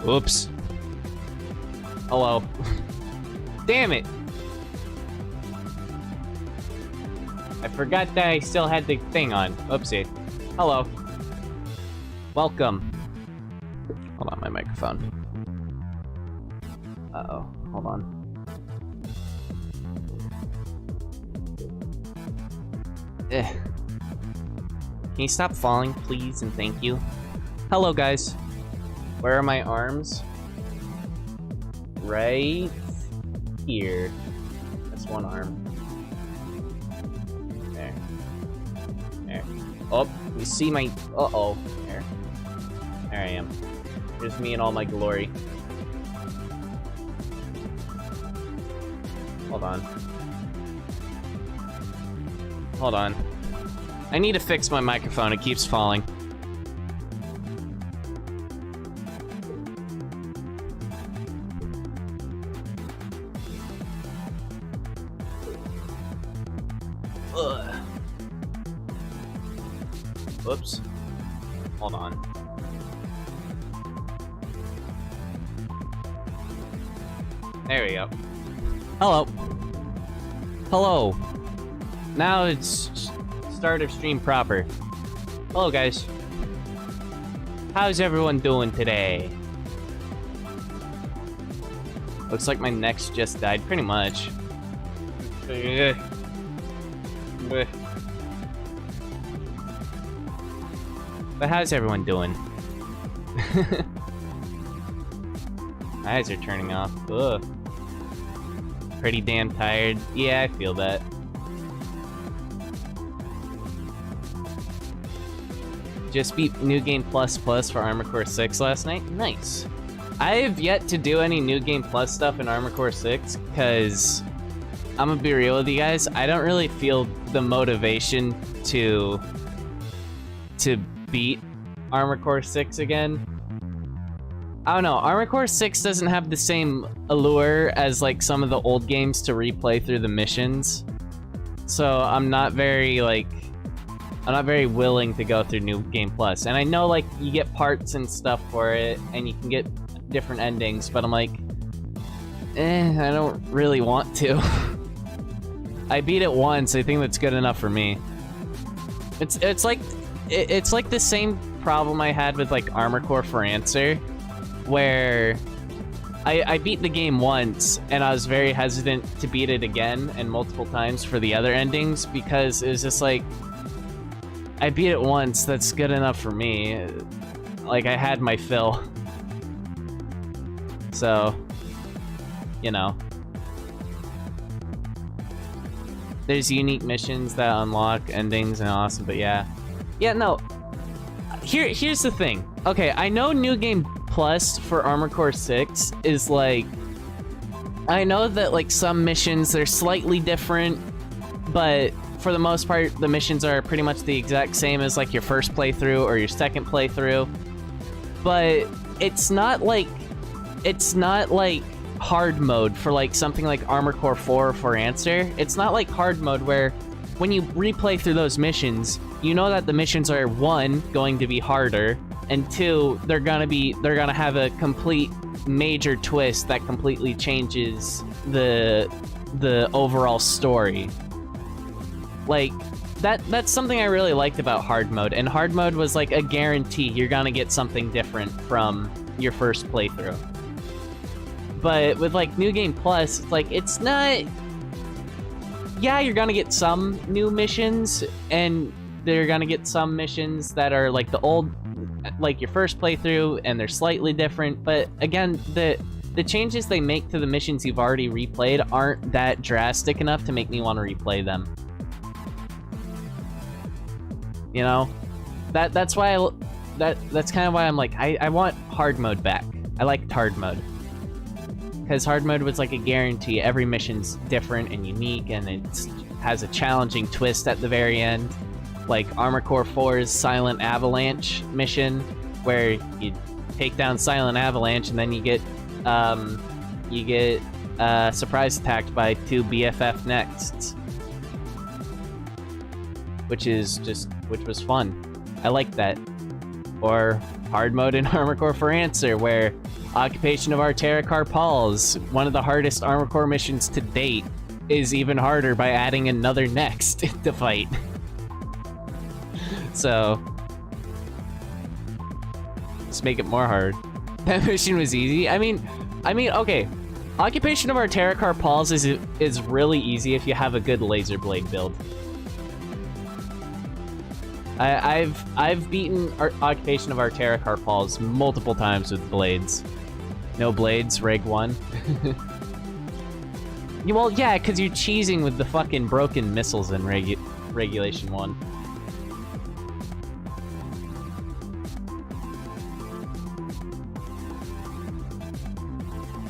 Oops. Hello. Damn it! I forgot that I still had the thing on. Oopsie. Hello. Welcome. Hold on, my microphone. Uh-oh. Hold on. Can you stop falling, please, and thank you? Hello, guys. Where are my arms? Right here. That's one arm. There. There. Oh, you see my... Uh-oh. There. There I am. Here's me in all my glory. Hold on. Hold on. I need to fix my microphone. It keeps falling. Ugh. Whoops. Hold on. There we go. Hello. Hello. Now it's start of stream proper. Hello, guys. How's everyone doing today? Looks like my neck's just died, pretty much. But how's everyone doing? My eyes are turning off. Ugh. Pretty damn tired. Yeah, I feel that. Just beat New Game Plus Plus for Armored Core 6 last night. Nice. I have yet to do any New Game Plus stuff in Armored Core 6, because I'm gonna be real with you guys, I don't really feel the motivation to beat Armored Core 6 again. I don't know, Armored Core 6 doesn't have the same allure as like some of the old games to replay through the missions. So I'm not very willing to go through New Game Plus. And I know like you get parts and stuff for it and you can get different endings, but I'm like, I don't really want to. I beat it once, I think that's good enough for me. It's like the same problem I had with like Armored Core for Answer, where I beat the game once and I was very hesitant to beat it again and multiple times for the other endings, because it was just like, I beat it once, that's good enough for me. Like, I had my fill. So, you know. There's unique missions that unlock endings and awesome, but yeah. Yeah, no. Here's the thing. Okay, I know New Game Plus for Armored Core 6 is like... I know that, like, some missions, they're slightly different, but for the most part, the missions are pretty much the exact same as, like, your first playthrough or your second playthrough. But it's not like hard mode for, like, something like Armored Core 4 for Answer. It's not like hard mode where when you replay through those missions, you know that the missions are, 1, going to be harder, and 2, they're gonna have a complete major twist that completely changes the overall story. Like, that's something I really liked about hard mode, and hard mode was like a guarantee you're gonna get something different from your first playthrough. But with like New Game Plus, it's like, it's not... Yeah, you're gonna get some new missions, and they're gonna get some missions that are like the old, like your first playthrough, and they're slightly different, but again, the changes they make to the missions you've already replayed aren't that drastic enough to make me want to replay them. You know? That's why that's kind of why I'm like, I want hard mode back. I liked hard mode. Because hard mode was like a guarantee. Every mission's different and unique, and it has a challenging twist at the very end. Like Armored Core 4's Silent Avalanche mission, where you take down Silent Avalanche and then you get surprise attacked by 2 BFF nexts. Which was fun. I liked that. Or hard mode in Armor Core for Answer, where Occupation of Arterra Carpals, one of the hardest Armor Core missions to date, is even harder by adding another next to fight. So let's make it more hard. That mission was easy. I mean, okay. Occupation of Arterra Carpals is really easy if you have a good laser blade build. I've beaten Occupation of Arterra Carpals multiple times with blades. No blades, reg 1. Well, yeah, because you're cheesing with the fucking broken missiles in Regulation 1.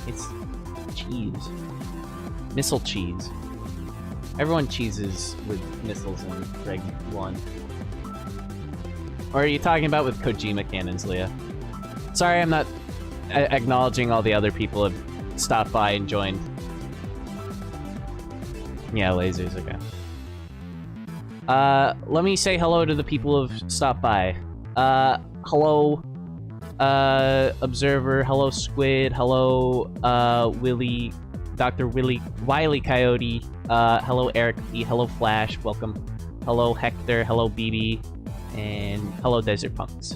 It's cheese. Missile cheese. Everyone cheeses with missiles in Reg 1. Or are you talking about with Kojima cannons, Leah? Sorry, I'm not acknowledging all the other people who have stopped by and joined. Yeah, lasers, okay. Let me say hello to the people who've stopped by. Hello, Observer, hello, Squid, hello, Willie, Dr. Wiley Coyote, hello, Eric B, hello, Flash, welcome. Hello, Hector, hello, BB, and hello, Desert Punks.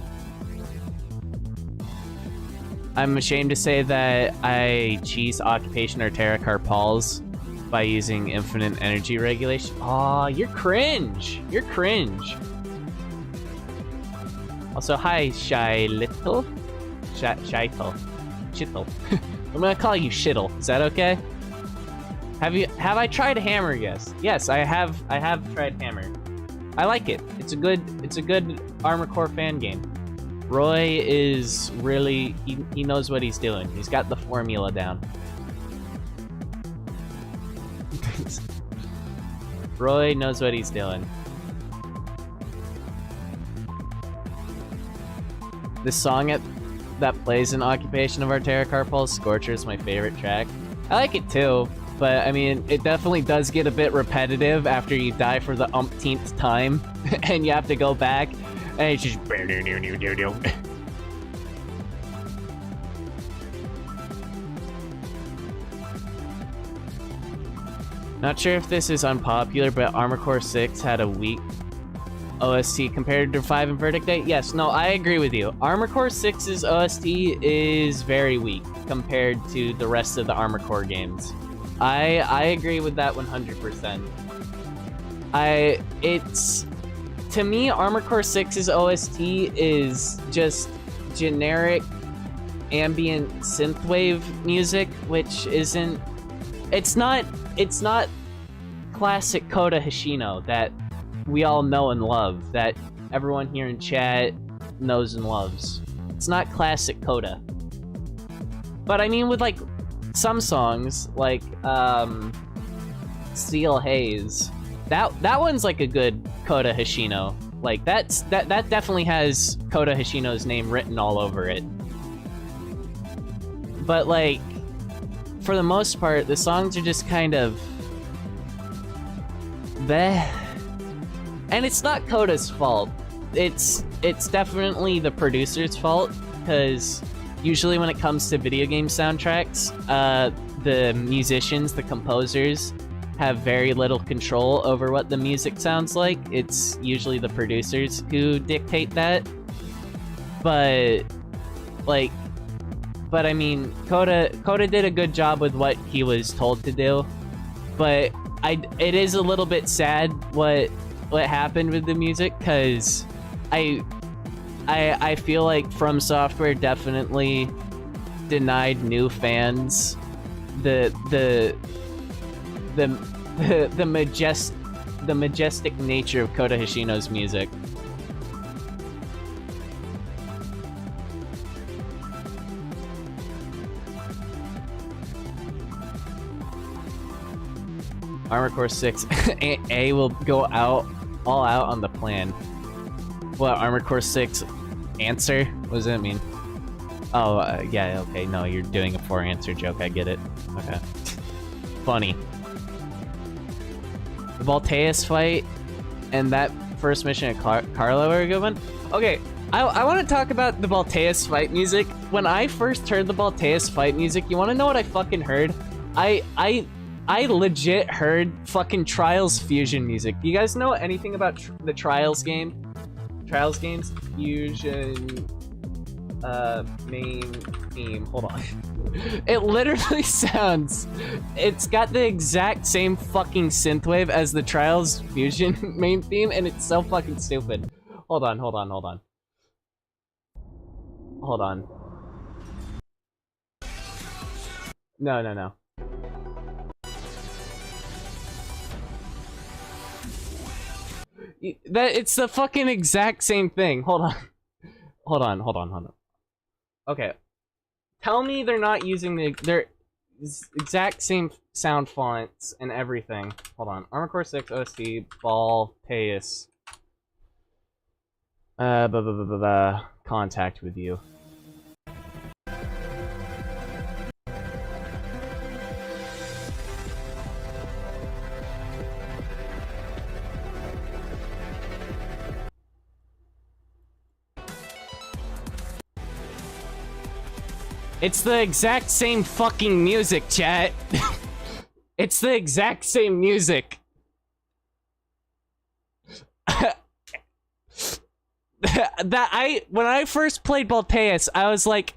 I'm ashamed to say that I cheese Occupation Arterra Carpals by using infinite energy regulation. Aw, you're cringe! You're cringe! Also, hi, Shy Little? Shitle. Shittle. I'm gonna call you Shittle. Is that okay? Have I tried Hammer? Yes, I have tried Hammer. I like it. It's a good Armor Core fan game. Roy is really he knows what he's doing. He's got the formula down. Roy knows what he's doing. The song that plays in Occupation of Arterra Carpals, Scorcher, is my favorite track. I like it too, but I mean, it definitely does get a bit repetitive after you die for the umpteenth time, and you have to go back, and it's just... Not sure if this is unpopular, but Armor Core 6 had a weak OST compared to 5 and Verdict 8. Yes, no, I agree with you. Armor Core 6's OST is very weak compared to the rest of the Armor Core games. I agree with that 100%. To me, Armor Core 6's OST is just generic ambient synthwave music, which isn't... It's not classic Kota Hashino that we all know and love, that everyone here in chat knows and loves. It's not classic Kota. But I mean, with like some songs, like Steel Haze, that one's like a good Kota Hashino. Like that definitely has Kota Hashino's name written all over it. But like, for the most part, the songs are just kind of bleh. And it's not Kota's fault. It's definitely the producer's fault, because usually when it comes to video game soundtracks, the musicians, the composers, have very little control over what the music sounds like. It's usually the producers who dictate that. But I mean, Kota did a good job with what he was told to do. But it is a little bit sad what happened with the music, because I feel like FromSoftware definitely denied new fans the majestic nature of Kota Hashino's music. Armor Core 6 A will go all out on the plan. What, Armor Core 6 answer? What does that mean? Oh, yeah, okay, no, you're doing a 4 answer joke, I get it. Okay. Funny. The Voltaeus fight and that first mission at Carlo are a good one? Okay, I want to talk about the Balteus fight music. When I first heard the Balteus fight music, you want to know what I fucking heard? I legit heard fucking Trials Fusion music. You guys know anything about the Trials game? Trials games? Fusion... main theme. Hold on. It literally sounds... It's got the exact same fucking synthwave as the Trials Fusion main theme, and it's so fucking stupid. Hold on. No. It's the fucking exact same thing. Hold on. Okay. Tell me they're not using their exact same sound fonts and everything. Hold on. Armored Core 6 OST Balteus. Contact with you. It's the exact same fucking music, chat. It's the exact same music. When I first played Balteus, I was like,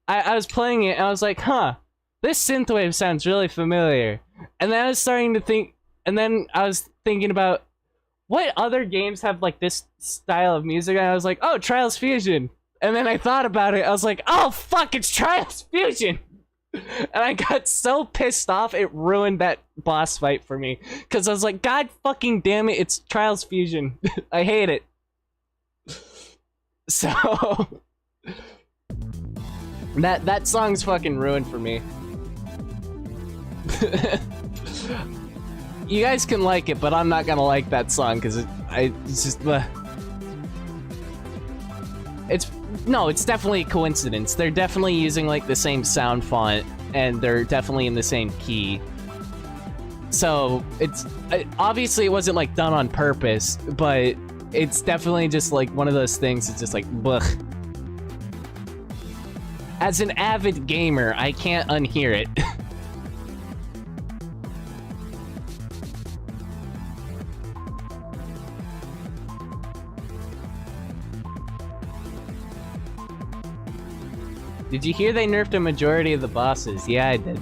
I was playing it and I was like, huh, this synthwave sounds really familiar. And then I was starting to think, and then I was thinking about what other games have like this style of music, and I was like, oh, Trials Fusion. And then I thought about it, I was like, oh fuck, it's Trials Fusion! And I got so pissed off, it ruined that boss fight for me. Cause I was like, god fucking damn it, it's Trials Fusion. I hate it. So... That song's fucking ruined for me. You guys can like it, but I'm not gonna like that song, cause it's just... It's definitely a coincidence. They're definitely using like the same sound font, and they're definitely in the same key. So it's obviously it wasn't like done on purpose, but it's definitely just like one of those things. It's just like, blech. As an avid gamer, I can't unhear it. Did you hear they nerfed a majority of the bosses? Yeah, I did.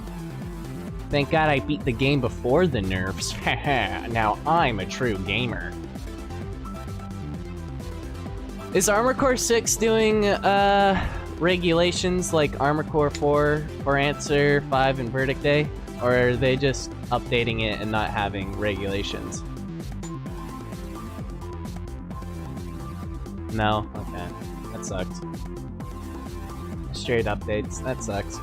Thank God I beat the game before the nerfs. Haha, now I'm a true gamer. Is Armored Core 6 doing, regulations like Armored Core 4, For Answer, 5, and Verdict Day? Or are they just updating it and not having regulations? No? Okay. That sucks. Straight updates. That sucks.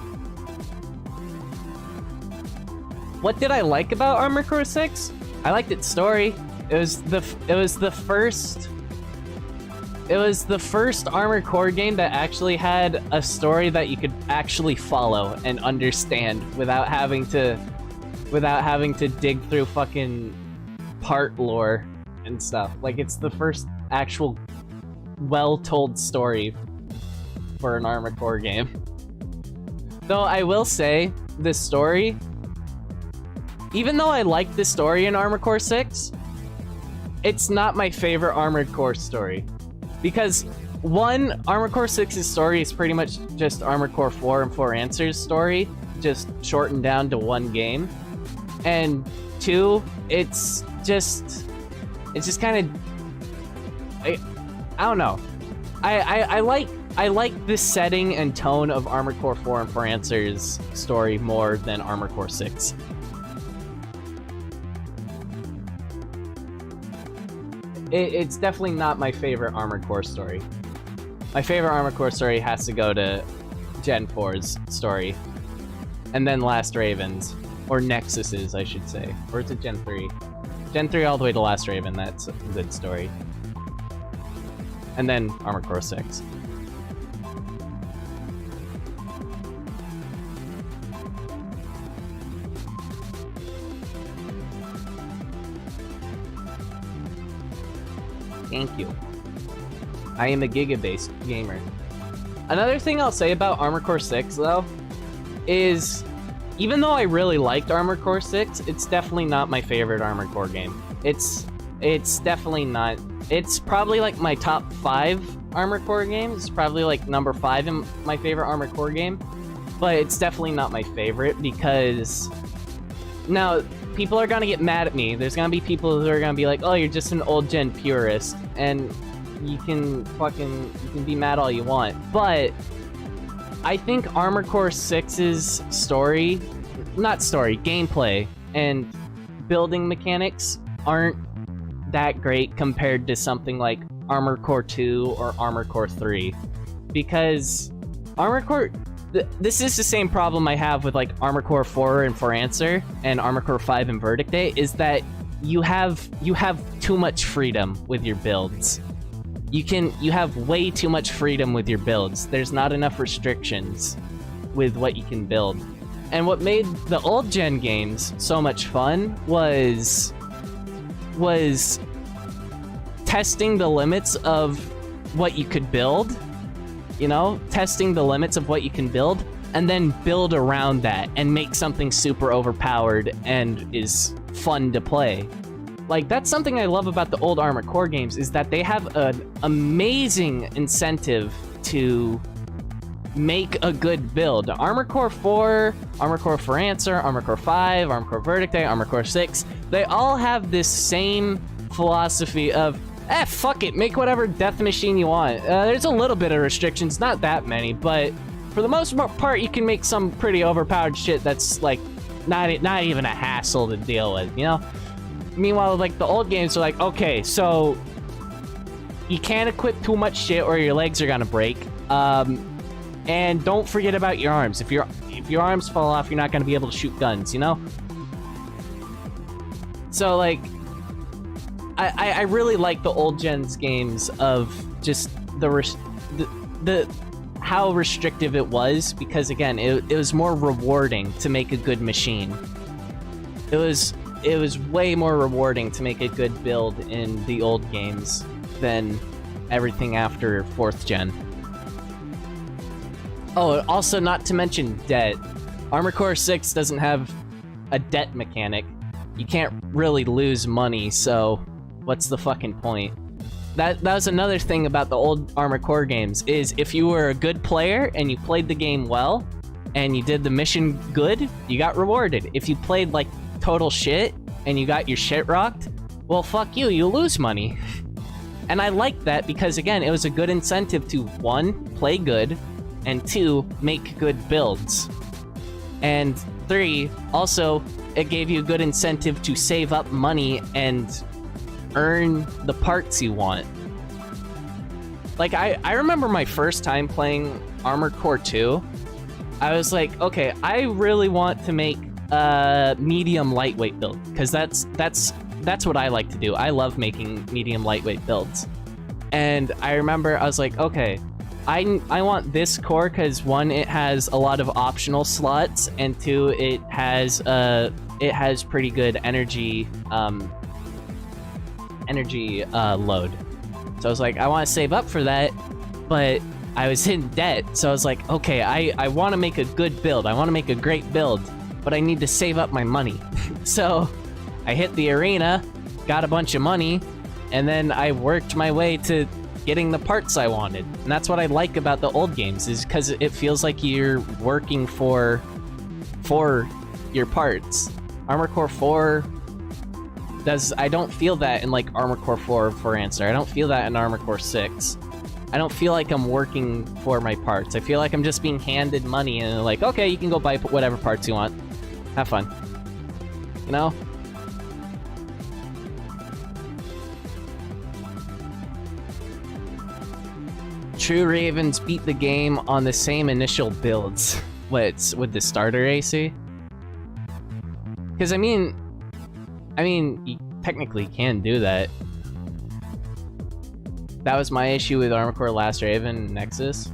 What did I like about Armored Core 6? I liked its story. It was the first Armored Core game that actually had a story that you could actually follow and understand without having to dig through fucking part lore and stuff. Like, it's the first actual well-told story for an Armored Core game. Though I will say, this story, even though I like the story in Armored Core 6, it's not my favorite Armored Core story. Because, one, Armored Core 6's story is pretty much just Armored Core 4 and 4 Answers story, just shortened down to one game. And two, it's just kind of... I don't know. I like the setting and tone of Armored Core 4 and 4 Answers story more than Armored Core 6. It's definitely not my favorite Armored Core story. My favorite Armored Core story has to go to Gen 4's story. And then Last Ravens. Or Nexus's, I should say. Or is it Gen 3? Gen 3 all the way to Last Raven, that's a good story. And then Armored Core 6. Thank you. I am a Giga-based gamer. Another thing I'll say about Armored Core 6, though, is even though I really liked Armored Core 6, it's definitely not my favorite Armored Core game. It's definitely not. It's probably like my top 5 Armored Core games. It's probably like number 5 in my favorite Armored Core game. But it's definitely not my favorite because... Now, people are gonna get mad at me. There's gonna be people who are gonna be like, oh, you're just an old-gen purist. And you can be mad all you want. But I think Armored Core 6's gameplay and building mechanics aren't that great compared to something like Armored Core 2 or Armored Core 3. Because Armored Core... This is the same problem I have with like Armored Core 4 and For Answer and Armored Core 5 and Verdict Day, is that you have too much freedom with your builds. You have way too much freedom with your builds. There's not enough restrictions with what you can build. And what made the old gen games so much fun was testing the limits of what you could build. You know, testing the limits of what you can build, and then build around that and make something super overpowered and is fun to play. Like, that's something I love about the old Armored Core games, is that they have an amazing incentive to make a good build. Armored Core 4, Armored Core For Answer, Armored Core 5, Armored Core Verdict Day, Armored Core 6, they all have this same philosophy of, fuck it, make whatever death machine you want. There's a little bit of restrictions, not that many, but for the most part, you can make some pretty overpowered shit that's, like, not even a hassle to deal with, you know? Meanwhile, like, the old games are like, okay, so you can't equip too much shit or your legs are gonna break. And don't forget about your arms. If your arms fall off, you're not gonna be able to shoot guns, you know? So, like, I really like the old gen's games of just the how restrictive it was, because again, it was more rewarding to make a good machine. It was way more rewarding to make a good build in the old games than everything after 4th gen. Oh, also not to mention debt. Armored Core 6 doesn't have a debt mechanic. You can't really lose money, so what's the fucking point? That was another thing about the old Armored Core games, is if you were a good player and you played the game well, and you did the mission good, you got rewarded. If you played like total shit, and you got your shit rocked, well fuck you, you lose money. And I liked that because again, it was a good incentive to 1, play good, and 2, make good builds. And 3, also, it gave you a good incentive to save up money and earn the parts you want. Like, I remember my first time playing Armored Core 2, I was like, okay, I really want to make a medium lightweight build, because that's what I like to do. I love making medium lightweight builds. And I remember I was like, okay, I want this core because 1, it has a lot of optional slots, and 2, it has pretty good energy load. So I was like, I want to save up for that, but I was in debt, so I was like, okay, I want to make a good build. I want to make a great build, but I need to save up my money. So I hit the arena, got a bunch of money, and then I worked my way to getting the parts I wanted. And that's what I like about the old games, is because it feels like you're working for your parts. Armored Core 4 I don't feel that in like Armored Core 4 For Answer. I don't feel that in Armored Core 6. I don't feel like I'm working for my parts. I feel like I'm just being handed money and like, okay, you can go buy whatever parts you want. Have fun. You know? True Ravens beat the game on the same initial builds. What's with the starter AC? Because I mean, you technically can do that. That was my issue with Armored Core Last Raven Nexus.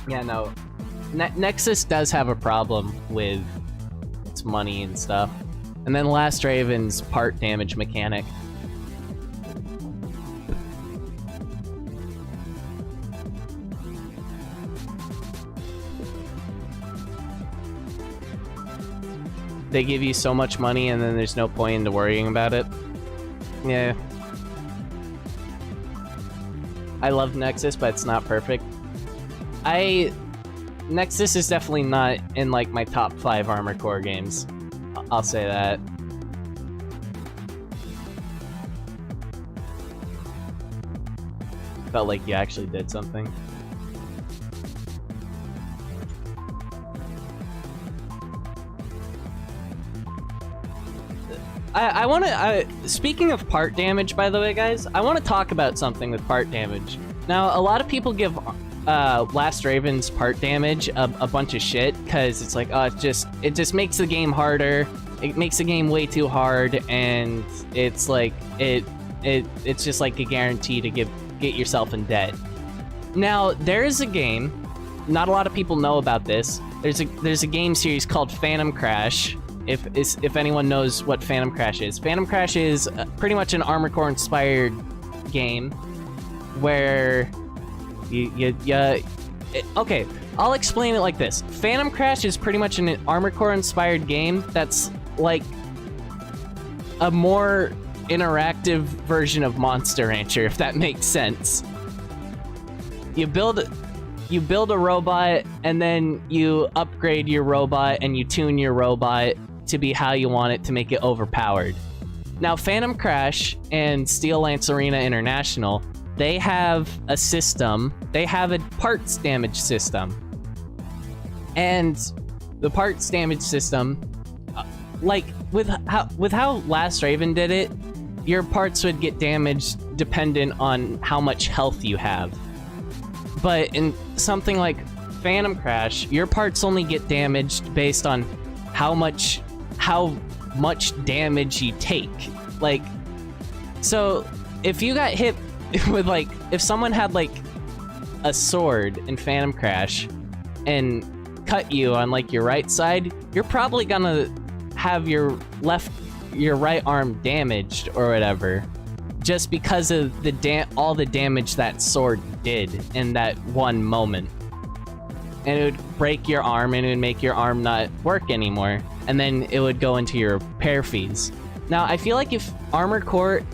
Yeah, no. Nexus does have a problem with its money and stuff. And then Last Raven's part damage mechanic. they give you so much money and then there's no point into worrying about it. Yeah. I love Nexus, but it's not perfect. Nexus is definitely not in like my top 5 Armored Core games. I'll say that. Felt like you actually did something. I want to, speaking of part damage, by the way, guys, I want to talk about something with part damage. Now, a lot of people give Last Raven's part damage a bunch of shit, because it's like, oh, it just makes the game harder, it makes the game way too hard, and it's like, it's just like a guarantee to get yourself in debt. Now, there is a game, not a lot of people know about this, there's a game series called Phantom Crash. If anyone knows what Phantom Crash is. Phantom Crash is pretty much an Armored Core inspired game where okay, I'll explain it like this. Phantom Crash is pretty much an Armored Core inspired game that's like a more interactive version of Monster Rancher, if that makes sense. You build a robot, and then you upgrade your robot, and you tune your robot to be how you want it to make it overpowered. Now, Phantom Crash and Steel Lance Arena International, they have a system, they have a parts damage system. And the parts damage system, like with how Last Raven did it, your parts would get damaged dependent on how much health you have. But in something like Phantom Crash, your parts only get damaged based on how much damage you take. Like, so if you got hit with like, if someone had like a sword in Phantom Crash and cut you on like your right side, you're probably gonna have your right arm damaged or whatever, just because of all the damage that sword did in that one moment. And it would break your arm, and it would make your arm not work anymore. And then it would go into your repair fees. Now, I feel like Armored Core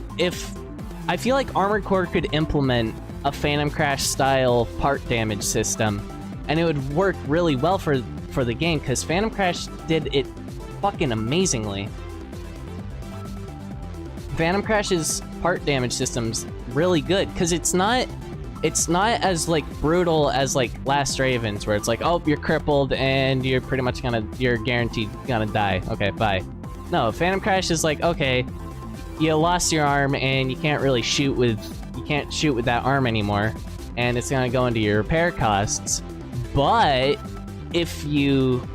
could implement a Phantom Crash style part damage system, and it would work really well for the game, because Phantom Crash did it fucking amazingly. Phantom Crash's part damage system's really good, because it's not as like brutal as like Last Raven's, where it's like, oh, you're crippled and you're pretty much you're guaranteed gonna die. Okay, bye. No, Phantom Crash is like, okay, you lost your arm and you can't really shoot with that arm anymore, and it's gonna go into your repair costs. But if you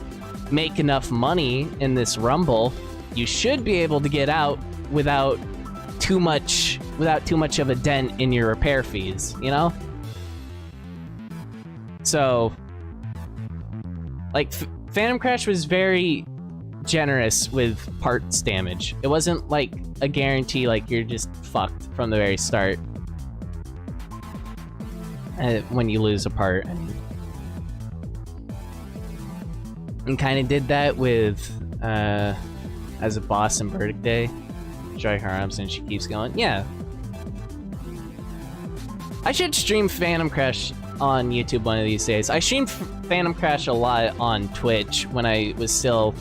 make enough money in this rumble, you should be able to get out without too much of a dent in your repair fees, you know? So, like, Phantom Crash was very generous with parts damage. It wasn't like a guarantee, like you're just fucked from the very start when you lose a part. I mean, and kind of did that with as a boss in Verdict Day. Dry her arms and she keeps going. Yeah. I should stream Phantom Crash on YouTube one of these days. I streamed Phantom Crash a lot on Twitch when I was still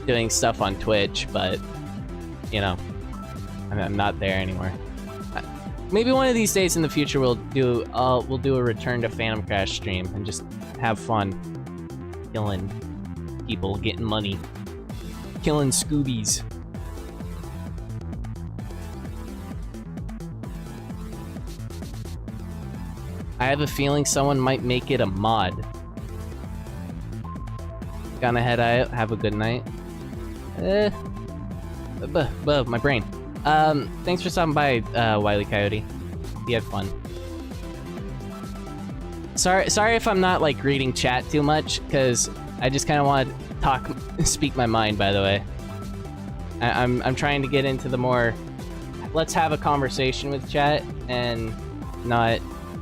doing stuff on Twitch, but, you know, I'm not there anymore. Maybe one of these days in the future we'll do a return to Phantom Crash stream and just have fun killing people, getting money, killing Scoobies. I have a feeling someone might make it a mod. Gonna head out. Have a good night. My brain. Thanks for stopping by, Wile E. Coyote. You had fun. Sorry if I'm not like reading chat too much, because I just kind of want to speak my mind. By the way, I'm trying to get into the more, let's have a conversation with chat and not,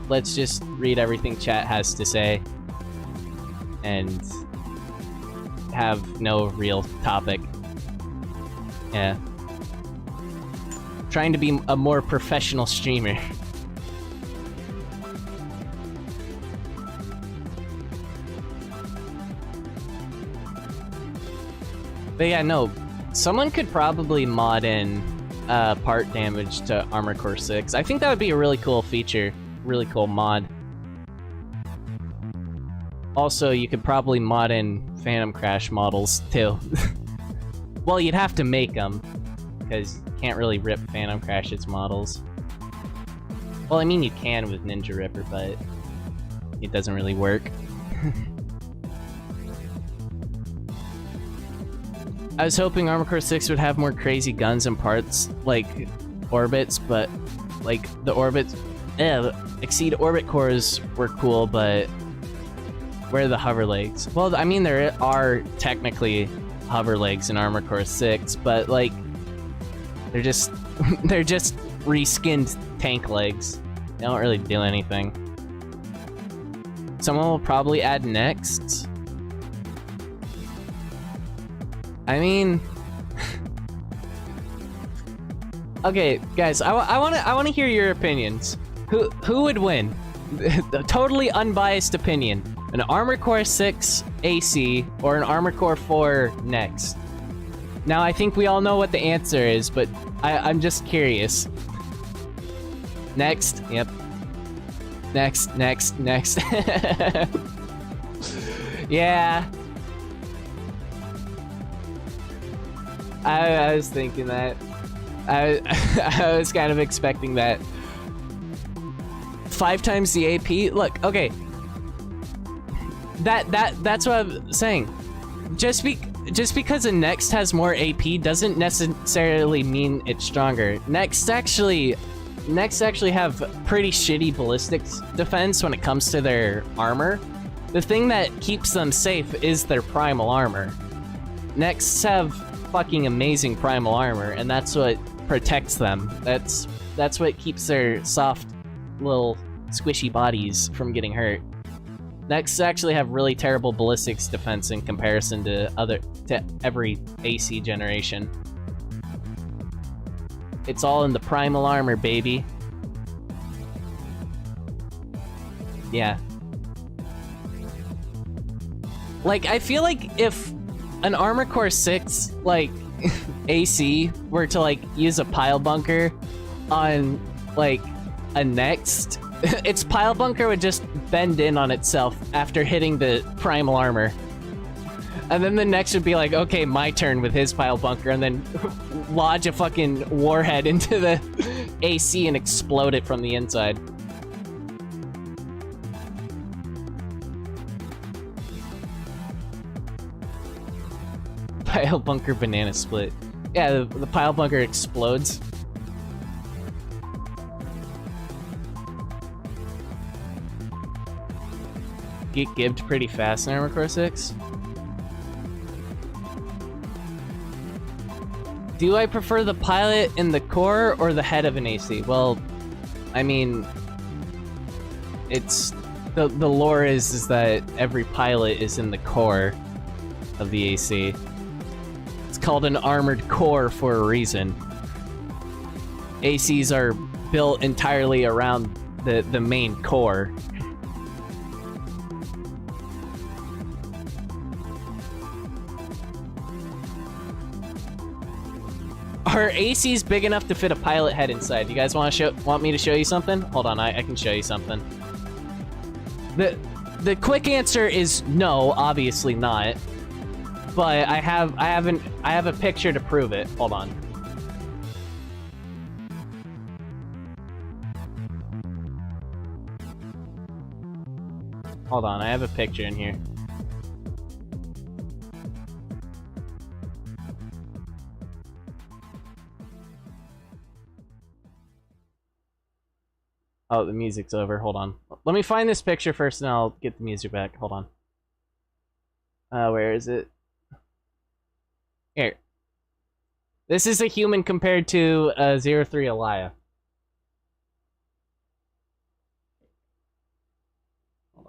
let's just read everything chat has to say and have no real topic. Yeah. Trying to be a more professional streamer. But yeah, no. Someone could probably mod in part damage to Armor Core 6. I think that would be a really cool feature. Really cool mod. Also, you could probably mod in Phantom Crash models, too. Well, you'd have to make them, because you can't really rip Phantom Crash's models. Well, I mean, you can with Ninja Ripper, but it doesn't really work. I was hoping Armor Core 6 would have more crazy guns and parts, like orbits, but, like, the orbits... Exceed orbit cores were cool, but... where are the hover legs? Well, I mean, there are technically hover legs in Armor Core 6, but, like... they're just... they're just reskinned tank legs. They don't really do anything. Someone will probably add next. I mean... okay, guys, I wanna hear your opinions. Who would win? A totally unbiased opinion. An Armor Core 6 AC or an Armor Core 4 next? Now, I think we all know what the answer is, but I'm just curious. Next? Yep. Next. Yeah. I was thinking that. I was kind of expecting that. 5 times the AP? Look, okay. That's what I'm saying. Just because a Next has more AP doesn't necessarily mean it's stronger. Next actually have pretty shitty ballistics defense when it comes to their armor. The thing that keeps them safe is their primal armor. Nexts have fucking amazing primal armor, and that's what protects them. That's what keeps their soft little squishy bodies from getting hurt. Nexts actually have really terrible ballistics defense in comparison to every AC generation. It's all in the primal armor, baby. Yeah. Like, I feel like if an Armor Core 6, like, AC were to, like, use a pile bunker on, like, a Next, its pile bunker would just bend in on itself after hitting the primal armor. And then the Next would be like, okay, my turn with his pile bunker, and then lodge a fucking warhead into the AC and explode it from the inside. Pile bunker banana split. Yeah, the pile bunker explodes. Get gibbed pretty fast in Armor Core 6. Do I prefer the pilot in the core or the head of an AC? Well, I mean, it's the lore is that every pilot is in the core of the AC. It's called an armored core for a reason. ACs are built entirely around the main core. Are ACs big enough to fit a pilot head inside? You guys want me to show you something? Hold on, I can show you something. The quick answer is no, obviously not. But I have a picture to prove it. Hold on. Hold on, I have a picture in here. Oh, the music's over. Hold on. Let me find this picture first, and I'll get the music back. Hold on. Where is it? Here. This is a human compared to 03 Elia. Hold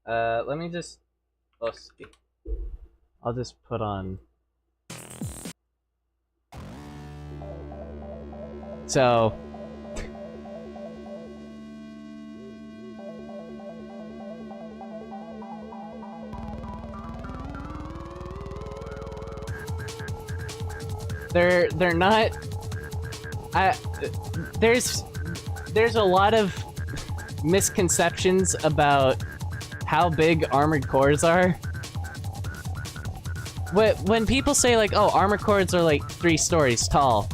on. Let me just... I'll just put on... So... They're not... There's a lot of misconceptions about how big armored cores are. When people say like, oh, armored cores are like 3 stories tall,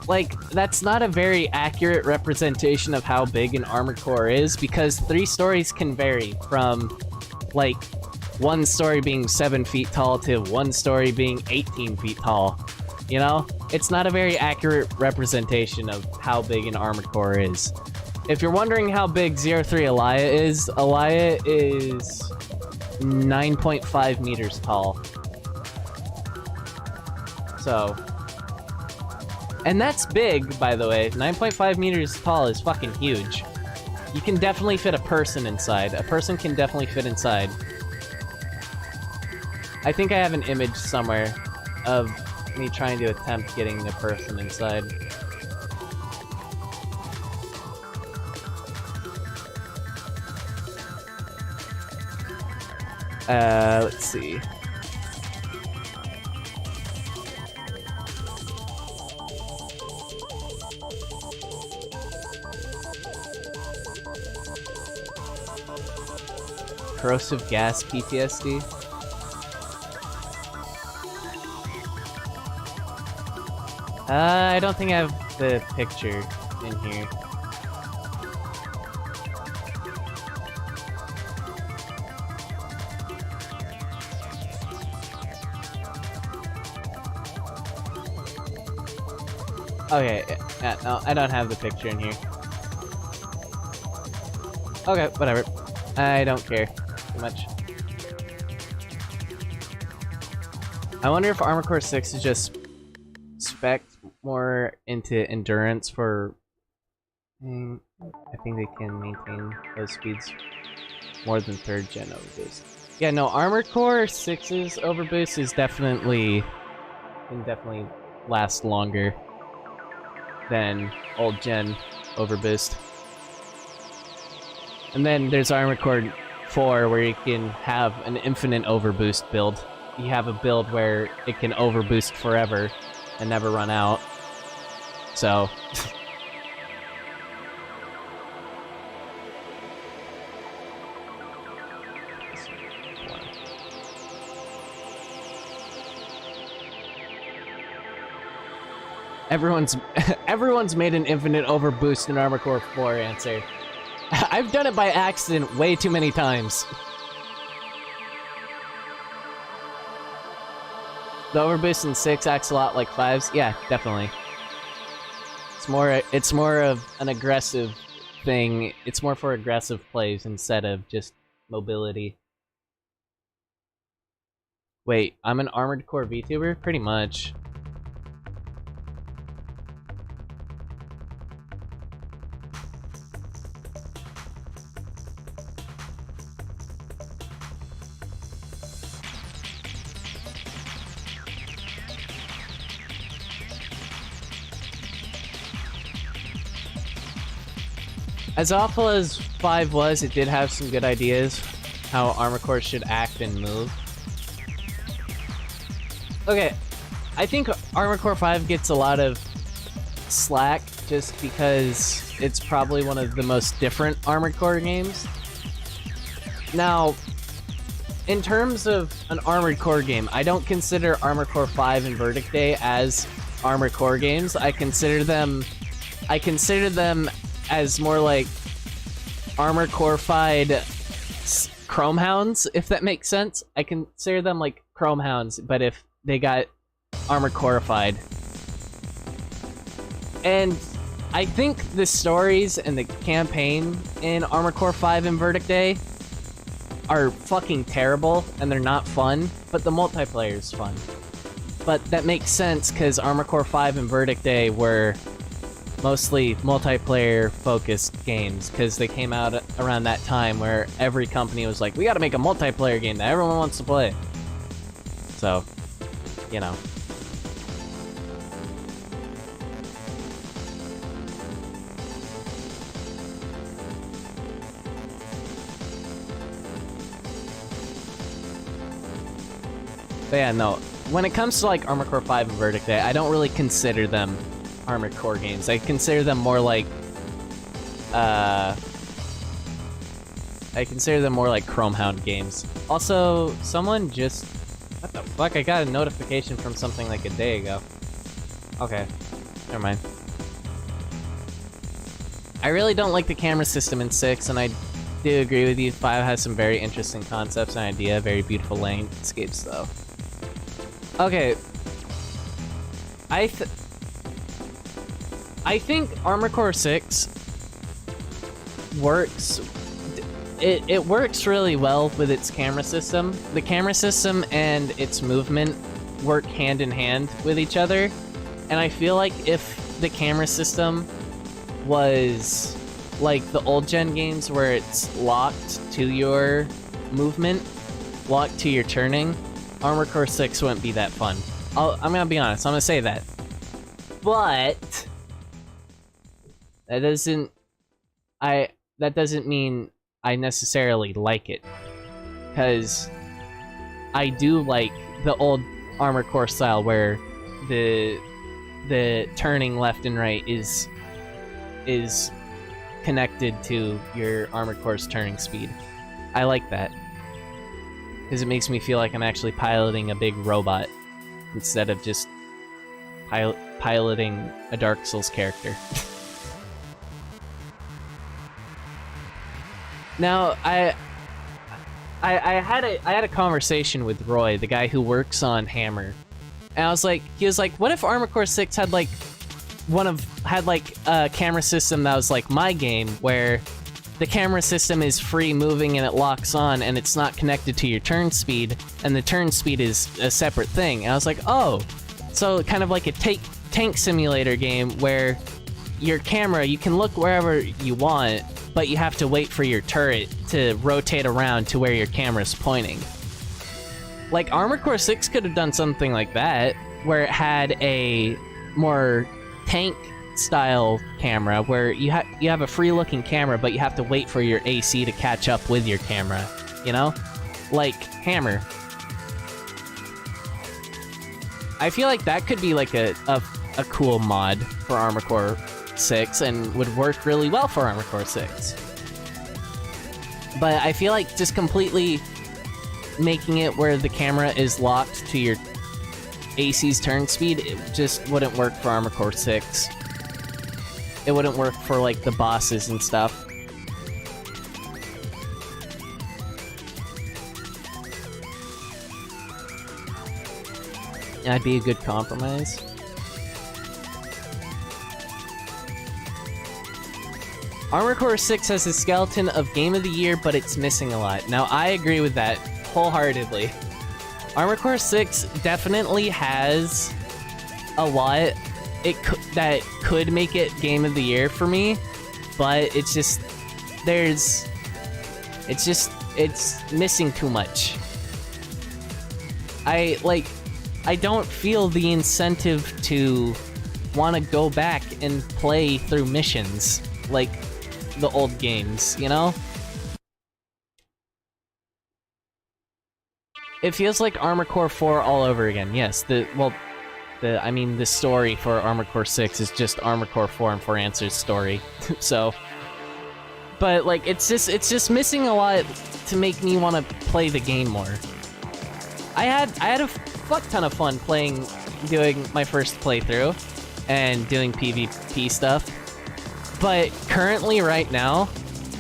like, that's not a very accurate representation of how big an armored core is, because 3 stories can vary from like 1 story being 7 feet tall to 1 story being 18 feet tall. You know? It's not a very accurate representation of how big an armored core is. If you're wondering how big 03 Alaya is 9.5 meters tall. So... And that's big, by the way. 9.5 meters tall is fucking huge. You can definitely fit a person inside. A person can definitely fit inside. I think I have an image somewhere of me trying to attempt getting a person inside. Let's see. Corrosive gas PTSD? I don't think I have the picture in here. Okay, yeah, no, I don't have the picture in here. Okay, whatever. I don't care too much. I wonder if Armored Core 6 is just spec more into endurance for... I think they can maintain those speeds more than 3rd gen overboost. Yeah, no, Armored Core 6's overboost is definitely... can definitely last longer than old gen overboost. And then there's Armored Core 4 where you can have an infinite overboost build. You have a build where it can overboost forever and never run out. So... Everyone's made an infinite overboost in Armored Core 4 answer. I've done it by accident way too many times. The overboost in 6 acts a lot like 5's. Yeah, definitely. It's more of an aggressive thing. It's more for aggressive plays instead of just mobility. Wait, I'm an Armored Core VTuber? Pretty much. As awful as 5 was, it did have some good ideas how Armored Core should act and move. Okay, I think Armored Core 5 gets a lot of slack just because it's probably one of the most different Armored Core games. Now, in terms of an Armored Core game, I don't consider Armored Core 5 and Verdict Day as Armored Core games. I consider them as more like Armored Core-fied Chrome Hounds, if that makes sense. I consider them like Chrome Hounds, but if they got Armored Core-fied. And I think the stories and the campaign in Armored Core 5 and Verdict Day are fucking terrible, and they're not fun, but the multiplayer is fun. But that makes sense, because Armored Core 5 and Verdict Day were mostly multiplayer-focused games, because they came out around that time where every company was like, we gotta make a multiplayer game that everyone wants to play. So, you know. But yeah, no. When it comes to like Armored Core 5 and Verdict Day, I don't really consider them Armored Core games. I consider them more like Chromehound games. Also, someone just... What the fuck? I got a notification from something like a day ago. Okay. Never mind. I really don't like the camera system in 6, and I do agree with you. 5 has some very interesting concepts and idea, very beautiful landscapes, though. Okay. I think Armored Core 6 works... It works really well with its camera system. The camera system and its movement work hand in hand with each other. And I feel like if the camera system was like the old gen games where it's locked to your movement, locked to your turning, Armored Core 6 wouldn't be that fun. I'm gonna be honest, I'm gonna say that. But that doesn't mean I necessarily like it, because I do like the old Armored Core style where the turning left and right is connected to your Armored Core's turning speed. I like that, because it makes me feel like I'm actually piloting a big robot instead of just piloting a Dark Souls character. Now, I had a conversation with Roy, the guy who works on Hammer, and he was like, what if Armored Core 6 had a camera system that was like my game, where the camera system is free moving and it locks on and it's not connected to your turn speed, and the turn speed is a separate thing. And I was like, oh, so kind of like a tank simulator game where your camera, you can look wherever you want, but you have to wait for your turret to rotate around to where your camera's pointing. Like, Armored Core 6 could have done something like that, where it had a more tank-style camera, where you have a free-looking camera, but you have to wait for your AC to catch up with your camera, you know? Like Hammer. I feel like that could be like a cool mod for Armored Core 6 and would work really well for Armored Core 6. But I feel like just completely making it where the camera is locked to your AC's turn speed, it just wouldn't work for Armored Core 6. It wouldn't work for like the bosses and stuff. That'd be a good compromise. Armored Core 6 has a skeleton of Game of the Year, but it's missing a lot. Now, I agree with that wholeheartedly. Armored Core 6 definitely has a lot that could make it Game of the Year for me, but it's missing too much. I don't feel the incentive to want to go back and play through missions like the old games, you know? It feels like Armored Core 4 all over again. Yes, the story for Armored Core 6 is just Armored Core 4 and 4 Answers story. So, but like it's just missing a lot to make me want to play the game more. I had a fuck ton of fun doing my first playthrough and doing PvP stuff. But currently, right now,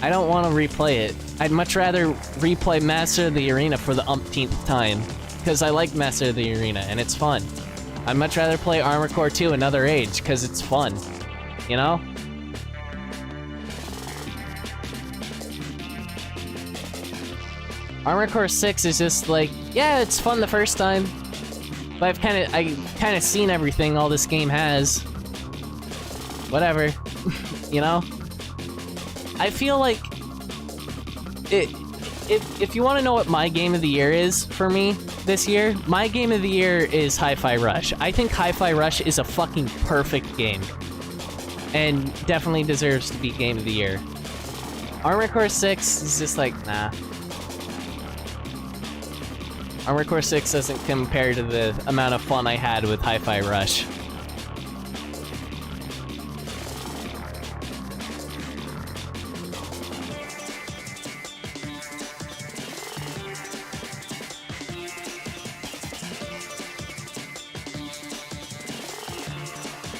I don't want to replay it. I'd much rather replay Master of the Arena for the umpteenth time, because I like Master of the Arena, and it's fun. I'd much rather play Armored Core 2 Another Age, because it's fun. You know? Armored Core 6 is just like, yeah, it's fun the first time, but I've kind of seen everything all this game has. Whatever. You know? I feel like if you want to know what my game of the year is for me this year, my game of the year is Hi-Fi Rush. I think Hi-Fi Rush is a fucking perfect game, and definitely deserves to be game of the year. Armored Core 6 is just like, nah. Armored Core 6 doesn't compare to the amount of fun I had with Hi-Fi Rush.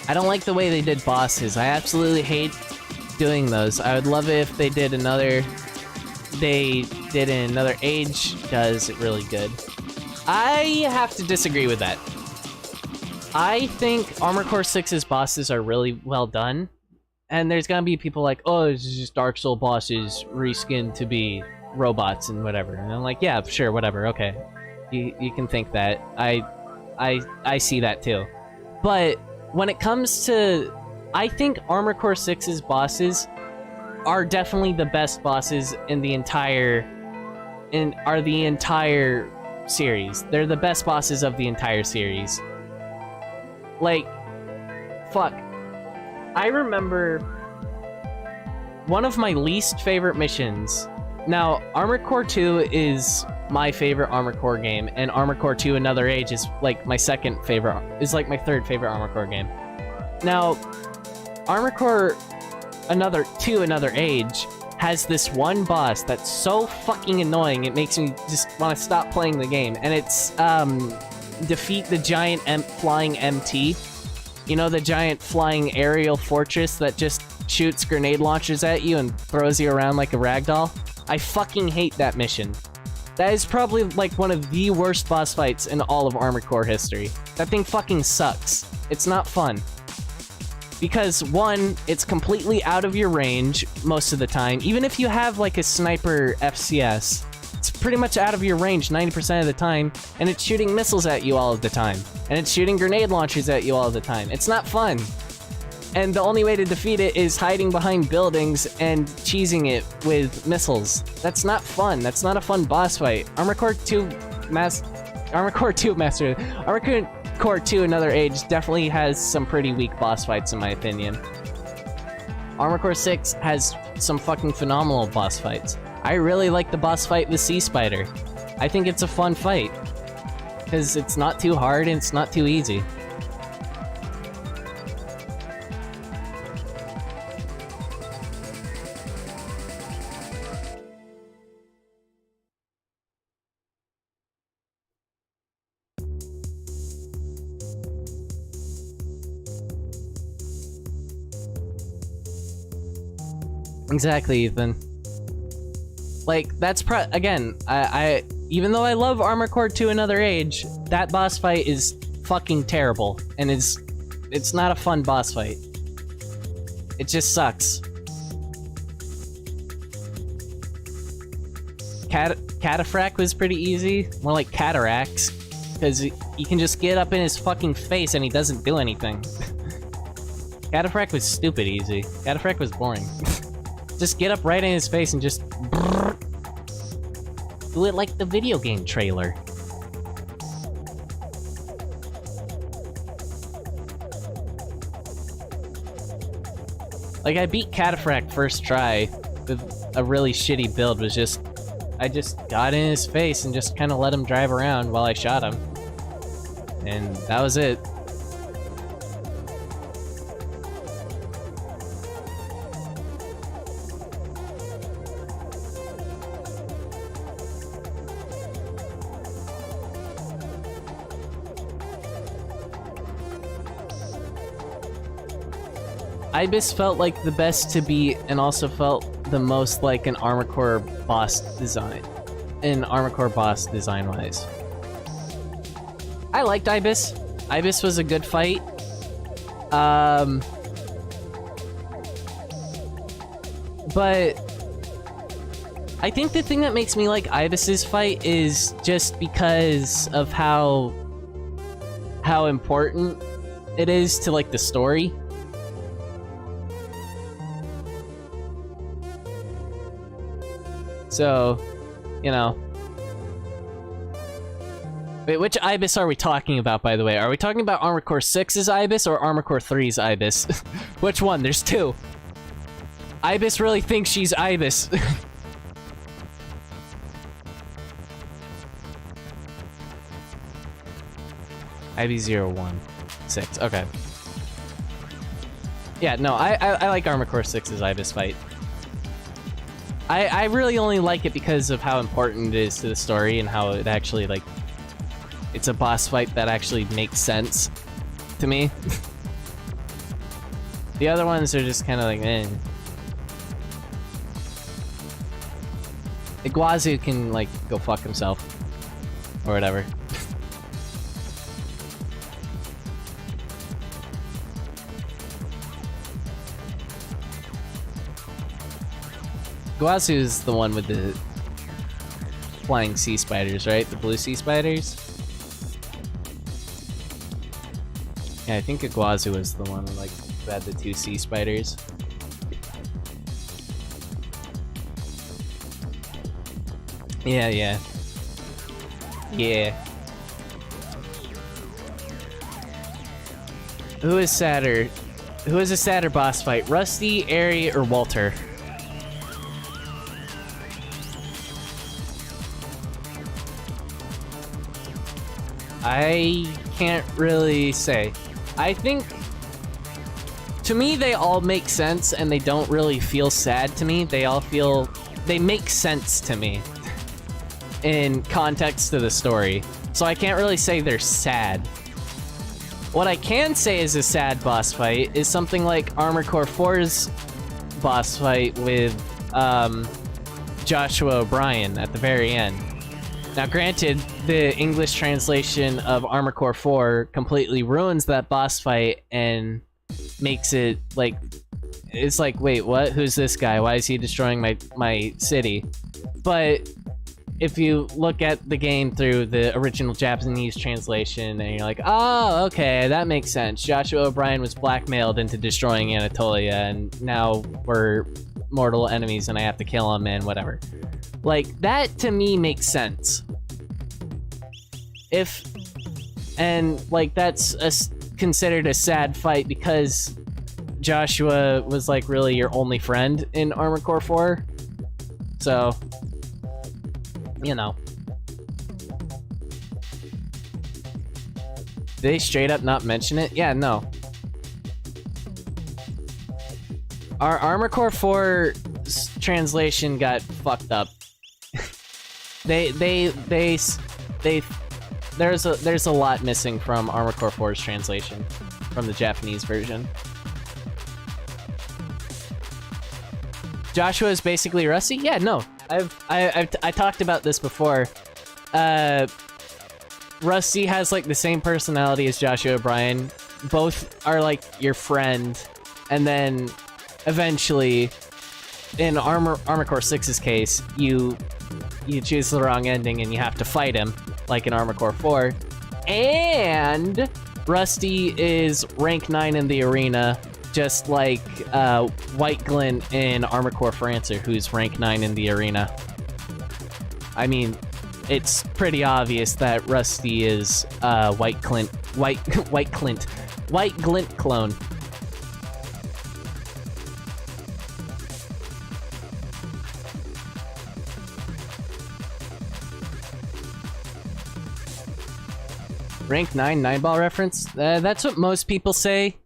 I don't like the way they did bosses. I absolutely hate doing those. I would love it if they did another... They did in another age does it really good. I have to disagree with that. I think Armored Core 6's bosses are really well done. And there's gonna be people like, oh, this is just Dark Soul bosses reskinned to be robots and whatever. And I'm like, yeah, sure, whatever, okay. You can think that. I see that too. But when it comes to... I think Armored Core 6's bosses are definitely the best bosses in the entire... are the entire series. They're the best bosses of the entire series. Like, fuck. I remember one of my least favorite missions. Now, Armored Core 2 is my favorite Armored Core game, and Armored Core 2 Another Age is like my second favorite, is like my third favorite Armored Core game. Now, Armored Core Another Age has this one boss that's so fucking annoying it makes me just want to stop playing the game, and it's defeat the giant flying MT. You know, the giant flying aerial fortress that just shoots grenade launchers at you and throws you around like a ragdoll? I fucking hate that mission. That is probably like one of the worst boss fights in all of Armored Core history. That thing fucking sucks. It's not fun. Because, one, it's completely out of your range most of the time. Even if you have like a sniper FCS, it's pretty much out of your range 90% of the time, and it's shooting missiles at you all of the time. And it's shooting grenade launchers at you all of the time. It's not fun. And the only way to defeat it is hiding behind buildings and cheesing it with missiles. That's not fun. That's not a fun boss fight. Armored Core 2 Another Age definitely has some pretty weak boss fights in my opinion. Armored Core 6 has some fucking phenomenal boss fights. I really like the boss fight with Sea Spider. I think it's a fun fight. Because it's not too hard and it's not too easy. Exactly, Ethan. Like, that's again, I even though I love Armored Core 2 Another Age, that boss fight is fucking terrible, and it's not a fun boss fight. It just sucks. Cataphract was pretty easy, more like cataracts, because you can just get up in his fucking face and he doesn't do anything. Cataphract was stupid easy. Cataphract was boring. Just get up right in his face and just do it like the video game trailer. Like, I beat Cataphract first try with a really shitty build. I just got in his face and just kind of let him drive around while I shot him. And that was it. Ibis felt like the best to beat and also felt the most like an Armored Core boss design. Armored Core boss design-wise. I liked Ibis. Ibis was a good fight. But I think the thing that makes me like Ibis's fight is just because of how important it is to like the story. So, you know. Wait, which Ibis are we talking about, by the way? Are we talking about Armored Core 6's Ibis or Armored Core 3's Ibis? Which one? There's two. Ibis really thinks she's Ibis. IB016. Okay. Yeah, no, I like Armor Core 6's Ibis fight. I really only like it because of how important it is to the story and how it actually, like, it's a boss fight that actually makes sense to me. The other ones are just kind of like, eh. Iguazu can, like, go fuck himself. Or whatever. Iguazu is the one with the flying sea spiders, right? The blue sea spiders? Yeah, I think Iguazu was the one like who had the 2 sea spiders. Yeah, yeah. Yeah. Who is sadder? Who is a sadder boss fight? Rusty, Airy, or Walter? I can't really say. I think, to me, they all make sense and they don't really feel sad to me. They make sense to me in context to the story. So I can't really say they're sad. What I can say is a sad boss fight is something like Armor Core 4's boss fight with Joshua O'Brien at the very end. Now granted, the English translation of Armor Core 4 completely ruins that boss fight and makes it like, it's like, wait, what? Who's this guy? Why is he destroying my city? But if you look at the game through the original Japanese translation and you're like, oh, okay, that makes sense. Joshua O'Brien was blackmailed into destroying Anatolia and now we're mortal enemies and I have to kill him and whatever. Like, that to me makes sense. Like, that's considered a sad fight because Joshua was, like, really your only friend in Armor Core 4. So, you know. Did they straight up not mention it? Yeah, no. Our Armor Core 4 translation got fucked up. There's a lot missing from Armor Core 4's translation from the Japanese version. Joshua is basically Rusty? Yeah, no. I talked about this before. Rusty has like the same personality as Joshua O'Brien. Both are like your friend, and then eventually, in Armor Core 6's case, you choose the wrong ending and you have to fight him, like in Armor Core 4. And Rusty is rank 9 in the arena, just like White Glint in Armor Core Francer, who's rank 9 in the arena. I mean, it's pretty obvious that Rusty is White Glint clone. Rank 9 9-ball reference? That's what most people say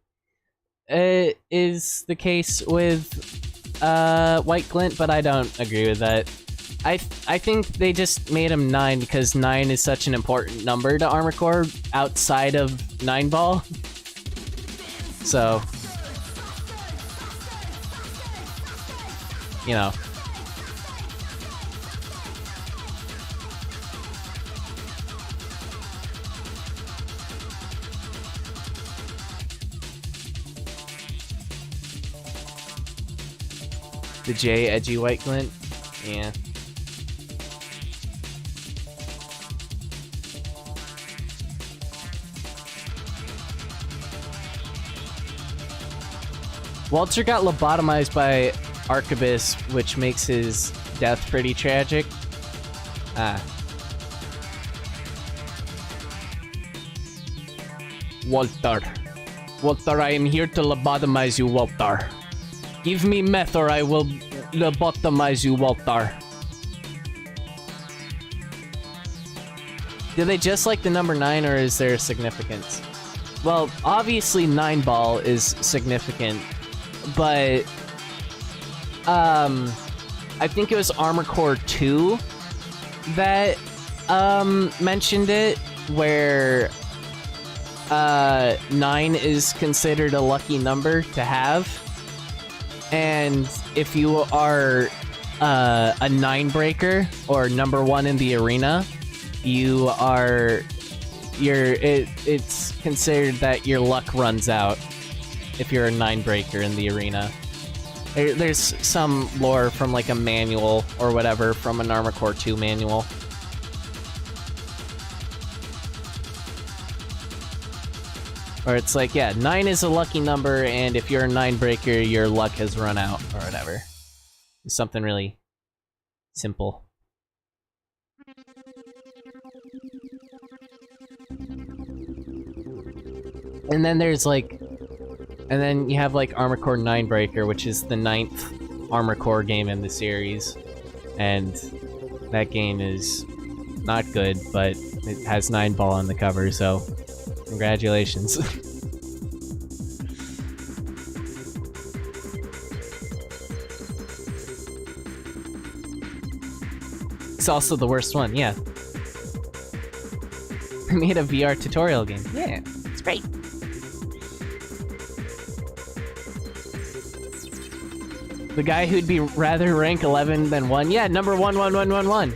is the case with White Glint, but I don't agree with that. I think they just made him 9 because 9 is such an important number to Armor Core outside of 9-ball. So, you know. The J edgy White Glint? Yeah. Walter got lobotomized by Arquebus, which makes his death pretty tragic. Walter. Walter, I am here to lobotomize you, Walter. Give me meth or I will lobotomize you, Walter. Do they just like the number 9, or is there significance? Well, obviously 9 ball is significant, but I think it was Armor Core 2 that mentioned it, where 9 is considered a lucky number to have, and if you are a 9 breaker or number 1 in the arena, it's considered that your luck runs out if you're a 9 breaker in the arena. There's some lore from like a manual or whatever, from an Armor Core 2 manual. Or it's like, yeah, 9 is a lucky number, and if you're a 9 breaker, your luck has run out, or whatever. It's something really simple. And then there's like... And then you have like Armor Core 9 Breaker, which is the 9th Armor Core game in the series. And that game is not good, but it has 9 ball on the cover, so congratulations. It's also the worst one, yeah. I made a VR tutorial game. Yeah, it's great. The guy who'd be rather rank 11 than 1. Yeah, number 11111.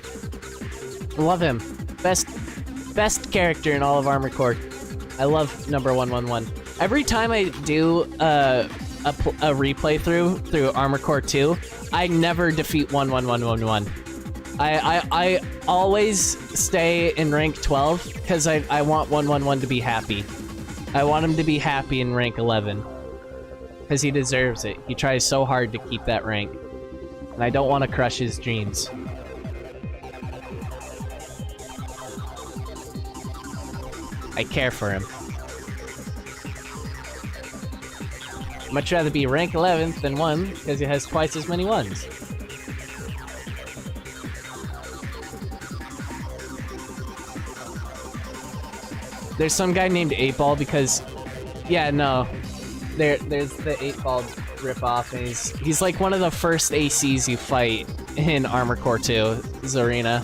I love him. Best character in all of Armor Core. I love number 111. Every time I do a replay through Armor Core 2, I never defeat 11111. I always stay in rank 12 because I want 111 to be happy. I want him to be happy in rank 11. Because he deserves it. He tries so hard to keep that rank. And I don't want to crush his dreams. I care for him. Much rather be rank 11th than 1, because he has twice as many 1s. There's some guy named 8-Ball because... Yeah, no. There's the 8-Ball ripoff, and he's like one of the first ACs you fight in Armor Core 2, Zarina.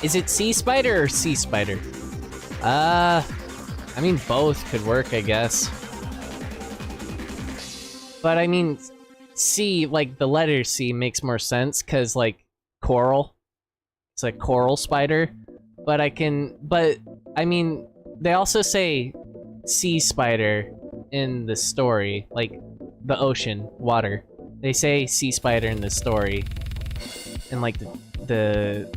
Is it Sea Spider or Sea Spider? I mean both could work, I guess. But I mean, C, like the letter C makes more sense, cause like coral. It's like coral spider. But I mean, they also say sea spider in the story, like the ocean, water. They say sea spider in the story. In like the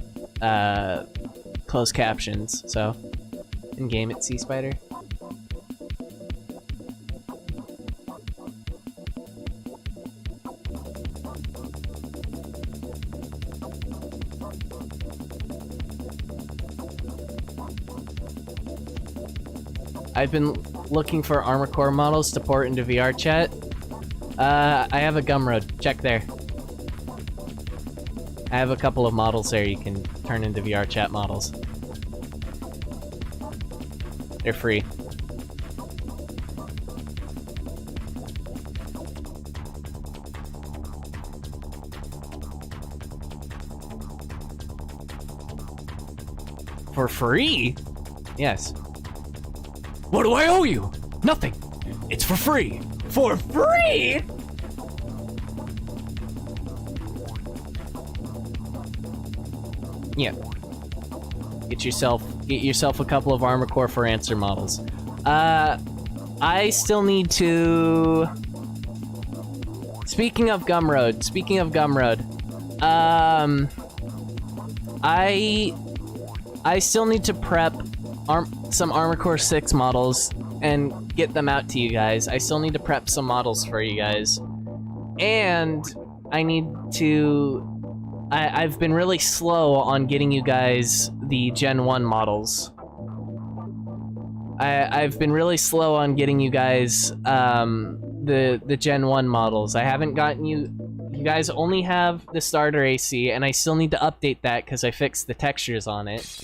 closed captions, so in game it's sea spider. I've been looking for Armor Core models to port into VR chat. I have a Gumroad. Check there. I have a couple of models there you can turn into VR chat models. They're free. For free? Yes. What do I owe you? Nothing. It's for free. For free? Yeah. Get yourself a couple of Armor Core for answer models. I still need to... Speaking of Gumroad, I still need to prep some Armor Core 6 models and get them out to you guys. I still need to prep some models for you guys. And I need to... I've been really slow on getting you guys the Gen 1 models. I've been really slow on getting you guys the Gen 1 models. I haven't gotten you... You guys only have the starter AC, and I still need to update that because I fixed the textures on it.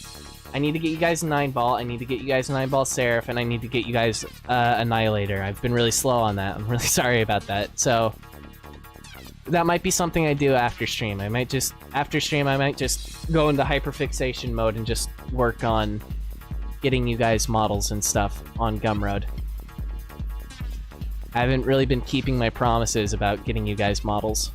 I need to get you guys a 9-ball, I need to get you guys a 9-ball Seraph, and I need to get you guys Annihilator. I've been really slow on that. I'm really sorry about that. So, that might be something I do after stream. After stream, I might just go into hyperfixation mode and just work on getting you guys models and stuff on Gumroad. I haven't really been keeping my promises about getting you guys models.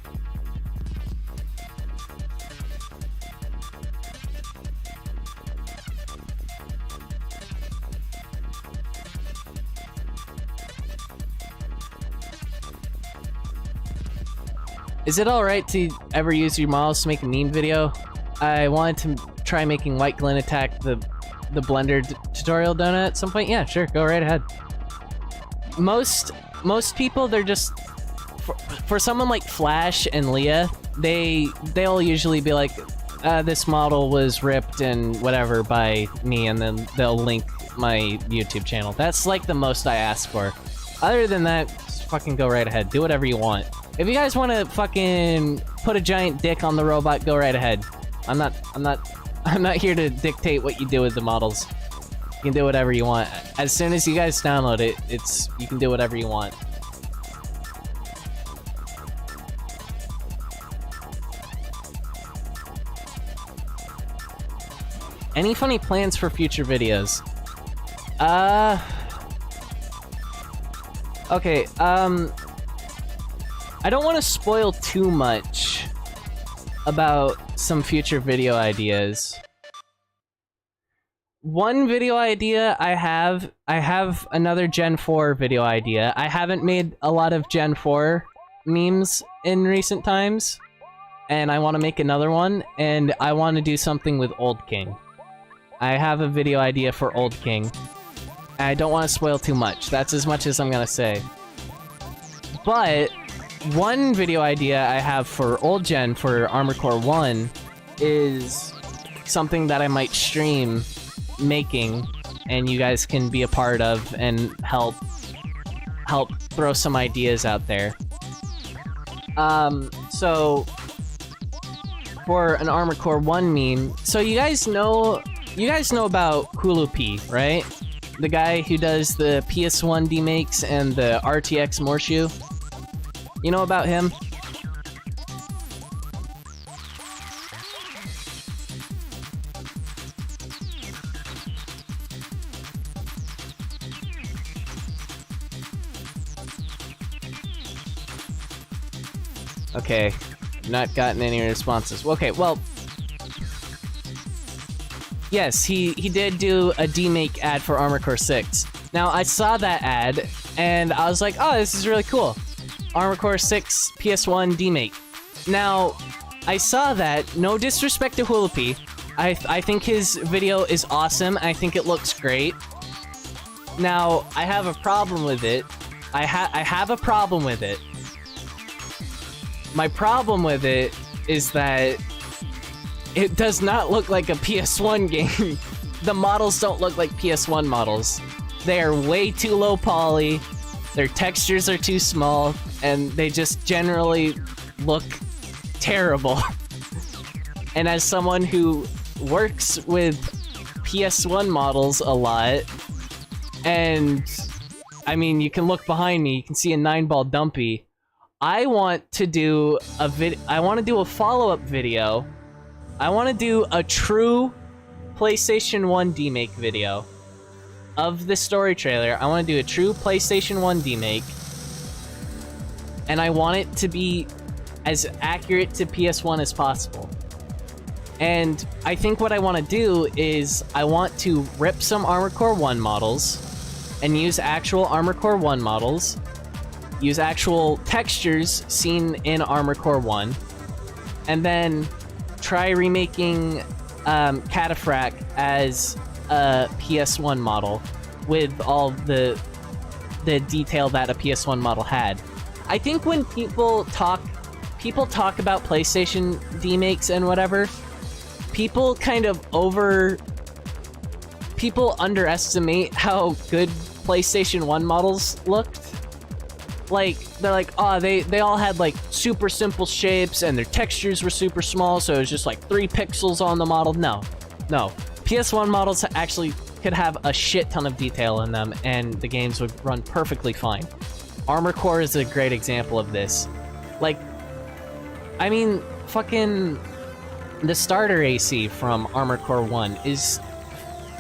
Is it alright to ever use your models to make a meme video? I wanted to try making White Glint attack the Blender tutorial donut at some point. Yeah, sure, go right ahead. Most people, they're just... For someone like Flash and Leah, they'll usually be like, this model was ripped and whatever by me, and then they'll link my YouTube channel. That's like the most I ask for. Other than that, just fucking go right ahead. Do whatever you want. If you guys want to fucking put a giant dick on the robot, go right ahead. I'm not here to dictate what you do with the models. You can do whatever you want. As soon as you guys download it, you can do whatever you want. Any funny plans for future videos? Okay, I don't want to spoil too much about some future video ideas. One video idea I have another Gen 4 video idea. I haven't made a lot of Gen 4 memes in recent times, and I want to make another one, and I want to do something with Old King. I have a video idea for Old King. I don't want to spoil too much. That's as much as I'm gonna say. But one video idea I have for Old Gen for Armored Core 1 is something that I might stream making, and you guys can be a part of and help throw some ideas out there. So for an Armored Core 1 meme, so you guys know about Hulu P, right? The guy who does the PS1 demakes and the RTX Morshu. You know about him? Okay, not gotten any responses. Okay, well, yes, he did do a demake ad for Armored Core 6. Now, I saw that ad, and I was like, oh, this is really cool. Armored Core 6 PS1 demake. Now, I saw that, no disrespect to Hulipi, I think his video is awesome, I think it looks great. Now, I have a problem with it. I have a problem with it. My problem with it is that it does not look like a PS1 game. The models don't look like PS1 models. They are way too low poly, their textures are too small, and they just generally look terrible. And as someone who works with PS1 models a lot, and I mean, you can look behind me, you can see a 9-ball dumpy. I want to do a follow-up video. I want to do a true PlayStation 1 demake video of the story trailer. I want to do a true PlayStation 1 demake. And I want it to be as accurate to PS1 as possible. And I think what I want to do is I want to rip some Armored Core 1 models and use actual Armored Core 1 models, use actual textures seen in Armored Core 1, and then try remaking Cataphract as a PS1 model with all the detail that a PS1 model had. I think when people talk about PlayStation demakes and whatever, people underestimate how good PlayStation 1 models looked. like, they're like, oh, they all had like super simple shapes and their textures were super small, so it was just like 3 pixels on the model. No. PS1 models actually could have a shit ton of detail in them and the games would run perfectly fine. Armored Core is a great example of this. Like, I mean, fucking the starter AC from Armored Core 1 is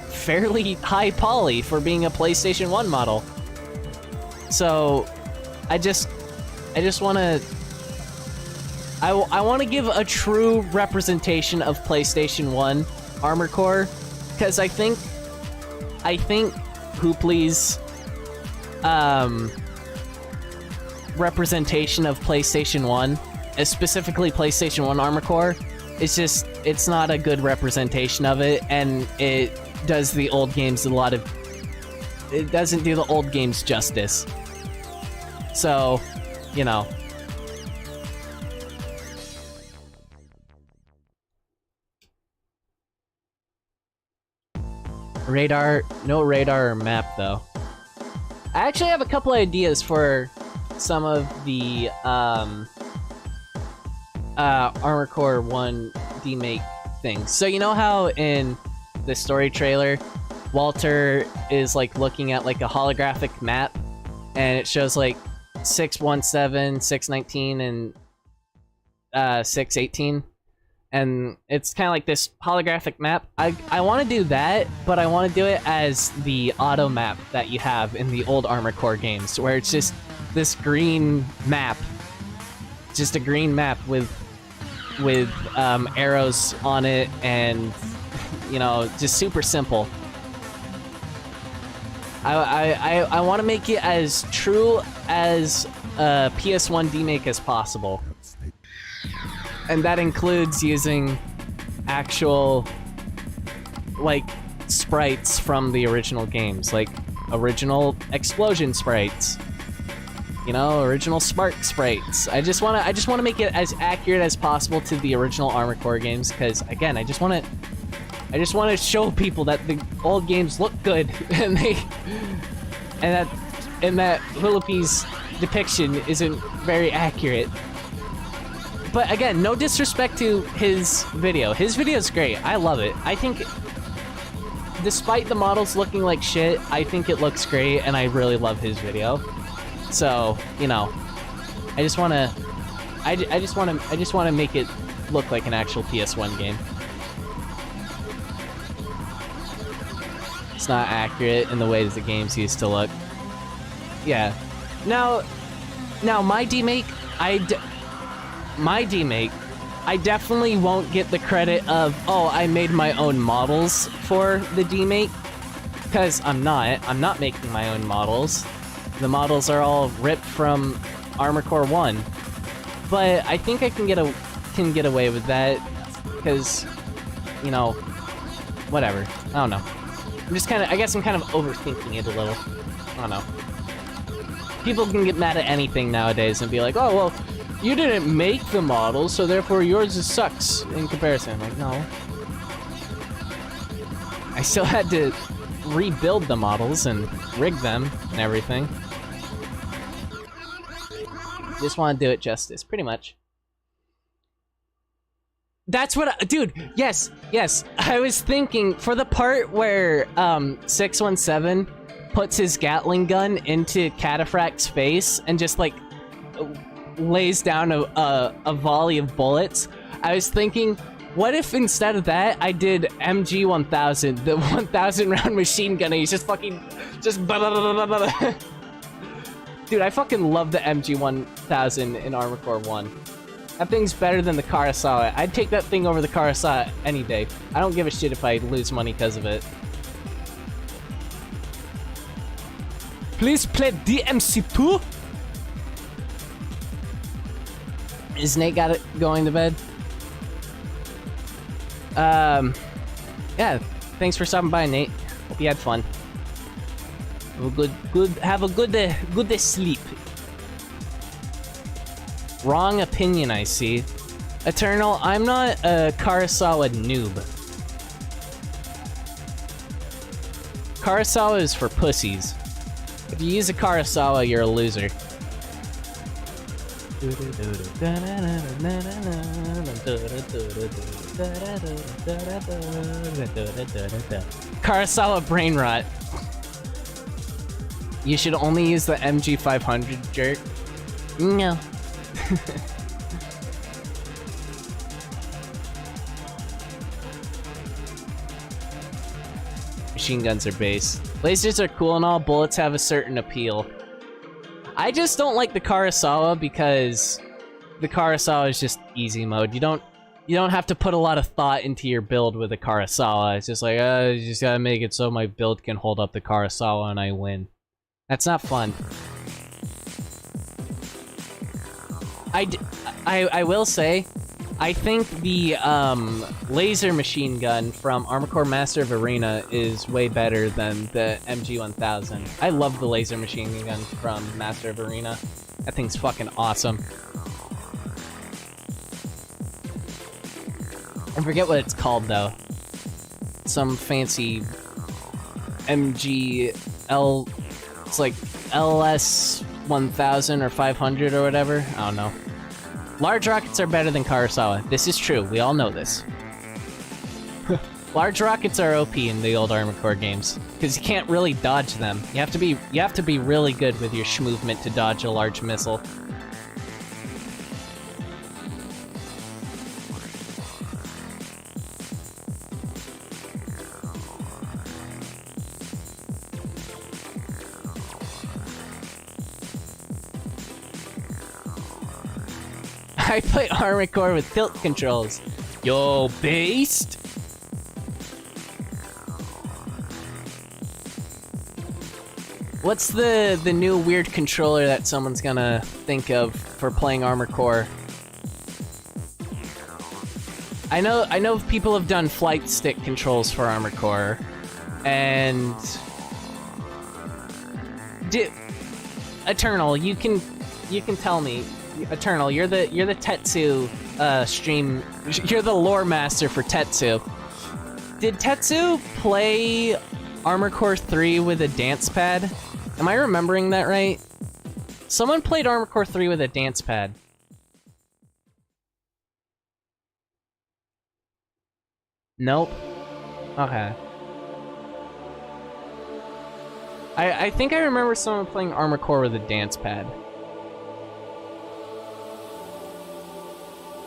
fairly high poly for being a PlayStation 1 model. So, I want to give a true representation of PlayStation 1 Armored Core, because I think Hoopley's representation of PlayStation 1, specifically PlayStation 1 Armored Core, it's not a good representation of it, and it does the old games it doesn't do the old games justice. So, you know. Radar, no radar or map though. I actually have a couple ideas for some of the Armored Core 1 demake things. So you know how in the story trailer, Walter is like looking at like a holographic map, and it shows like 617, 619, and 618, and it's kind of like this holographic map. I want to do that, but I want to do it as the auto map that you have in the old Armored Core games, where it's just this green map, just a green map with arrows on it, and you know, just super simple. I want to make it as true as a PS1 demake as possible. And that includes using actual, like, sprites from the original games. Like, original explosion sprites. You know, original spark sprites. I just wanna make it as accurate as possible to the original Armored Core games, because, again, I just want to show people that the old games look good, and that Hulupi's depiction isn't very accurate. But again, no disrespect to his video. His video's great. I love it. I think, despite the models looking like shit, I think it looks great, and I really love his video. So, you know, I just want to make it look like an actual PS1 game. It's not accurate in the way that the games used to look. Yeah. Now my demake, I definitely won't get the credit of, oh, I made my own models for the demake, because I'm not making my own models. The models are all ripped from Armored Core 1. But I think I can get away with that, because, you know, whatever. I don't know. I guess I'm kind of overthinking it a little. I don't know. People can get mad at anything nowadays and be like, oh, well, you didn't make the model, so therefore yours sucks in comparison. I'm like, no. I still had to rebuild the models and rig them and everything. Just want to do it justice, pretty much. That's what dude, yes. I was thinking, for the part where 617 puts his Gatling gun into Cataphract's face and just like lays down a volley of bullets, I was thinking, what if instead of that I did MG-1000, the 1,000 round machine gun, and he's just fucking blah, blah, blah, blah, blah. Dude, I fucking love the MG-1000 in Armored Core 1. That thing's better than the Kurosawa. I'd take that thing over the Kurosawa any day. I don't give a shit if I lose money because of it. Please play DMC2? Is Nate got it going to bed? Yeah, thanks for stopping by, Nate. Hope you had fun. Have a good sleep. Wrong opinion, I see. Eternal, I'm not a Kurosawa noob. Kurosawa is for pussies. If you use a Kurosawa, you're a loser. Kurosawa brain rot. You should only use the MG500, jerk. No. Machine guns are base. Lasers are cool and all, bullets have a certain appeal. I just don't like the Kurosawa because the Kurosawa is just easy mode. You don't have to put a lot of thought into your build with a Kurosawa. It's just like, you just gotta make it so my build can hold up the Kurosawa and I win. That's not fun. I will say, I think the laser machine gun from Armored Core Master of Arena is way better than the MG1000. I love the laser machine gun from Master of Arena. That thing's fucking awesome. I forget what it's called though. Some fancy MGL. It's like LS 1000 or 500 or whatever. I don't know. Large rockets are better than Kurosawa. This is true. We all know this. Large rockets are OP in the old Armored Core games because you can't really dodge them. You have to be really good with your movement to dodge a large missile. I play Armored Core with tilt controls. Yo, based. What's the new weird controller that someone's gonna think of for playing Armored Core? I know people have done flight stick controls for Armored Core, and Eternal, you can tell me. Eternal, you're the Tetsu stream. You're the lore master for Tetsu. Did Tetsu play Armored Core 3 with a dance pad? Am I remembering that right? Someone played Armored Core 3 with a dance pad. Nope. Okay. I think I remember someone playing Armored Core with a dance pad.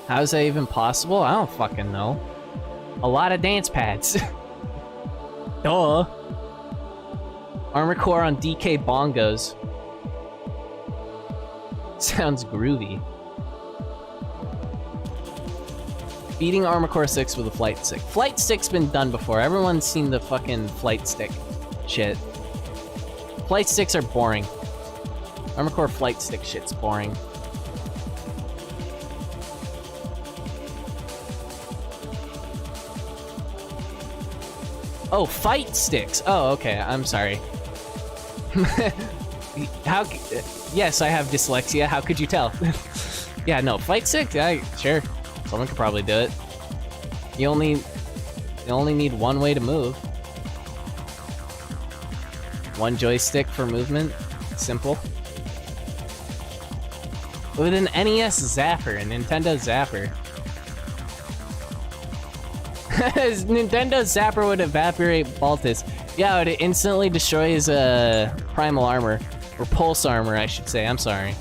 How is that even possible? I don't fucking know. A lot of dance pads. Duh. Armored Core on DK bongos. Sounds groovy. Beating Armored Core 6 with a flight stick. Flight stick's been done before. Everyone's seen the fucking flight stick shit. Flight sticks are boring. Armored Core flight stick shit's boring. Oh, fight sticks. Oh, okay. I'm sorry. Yes, I have dyslexia. How could you tell? Yeah, no, fight sticks. Sure. Someone could probably do it. You only need one way to move. One joystick for movement. Simple. With an NES Zapper, a Nintendo Zapper. Nintendo Zapper would evaporate Baltus. Yeah, it instantly destroys Primal Armor. Or Pulse Armor, I should say. I'm sorry.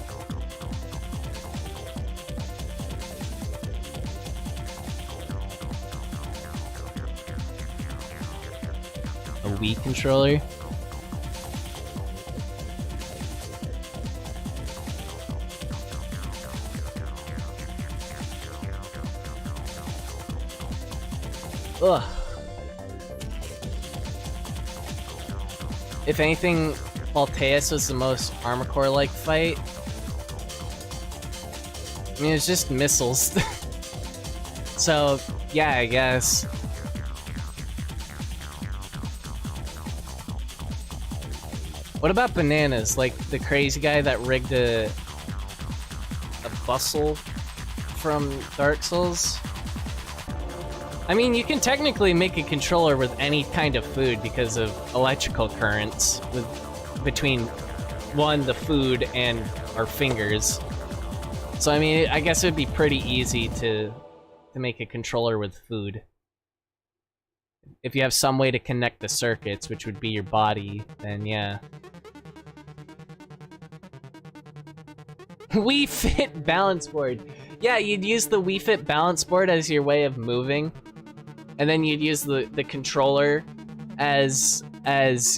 A Wii controller? Ugh. If anything, Alteus was the most Armored Core-like fight. I mean, it's just missiles. So, yeah, I guess. What about Bananas? Like, the crazy guy that rigged a bustle from Dark Souls? I mean, you can technically make a controller with any kind of food because of electrical currents between, one, the food and our fingers. So I mean, I guess it'd be pretty easy to make a controller with food. If you have some way to connect the circuits, which would be your body, then yeah. Wii Fit balance board. Yeah, you'd use the Wii Fit balance board as your way of moving, and then you'd use the controller as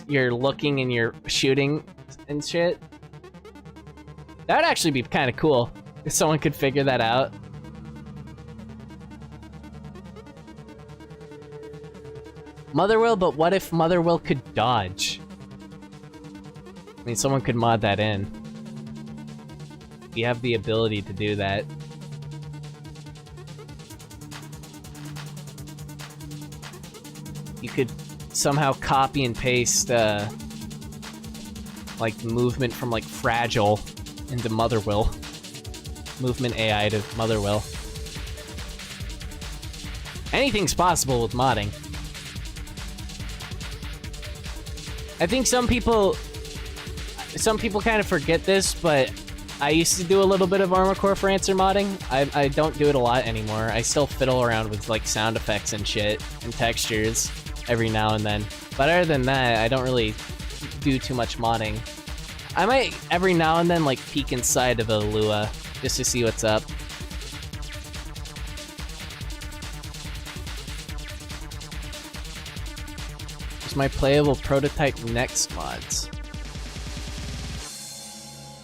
you're looking and you're shooting and shit. That'd actually be kind of cool if someone could figure that out. Motherwell, but what if Motherwell could dodge? I mean, someone could mod that in. You have the ability to do that. You could somehow copy and paste, like, movement from, like, Fragile into Motherwell. Movement AI to Motherwell. Anything's possible with modding. I think some people kind of forget this, but I used to do a little bit of Armored Core for Answer modding. I don't do it a lot anymore. I still fiddle around with like sound effects and shit and textures every now and then. But other than that, I don't really do too much modding. I might every now and then like peek inside of a Lua just to see what's up. Is my playable prototype next mods?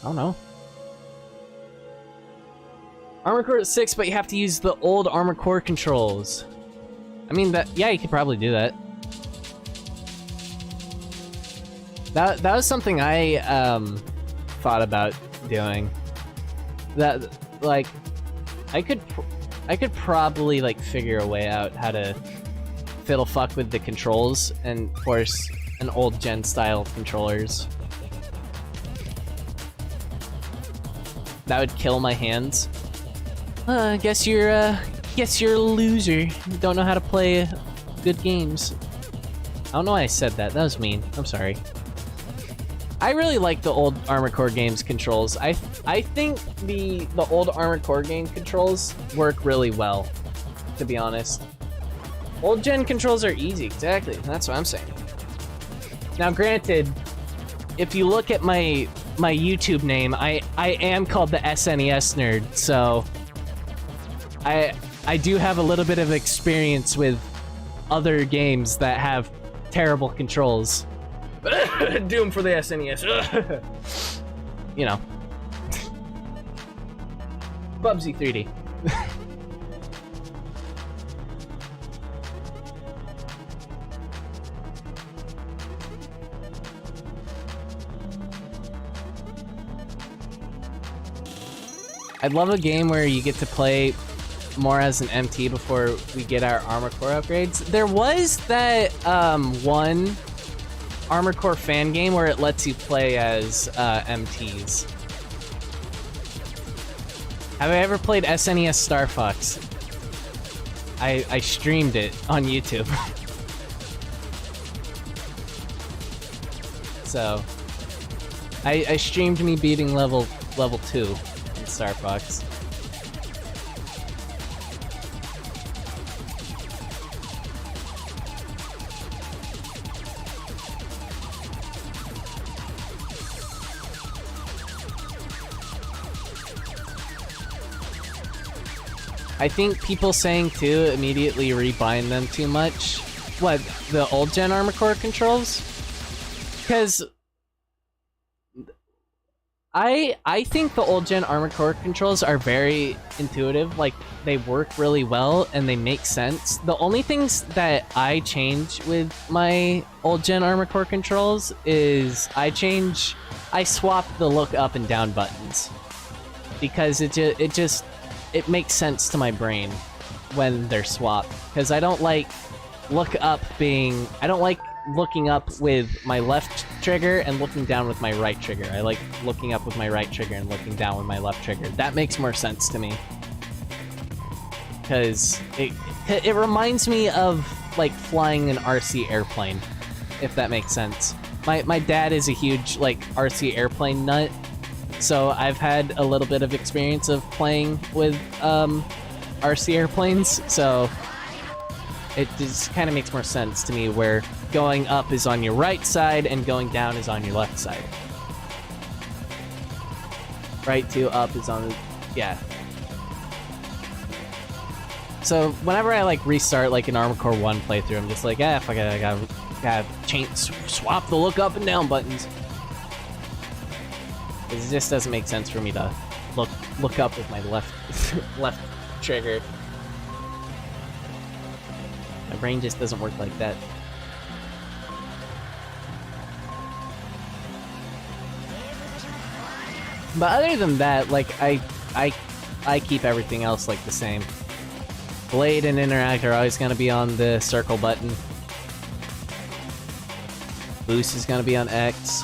I don't know. Armored Core 6, but you have to use the old Armored Core controls. I mean, yeah, you could probably do that. That was something I thought about doing. That, like, I could probably like figure a way out how to fiddle fuck with the controls and force an old gen style controllers. That would kill my hands. Guess you're a loser. You don't know how to play good games. I don't know why I said that. That was mean. I'm sorry. I really like the old Armored Core games controls. I think the old Armored Core game controls work really well, to be honest. Old gen controls are easy, exactly. That's what I'm saying. Now, granted, if you look at my YouTube name, I am called the SNES nerd, so I do have a little bit of experience with other games that have terrible controls. Doom for the SNES. You know. Bubsy 3D. I'd love a game where you get to play more as an MT before we get our Armored Core upgrades. There was that one Armored Core fan game where it lets you play as MTs. Have I ever played SNES Star Fox? I streamed it on YouTube. So I streamed me beating level 2 in Star Fox. I think people saying too immediately rebind them too much. What, the old gen Armored Core controls? Because I think the old gen Armored Core controls are very intuitive, like they work really well and they make sense. The only things that I change with my old gen Armored Core controls is I swap the look up and down buttons because it makes sense to my brain when they're swapped, because I don't like looking up with my left trigger and looking down with my right trigger. I like looking up with my right trigger and looking down with my left trigger. That makes more sense to me, because it reminds me of like flying an RC airplane, if that makes sense. My dad is a huge like RC airplane nut, so I've had a little bit of experience of playing with RC airplanes, so it just kind of makes more sense to me where going up is on your right side and going down is on your left side. Right to up is on the... yeah. So whenever I like restart like an Armored Core 1 playthrough, I'm just like, fuck it, I gotta swap the look up and down buttons. It just doesn't make sense for me to look up with my left left trigger. My brain just doesn't work like that. But other than that, like I keep everything else like the same. Blade and interact are always gonna be on the circle button. Boost is gonna be on X.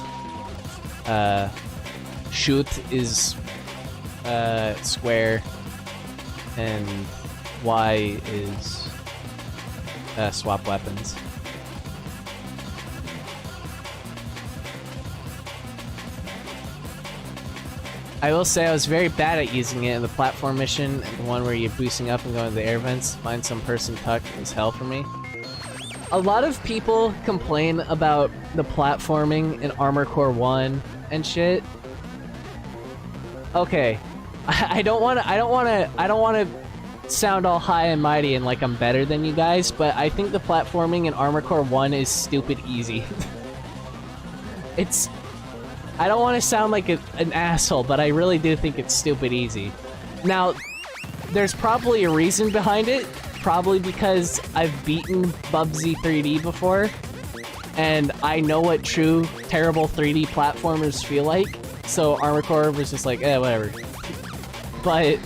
Shoot is square, and Y is swap weapons. I will say I was very bad at using it in the platform mission, the one where you're boosting up and going to the air vents. Find some person tucked is hell for me. A lot of people complain about the platforming in Armored Core 1 and shit. Okay, I don't want to sound all high and mighty and like I'm better than you guys, but I think the platforming in Armored Core 1 is stupid easy. I don't want to sound like an asshole, but I really do think it's stupid easy. Now, there's probably a reason behind it. Probably because I've beaten Bubsy 3D before, and I know what true terrible 3D platformers feel like. So Armored Core was just like, whatever. But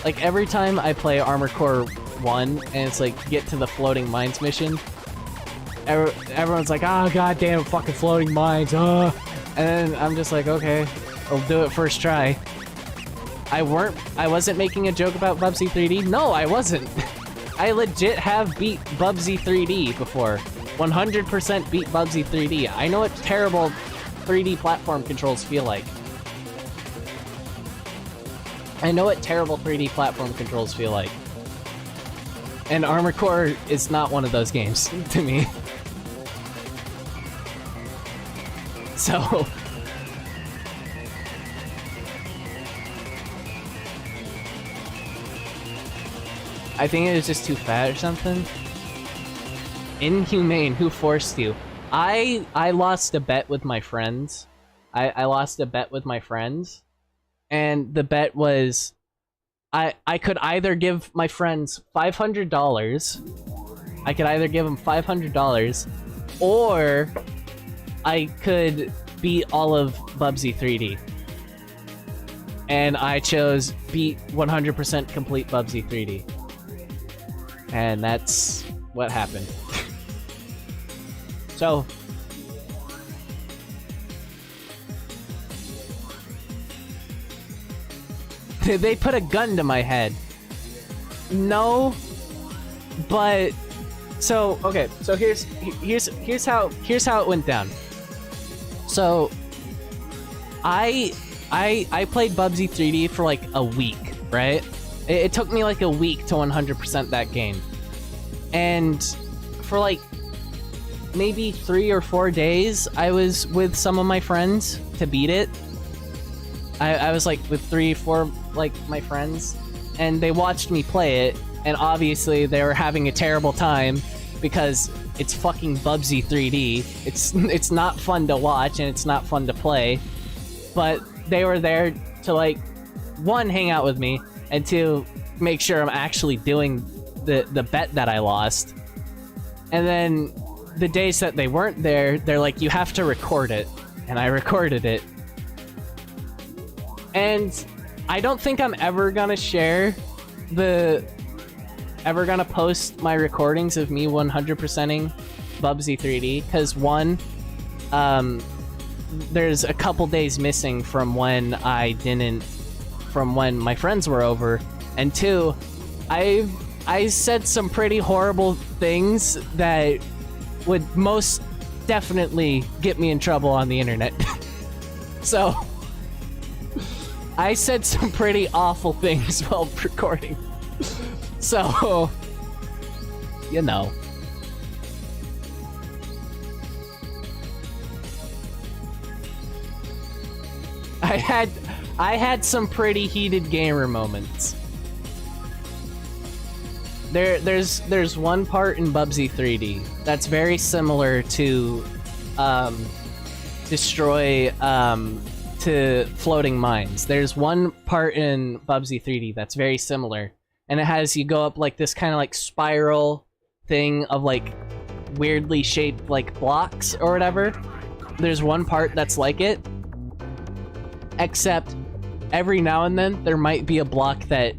like every time I play Armored Core 1 and it's like get to the floating mines mission, everyone's like, oh goddamn fucking floating mines, and then I'm just like, okay, I'll do it first try. I wasn't making a joke about Bubsy 3D. No, I wasn't. I legit have beat Bubsy 3D before. 100% beat Bubsy 3D. I know what terrible 3D platform controls feel like. I know what terrible 3D platform controls feel like. And Armored Core is not one of those games to me. So... I think it was just too fat or something. Inhumane, who forced you? I lost a bet with my friends. I lost a bet with my friends. And the bet was... I could either give my friends $500. I could either give them $500. Or... I could beat all of Bubsy 3D. And I chose beat 100% complete Bubsy 3D. And that's what happened. So... they put a gun to my head. No, but... So, okay, so here's how it went down. So, I played Bubsy 3D for like a week, right? It took me like a week to 100% that game. And for like maybe 3 or 4 days, I was with some of my friends to beat it. I was like with 3, 4 like my friends, and they watched me play it, and obviously they were having a terrible time because it's fucking Bubsy 3D. It's not fun to watch and it's not fun to play, but they were there to like, 1, hang out with me, and 2, make sure I'm actually doing the bet that I lost. And then the days that they weren't there, they're like, you have to record it, and I recorded it. And I don't think I'm ever gonna post my recordings of me 100%ing Bubsy 3D, because 1, there's a couple days missing from when my friends were over, and 2, I said some pretty horrible things that would most definitely get me in trouble on the internet. So I said some pretty awful things while recording. So, you know. I had some pretty heated gamer moments. There's one part in Bubsy 3D that's very similar to destroy to floating mines. There's one part in Bubsy 3D that's very similar, and it has you go up like this kind of like spiral thing of like weirdly shaped like blocks or whatever. There's one part that's like it, except every now and then there might be a block that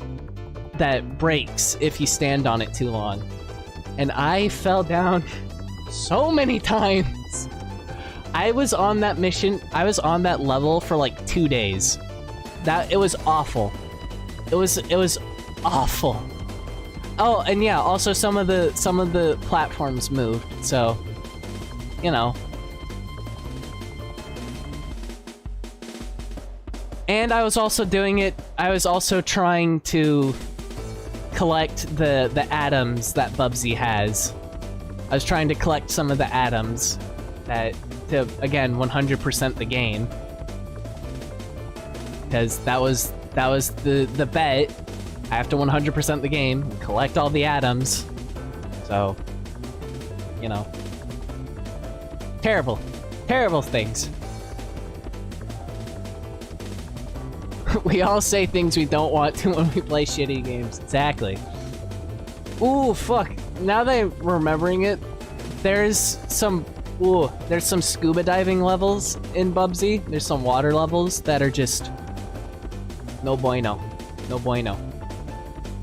breaks if you stand on it too long. And I fell down so many times. I was on that mission, I was on that level for like 2 days. It was awful. It was awful. Oh, and yeah, also some of the platforms moved, so you know. And I was also trying to collect the atoms that Bubsy has. I was trying to collect some of the atoms to again 100% the game, because that was the bet. I have to 100% the game and collect all the atoms. So, you know, terrible things. We all say things we don't want to when we play shitty games. Exactly. Ooh, fuck. Now that I'm remembering it, there's some scuba diving levels in Bubsy. There's some water levels that are just no bueno. No bueno.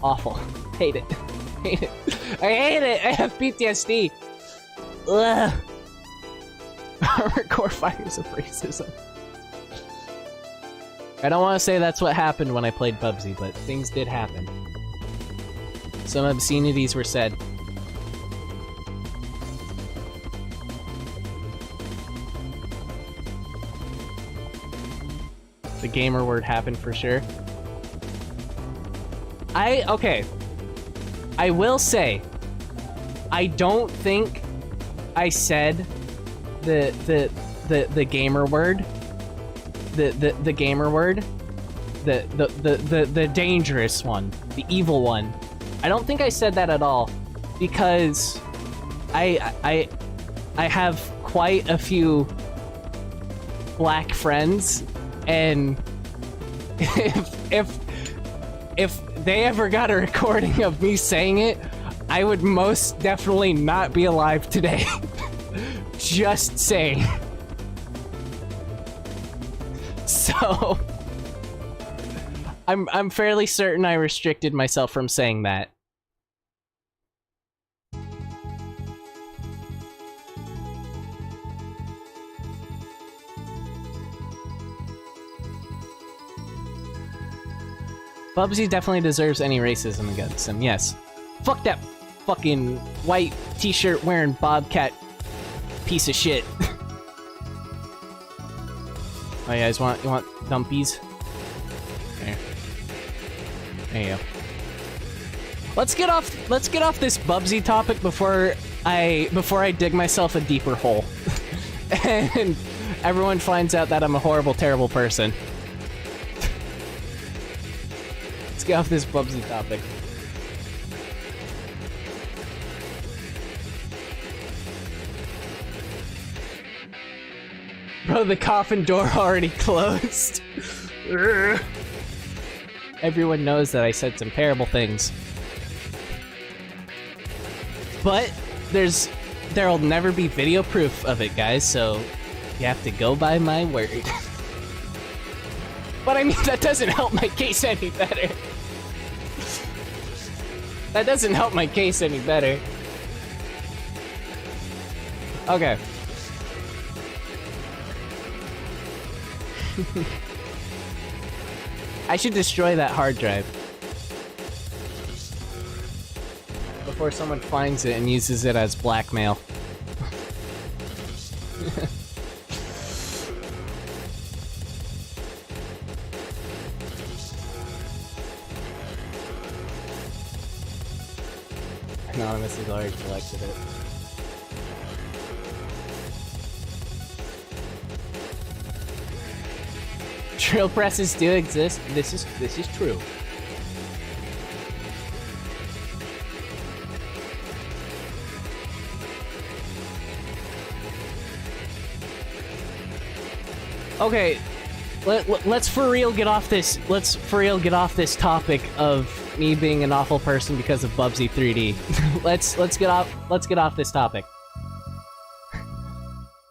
Awful. Hate it. Hate it. I hate it! I have PTSD! Ugh. Hardcore fires of racism. I don't want to say that's what happened when I played Bubsy, but things did happen. Some obscenities were said. The gamer word happened for sure. Okay. I will say, I don't think I said the gamer word. The gamer word, the dangerous one, the evil one. I don't think I said that at all, because I have quite a few black friends, and if they ever got a recording of me saying it, I would most definitely not be alive today. Just saying. So, I'm fairly certain I restricted myself from saying that. Bubsy definitely deserves any racism against him, yes. Fuck that fucking white t-shirt wearing bobcat piece of shit. Oh, you guys want dumpies? Okay. There you go. Let's get off this Bubsy topic before I dig myself a deeper hole. And everyone finds out that I'm a horrible, terrible person. Let's get off this Bubsy topic. Bro, the coffin door already closed. Everyone knows that I said some terrible things. But there'll never be video proof of it, guys, so you have to go by my word. But I mean, that doesn't help my case any better. That doesn't help my case any better. Okay. I should destroy that hard drive before someone finds it and uses it as blackmail. Anonymous has already collected it. Drill presses do exist. This is true. Okay, let's for real get off this. Let's for real get off this topic of me being an awful person because of Bubsy 3D. let's get off this topic.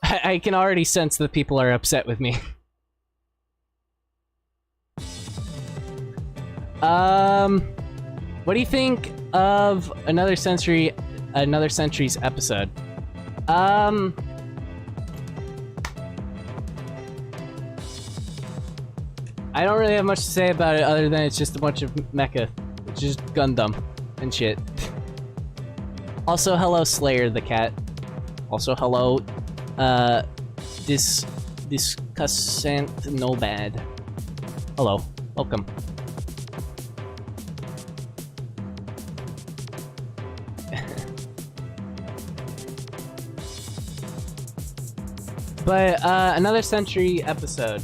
I can already sense that people are upset with me. What do you think of Another Century's episode? I don't really have much to say about it other than it's just a bunch of mecha. It's just Gundam and shit. Also, hello Slayer the cat. Also, hello, Discussant No Bad. Hello, welcome. But, Another Century episode.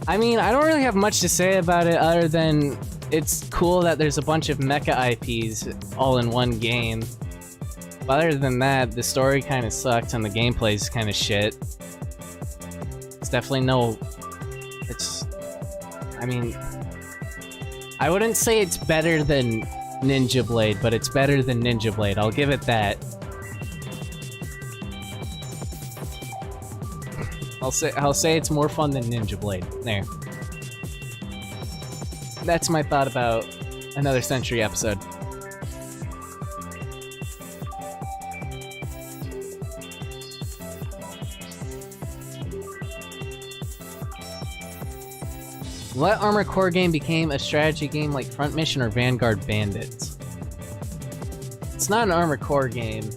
I mean, I don't really have much to say about it other than it's cool that there's a bunch of mecha IPs all in one game. But other than that, the story kind of sucks and the gameplay's kind of shit. It's definitely no... I mean... I wouldn't say it's better than Ninja Blade, but it's better than Ninja Blade. I'll give it that. I'll say it's more fun than Ninja Blade. There. That's my thought about Another Century episode. What Armored Core game became a strategy game like Front Mission or Vanguard Bandits? It's not an Armored Core game.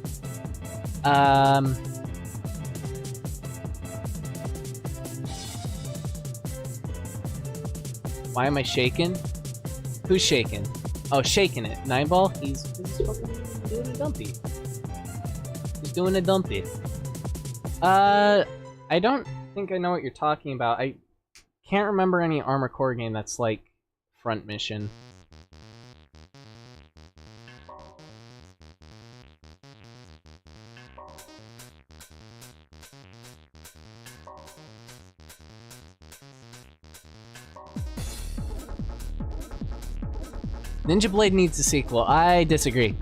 Why am I shaking? Who's shaking? Oh, shaking it. Nineball? He's fucking doing a dumpy. He's doing a dumpy. I don't think I know what you're talking about. I can't remember any Armored Core game that's like Front Mission. Ninja Blade needs a sequel. I disagree.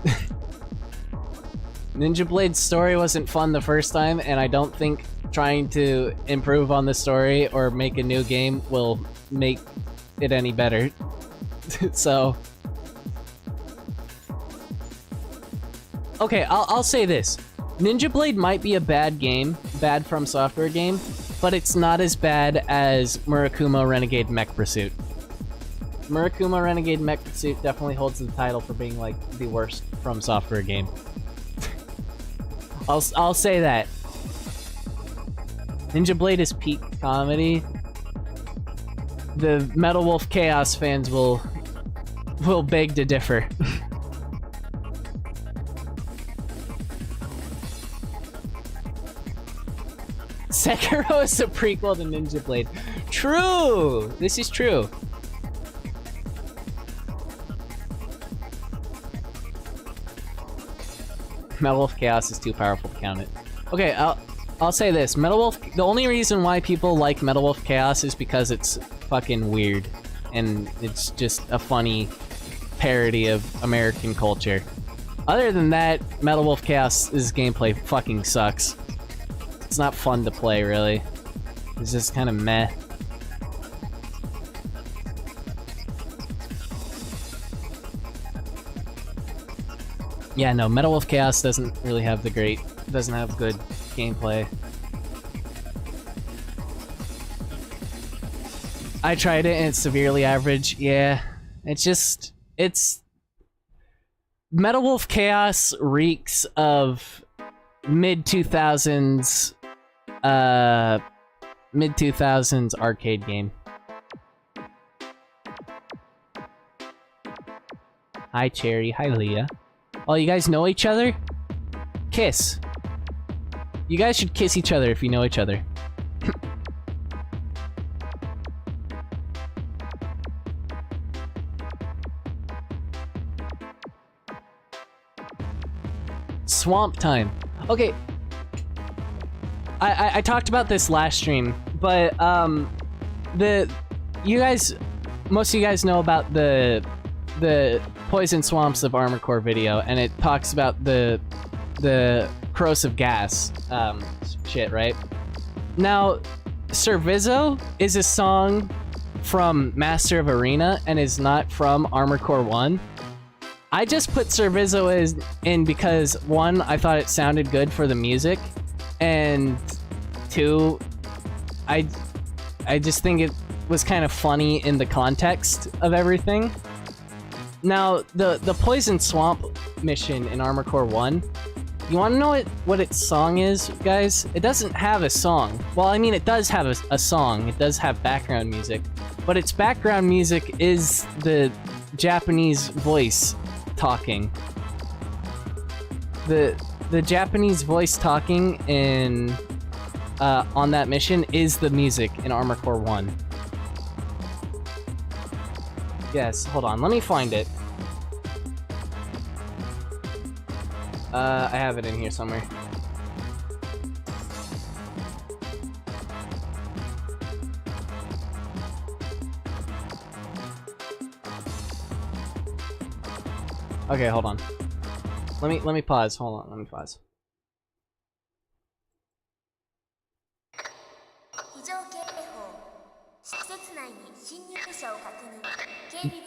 Ninja Blade's story wasn't fun the first time, and I don't think trying to improve on the story or make a new game will make it any better. So... Okay, I'll say this. Ninja Blade might be a bad game, bad FromSoftware game, but it's not as bad as Murakumo Renegade Mech Pursuit. Murakumo Renegade Mech Pursuit definitely holds the title for being like the worst FromSoftware game. I'll say that. Ninja Blade is peak comedy. The Metal Wolf Chaos fans will beg to differ. Sekiro is a prequel to Ninja Blade. True! This is true. Metal Wolf Chaos is too powerful to count it. Okay, I'll say this. Metal Wolf... The only reason why people like Metal Wolf Chaos is because it's fucking weird. And it's just a funny parody of American culture. Other than that, Metal Wolf Chaos's gameplay fucking sucks. It's not fun to play, really. It's just kind of meh. Yeah, no, Metal Wolf Chaos doesn't really have the great... doesn't have good gameplay. I tried it and it's severely average. Yeah, it's just... it's... Metal Wolf Chaos reeks of mid-2000s... mid-2000s arcade game. Hi, Cherry. Hi, Leah. Oh, you guys know each other? Kiss. You guys should kiss each other if you know each other. Swamp time. Okay. I talked about this last stream, but most of you guys know about the poison swamps of Armored Core video, and it talks about the corrosive gas shit, right? Now, Servizo is a song from Master of Arena and is not from Armored Core 1. I just put Servizo in because, one, I thought it sounded good for the music, and two, I just think it was kind of funny in the context of everything. Now, the Poison Swamp mission in Armored Core 1, you want to know what its song is, guys? It doesn't have a song. Well, I mean, it does have a song. It does have background music. But its background music is the Japanese voice talking. The Japanese voice talking in on that mission is the music in Armored Core 1. Yes, hold on, let me find it. I have it in here somewhere. Okay, hold on. Let me pause. Hold on, let me pause.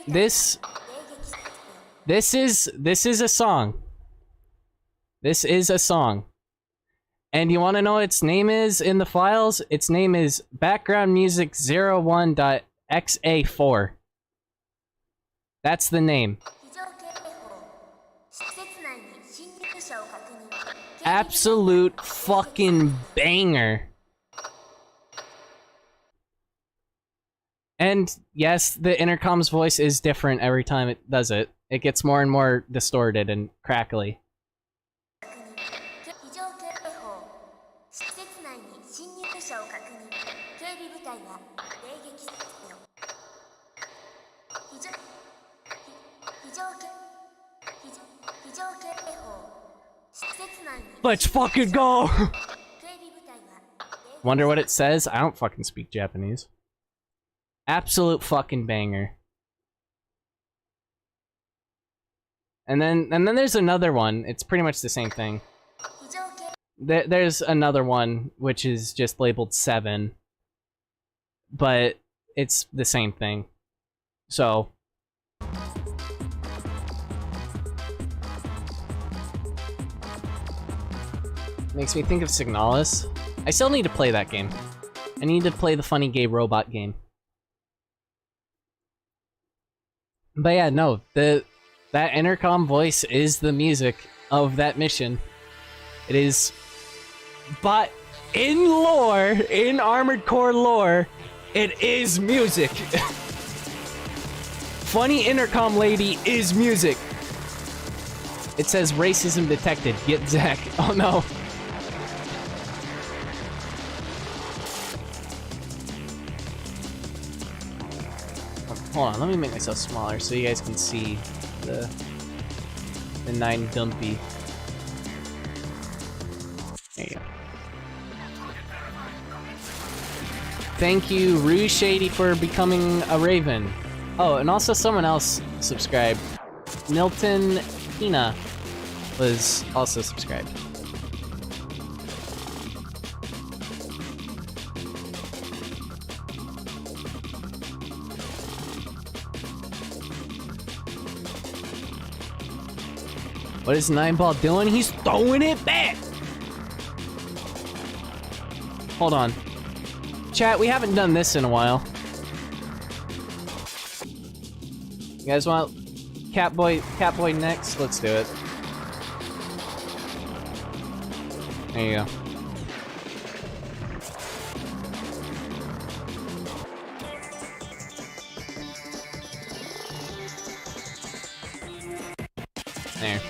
This is a song. This is a song. And you want to know what its name is in the files? Its name is background music 01.xa4. That's the name. Absolute fucking banger. And yes, the intercom's voice is different every time it does it. It gets more and more distorted and crackly. Let's fucking go! Wonder what it says? I don't fucking speak Japanese. Absolute fucking banger. And then there's another one. It's pretty much the same thing. There's another one which is just labeled 7. But it's the same thing. So makes me think of Signalis. I still need to play that game. I need to play the funny gay robot game. But yeah, no, that intercom voice is the music of that mission. It is, but in lore, in Armored Core lore, it is music. Funny intercom lady is music. It says racism detected. Get Zach. Oh no. Hold on, let me make myself smaller so you guys can see the 9 dumpy. There you go. Thank you, Rouge Shady, for becoming a Raven. Oh, and also someone else subscribed. Milton Hina was also subscribed. What is 9ball doing? He's throwing it back! Hold on. Chat, we haven't done this in a while. You guys want Catboy next? Let's do it. There you go. There.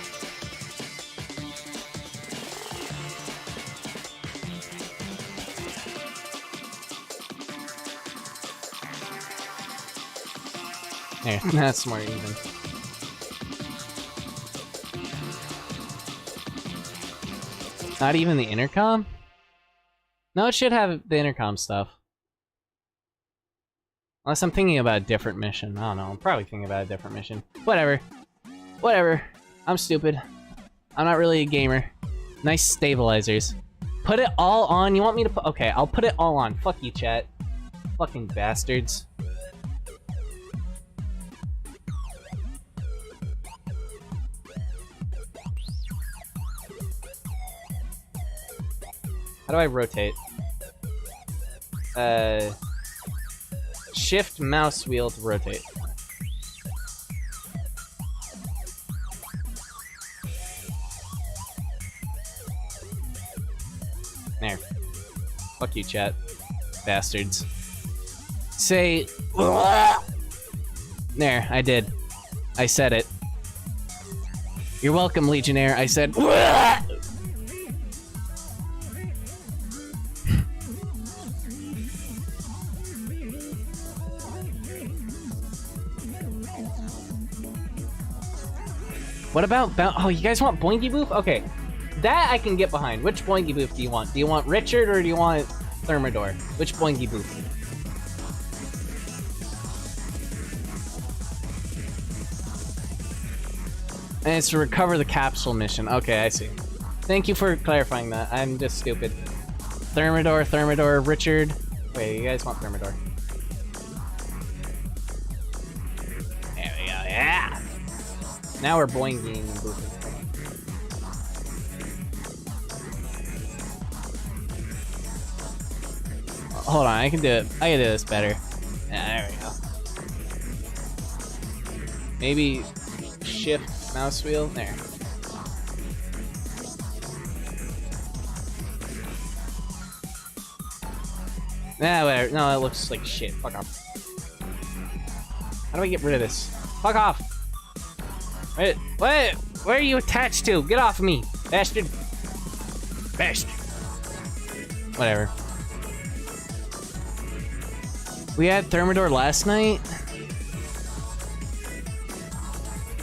There, that's more even. Not even the intercom? No, it should have the intercom stuff. Unless I'm thinking about a different mission. I don't know, I'm probably thinking about a different mission. Whatever. Whatever. I'm stupid. I'm not really a gamer. Nice stabilizers. Put it all on? You want me to put... Okay, I'll put it all on. Fuck you, chat. Fucking bastards. How do I rotate? Shift mouse wheel to rotate. There. Fuck you, chat. Bastards. Say... There, I did. I said it. You're welcome, Legionnaire. I said... What about... Oh, you guys want Boinky Boof? Okay. That I can get behind. Which Boinky Boof do you want? Do you want Richard or do you want Thermidor? Which Boinky Boof? And it's to recover the capsule mission. Okay, I see. Thank you for clarifying that. I'm just stupid. Thermidor, Thermidor, Richard. Wait, you guys want Thermidor? There we go, yeah! Now we're boinking and boofing. Hold on, I can do it. I can do this better. Yeah, there we go. Maybe shift mouse wheel. There. Nah, whatever. No, it looks like shit. Fuck off. How do I get rid of this? Fuck off! Wait, wait! Where are you attached to? Get off of me, bastard! Bastard! Whatever. We had Thermidor last night?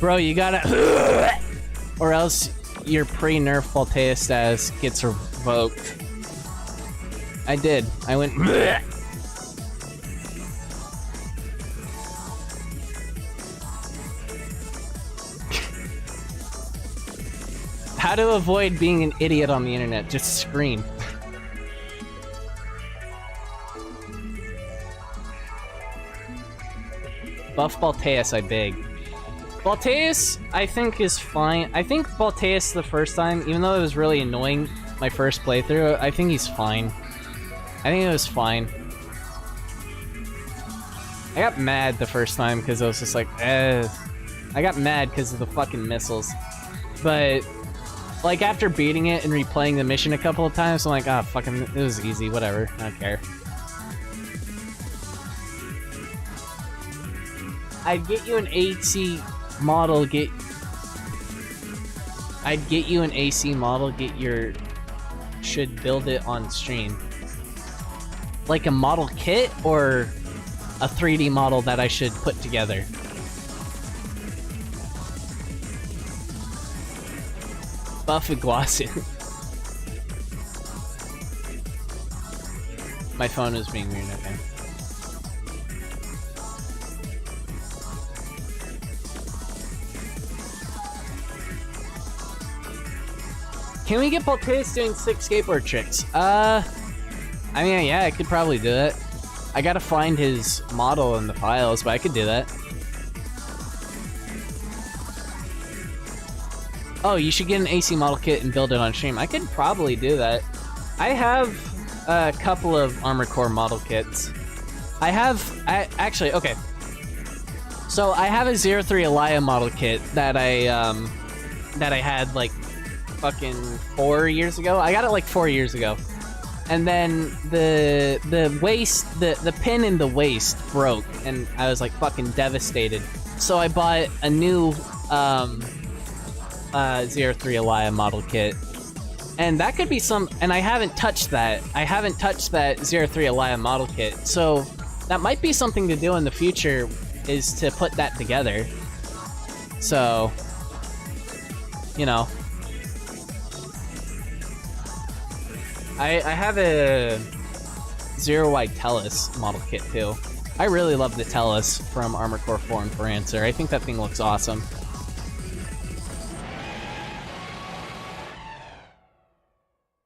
Bro, you gotta... or else your pre-nerf Voltea status gets revoked. I did. I went... How to avoid being an idiot on the internet? Just scream. Buff Balteus, I beg. Balteus, I think, is fine. I think Balteus the first time, even though it was really annoying my first playthrough, I think he's fine. I think it was fine. I got mad the first time because I was just like, I got mad because of the fucking missiles. But, like, after beating it and replaying the mission a couple of times, I'm like, ah, fucking, it was easy, whatever, I don't care. I'd get you an AC model, I'd get you an AC model, should build it on stream. Like a model kit, or a 3D model that I should put together? Buff Iguazu. My phone is being weird, okay. Can we get Balteus doing 6 skateboard tricks? I mean, yeah, I could probably do it. I gotta find his model in the files, but I could do that. Oh, you should get an AC model kit and build it on stream. I could probably do that. I have a couple of Armored Core model kits. Actually, okay. So I have a 03 Elia model kit that I had like fucking 4 years ago. I got it like 4 years ago. And then the waist, the pin in the waist broke, and I was like fucking devastated. So I bought a new 03 Elia model kit. And that could be and I haven't touched that. I haven't touched that 03 Elia model kit. So that might be something to do in the future is to put that together. So, you know. I have a Zero White Tellus model kit too. I really love the Tellus from Armored Core 4 and For Answer. I think that thing looks awesome.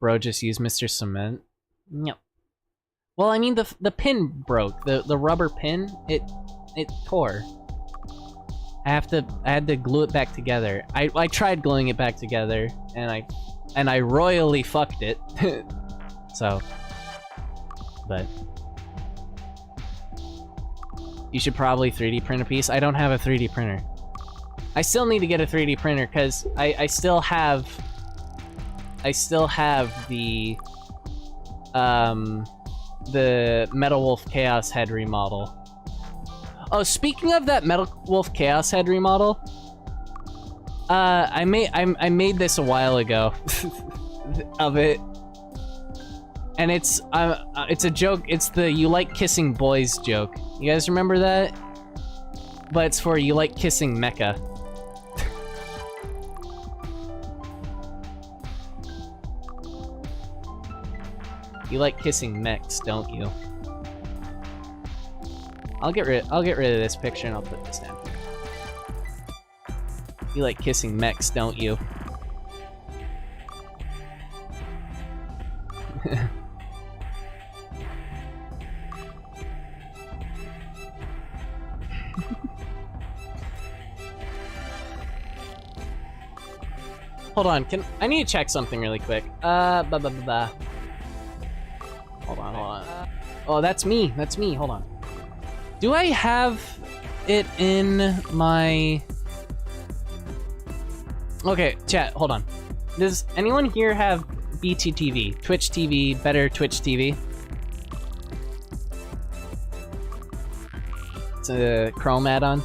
Bro, just use Mr. Cement. Yep. Well, I mean, the pin broke. The rubber pin, it tore. I had to glue it back together. I tried gluing it back together, and I royally fucked it. So, but you should probably 3D print a piece. I don't have a 3D printer. I still need to get a 3D printer because I still have the Metal Wolf Chaos Head remodel. Oh, speaking of that Metal Wolf Chaos Head remodel, I made this a while ago of it, and it's a joke. It's the "you like kissing boys" joke. You guys remember that? But it's for "you like kissing mecha." You like kissing mechs, don't you? I'll get rid of this picture and I'll put this down. You like kissing mechs, don't you? Hold on, I need to check something really quick. Hold on. Oh, that's me, hold on. Do I have it in my... Okay, chat, hold on. Does anyone here have BTTV? Twitch TV, better Twitch TV? It's a Chrome add-on.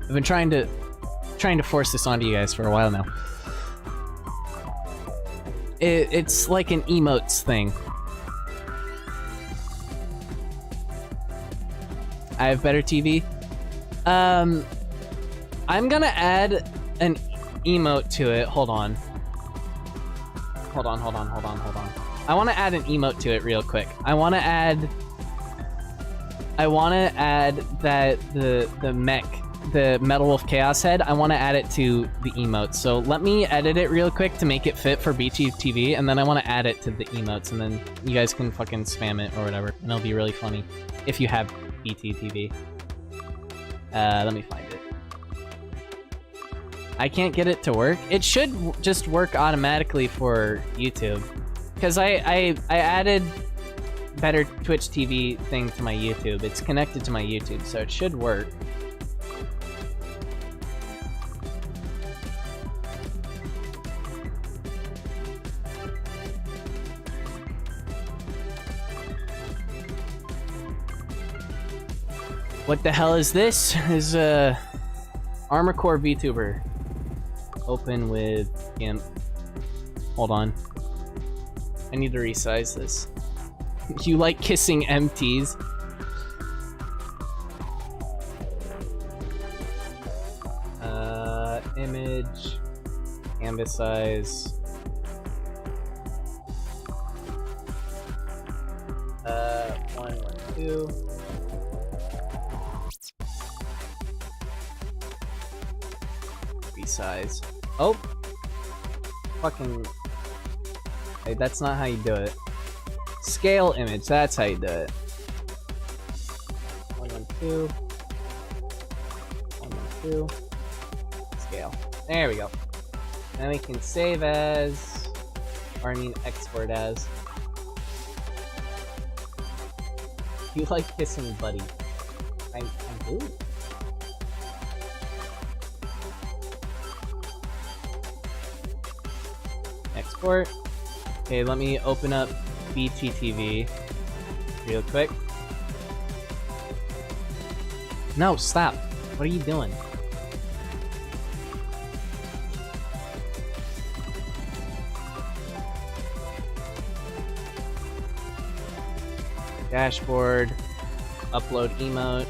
I've been trying to force this onto you guys for a while now. It's like an emotes thing. I have better TV. I'm gonna add an emote to it. Hold on. I want to add an emote to it real quick. I want to add that the mech, the Metal Wolf Chaos Head, I want to add it to the emotes. So let me edit it real quick to make it fit for BTTV, and then I want to add it to the emotes, and then you guys can fucking spam it or whatever, and it'll be really funny if you have BTTV. Let me find it. I can't get it to work. It should just work automatically for YouTube, because I added better Twitch TV thing to my YouTube. It's connected to my YouTube, so it should work. What the hell is this? Is Armor Core VTuber. Open with GIMP. Hold on. I need to resize this. You like kissing MTs? Image. Canvas size. 112. Resize. Oh! Fucking... Hey, that's not how you do it. Scale image, that's how you do it. 112. 112. Scale. There we go. Now we can save as... Or I mean export as. You like kissing buddy. I do. Export. Okay, let me open up BTTV real quick. No, stop. What are you doing? Dashboard. Upload emote.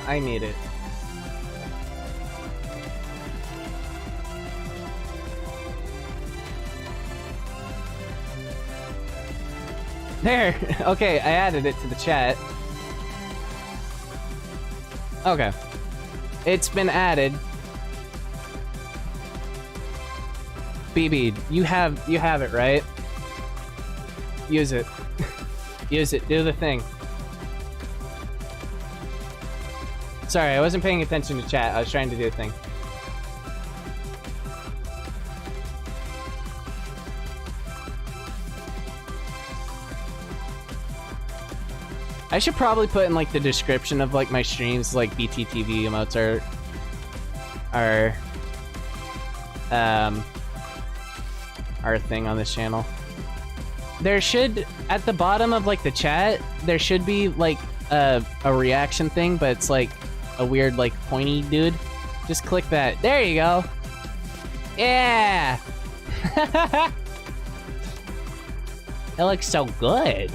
I need it. There! Okay, I added it to the chat. Okay. It's been added. BB, you have it, right? Use it. Use it. Do the thing. Sorry, I wasn't paying attention to chat. I was trying to do a thing. I should probably put in like the description of like my streams like BTTV emotes are a thing on this channel. There should, at the bottom of like the chat, there should be like a reaction thing, but it's like a weird like pointy dude. Just click that. There you go. Yeah. It looks so good.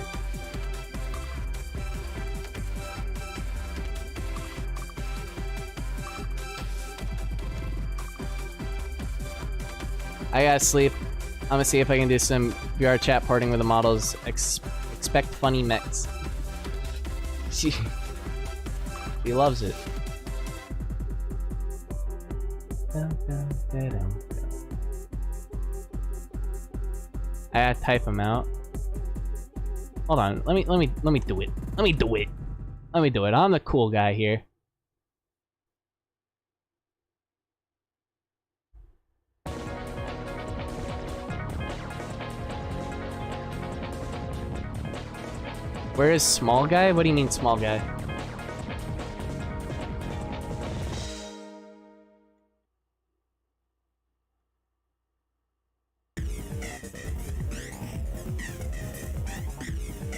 I gotta sleep. I'm gonna see if I can do some VR chat porting with the models. Expect funny mechs. She loves it. I gotta type them out. Hold on. Let me do it. Let me do it. Let me do it. I'm the cool guy here. Where is small guy? What do you mean small guy?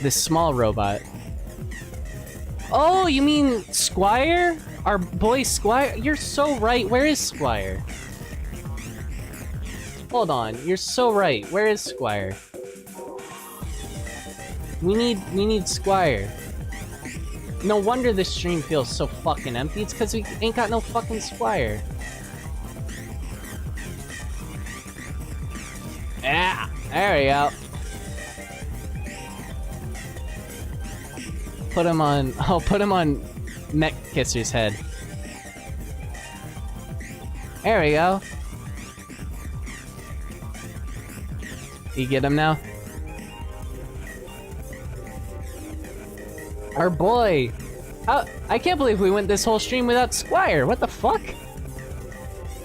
This small robot. Oh, you mean Squire? Our boy Squire? You're so right. Where is Squire? Hold on. You're so right. Where is Squire? We need Squire. No wonder this stream feels so fucking empty. It's because we ain't got no fucking Squire. Yeah, there we go. Put him on. I'll put him on Mech Kisser's head. There we go. You get him now? Our boy! I can't believe we went this whole stream without Squire. What the fuck?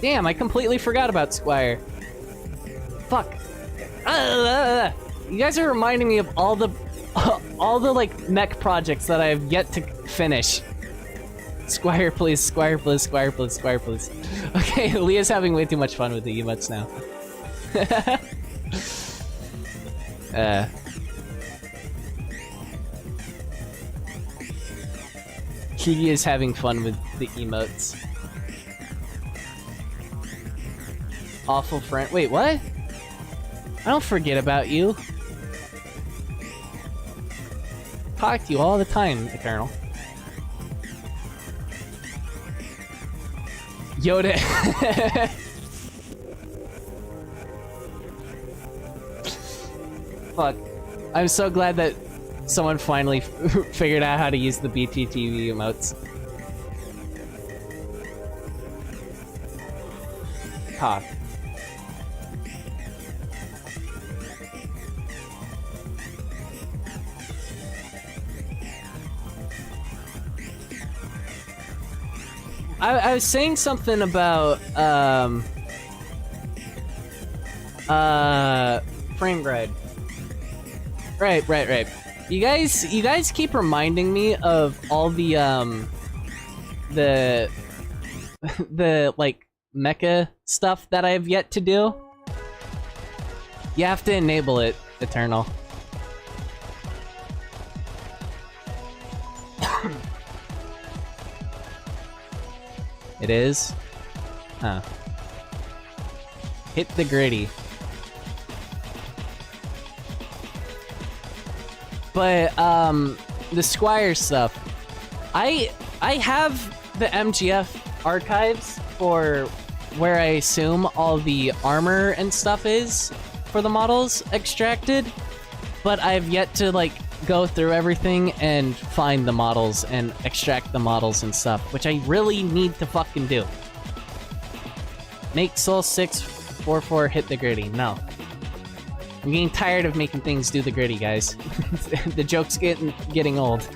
Damn, I completely forgot about Squire. Fuck. You guys are reminding me of all the like mech projects that I have yet to finish. Squire, please. Squire, please. Squire, please. Squire, please. Okay, Leah's having way too much fun with the emotes now. He is having fun with the emotes. Awful friend. Wait, what? I don't forget about you. Talk to you all the time, Eternal. Yoda. Fuck. I'm so glad that someone finally figured out how to use the BTTV emotes. Talk. I was saying something about frame grade. Right. You guys keep reminding me of all the the like mecha stuff that I have yet to do. You have to enable it, Eternal. It is? Huh. Hit the gritty. But, the Squire stuff. I have the MGF archives for where I assume all the armor and stuff is for the models extracted, but I've yet to like go through everything and find the models and extract the models and stuff, which I really need to fucking do. Make Soul 644 hit the gritty. No. I'm getting tired of making things do the gritty, guys. The joke's getting old.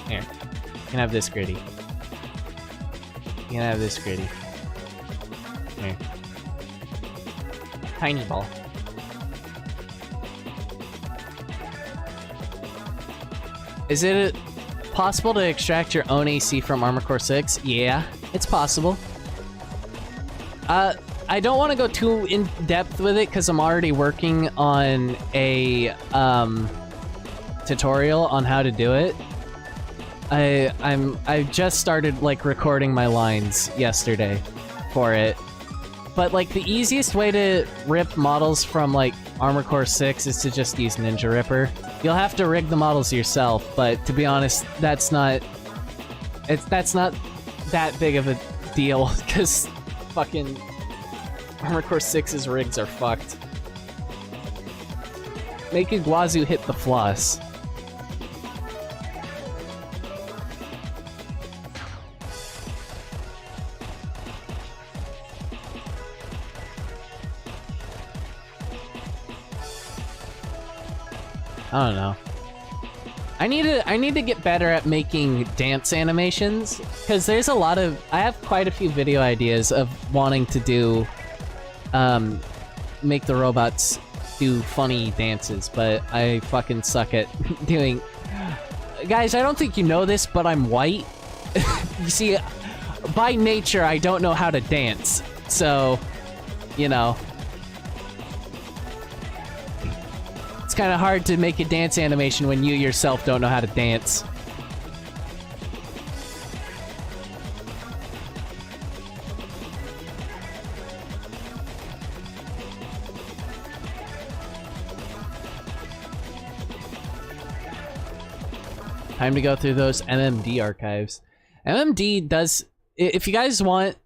Here. You can have this gritty. You can have this gritty. Here. Tiny ball. Is it possible to extract your own AC from Armored Core 6? Yeah, it's possible. I don't want to go too in depth with it because I'm already working on a tutorial on how to do it. I just started like recording my lines yesterday for it, but like the easiest way to rip models from like Armored Core 6 is to just use Ninja Ripper. You'll have to rig the models yourself, but to be honest, that's not that big of a deal because fucking Armored Core 6's rigs are fucked. Make Iguazu hit the floss. I don't know. I need to get better at making dance animations because there's a lot of I have quite a few video ideas of wanting to do make the robots do funny dances, but I fucking suck at doing. Guys, I don't think you know this, but I'm white. You see, by nature I don't know how to dance. So, you know, it's kind of hard to make a dance animation when you yourself don't know how to dance. Time to go through those MMD archives. MMD does, if you guys want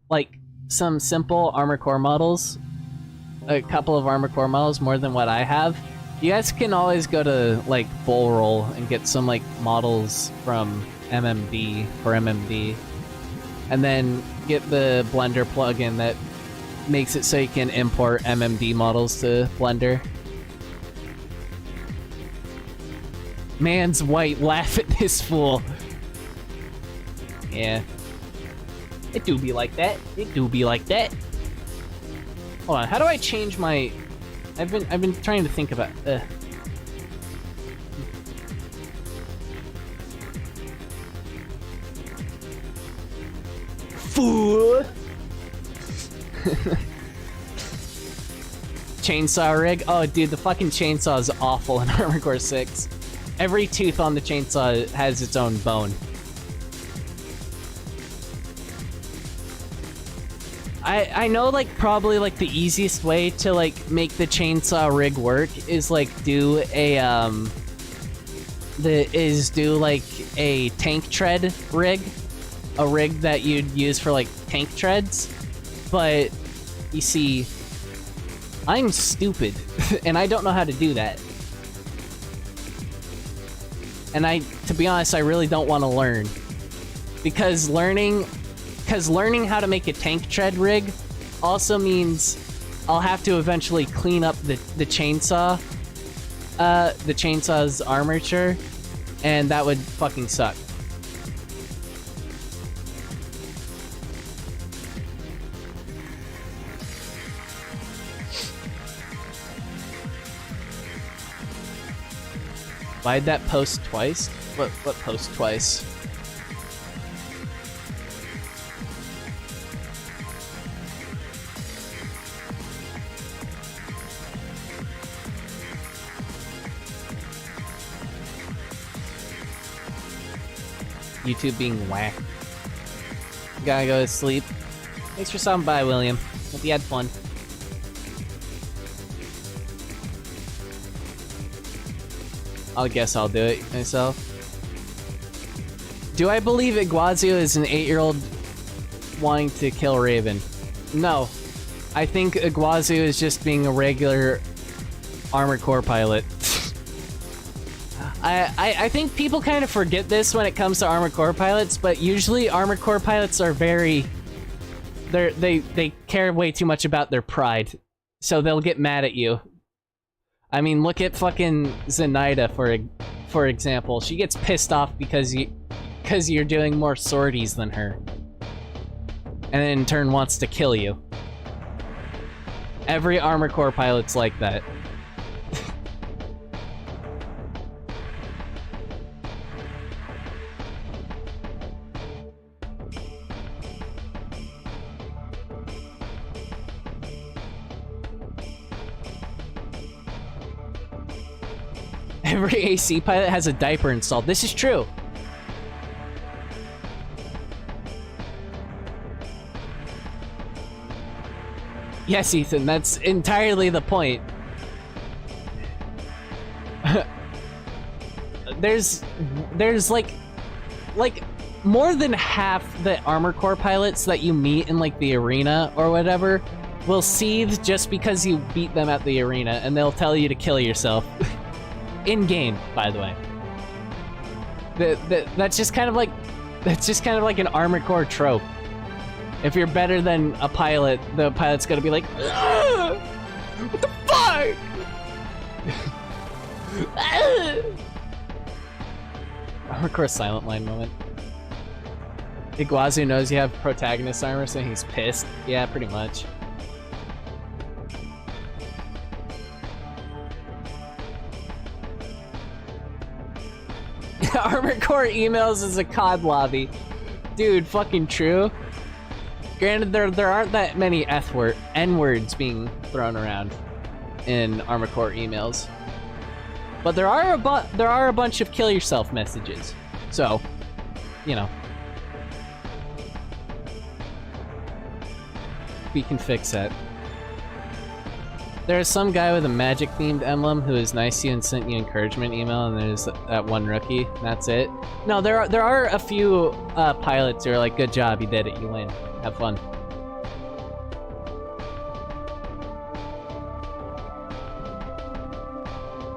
like some simple Armored Core models, a couple of Armored Core models more than what I have, you guys can always go to like Bull Roll and get some like models from MMD for MMD, and then get the Blender plugin that makes it so you can import MMD models to Blender. Man's white, laugh at this fool. Yeah. It do be like that. It do be like that. Hold on, how do I change my... I've been trying to think about... Fool! Chainsaw rig? Oh, dude, the fucking chainsaw is awful in Armored Core 6. Every tooth on the chainsaw has its own bone. I know like probably like the easiest way to like make the chainsaw rig work is like do a do like a tank tread rig, a rig that you'd use for like tank treads. But you see, I'm stupid and I don't know how to do that. And to be honest, I really don't want to learn. Because learning how to make a tank tread rig also means I'll have to eventually clean up the chainsaw, the chainsaw's armature, and that would fucking suck. Why'd that post twice? What post twice? YouTube being whack. Gotta go to sleep. Thanks for stopping by, William. Hope you had fun. I guess I'll do it myself. Do I believe Iguazu is an 8-year-old wanting to kill Raven? No. I think Iguazu is just being a regular Armored Core pilot. I think people kind of forget this when it comes to Armored Core pilots, but usually Armored Core pilots are very... They care way too much about their pride, so they'll get mad at you. I mean, look at fucking Zenaida, for example. She gets pissed off because you're doing more sorties than her. And then in turn wants to kill you. Every Armored Core pilot's like that. Every AC pilot has a diaper installed. This is true. Yes, Ethan, that's entirely the point. There's like more than half the Armored Core pilots that you meet in like the arena or whatever will seethe just because you beat them at the arena, and they'll tell you to kill yourself. In game, by the way. That's just kind of like an Armored Core trope. If you're better than a pilot, the pilot's gonna be like, "Ugh! What the fuck?" Armored Core silent line moment. Iguazu knows you have protagonist armor, so he's pissed. Yeah, pretty much. Armored Core emails is a COD lobby. Dude, fucking true. Granted, there aren't that many N-words being thrown around in Armored Core emails. But there are a bunch of kill yourself messages. So, you know. We can fix that. There's some guy with a magic-themed emblem who is nice to you and sent you encouragement email, and there's that one rookie. That's it. No, there are a few pilots who are like, "Good job, you did it, you win. Have fun."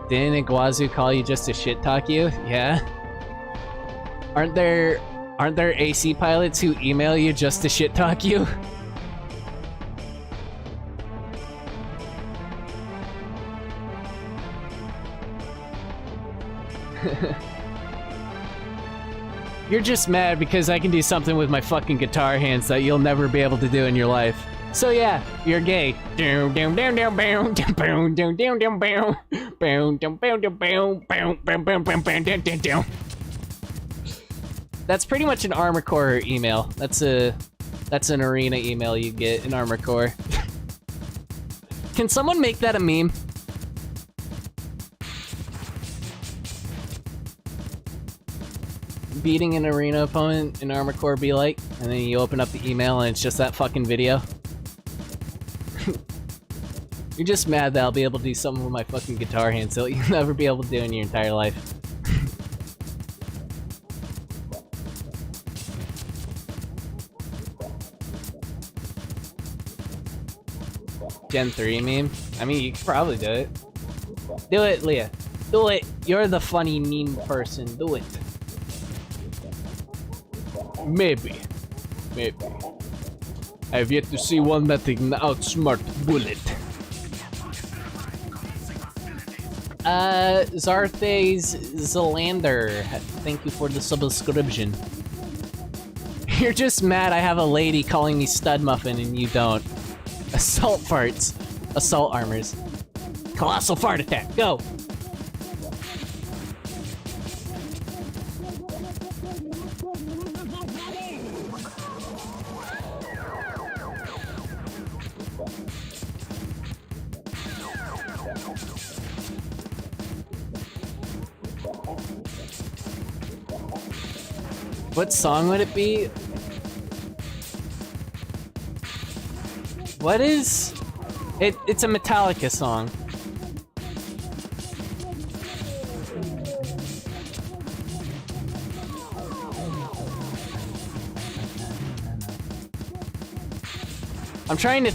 Didn't Iguazu call you just to shit talk you? Yeah. Aren't there AC pilots who email you just to shit talk you? You're just mad because I can do something with my fucking guitar hands that you'll never be able to do in your life. So yeah, you're gay. That's pretty much an Armored Core email. That's an arena email you get in Armored Core. Can someone make that a meme? Beating an arena opponent in Armored Core be like, and then you open up the email and it's just that fucking video. You're just mad that I'll be able to do something with my fucking guitar hands that you'll never be able to do in your entire life. Gen 3 meme? I mean, you could probably do it. Do it, Leah. Do it. You're the funny meme person. Do it. Maybe. I have yet to see one that can outsmart Bullet. Zarthes Zelander, thank you for the subscription. You're just mad I have a lady calling me stud muffin and you don't. Assault farts. Assault armors. Colossal fart attack, go! What song would it be? What is... It's a Metallica song. I'm trying to...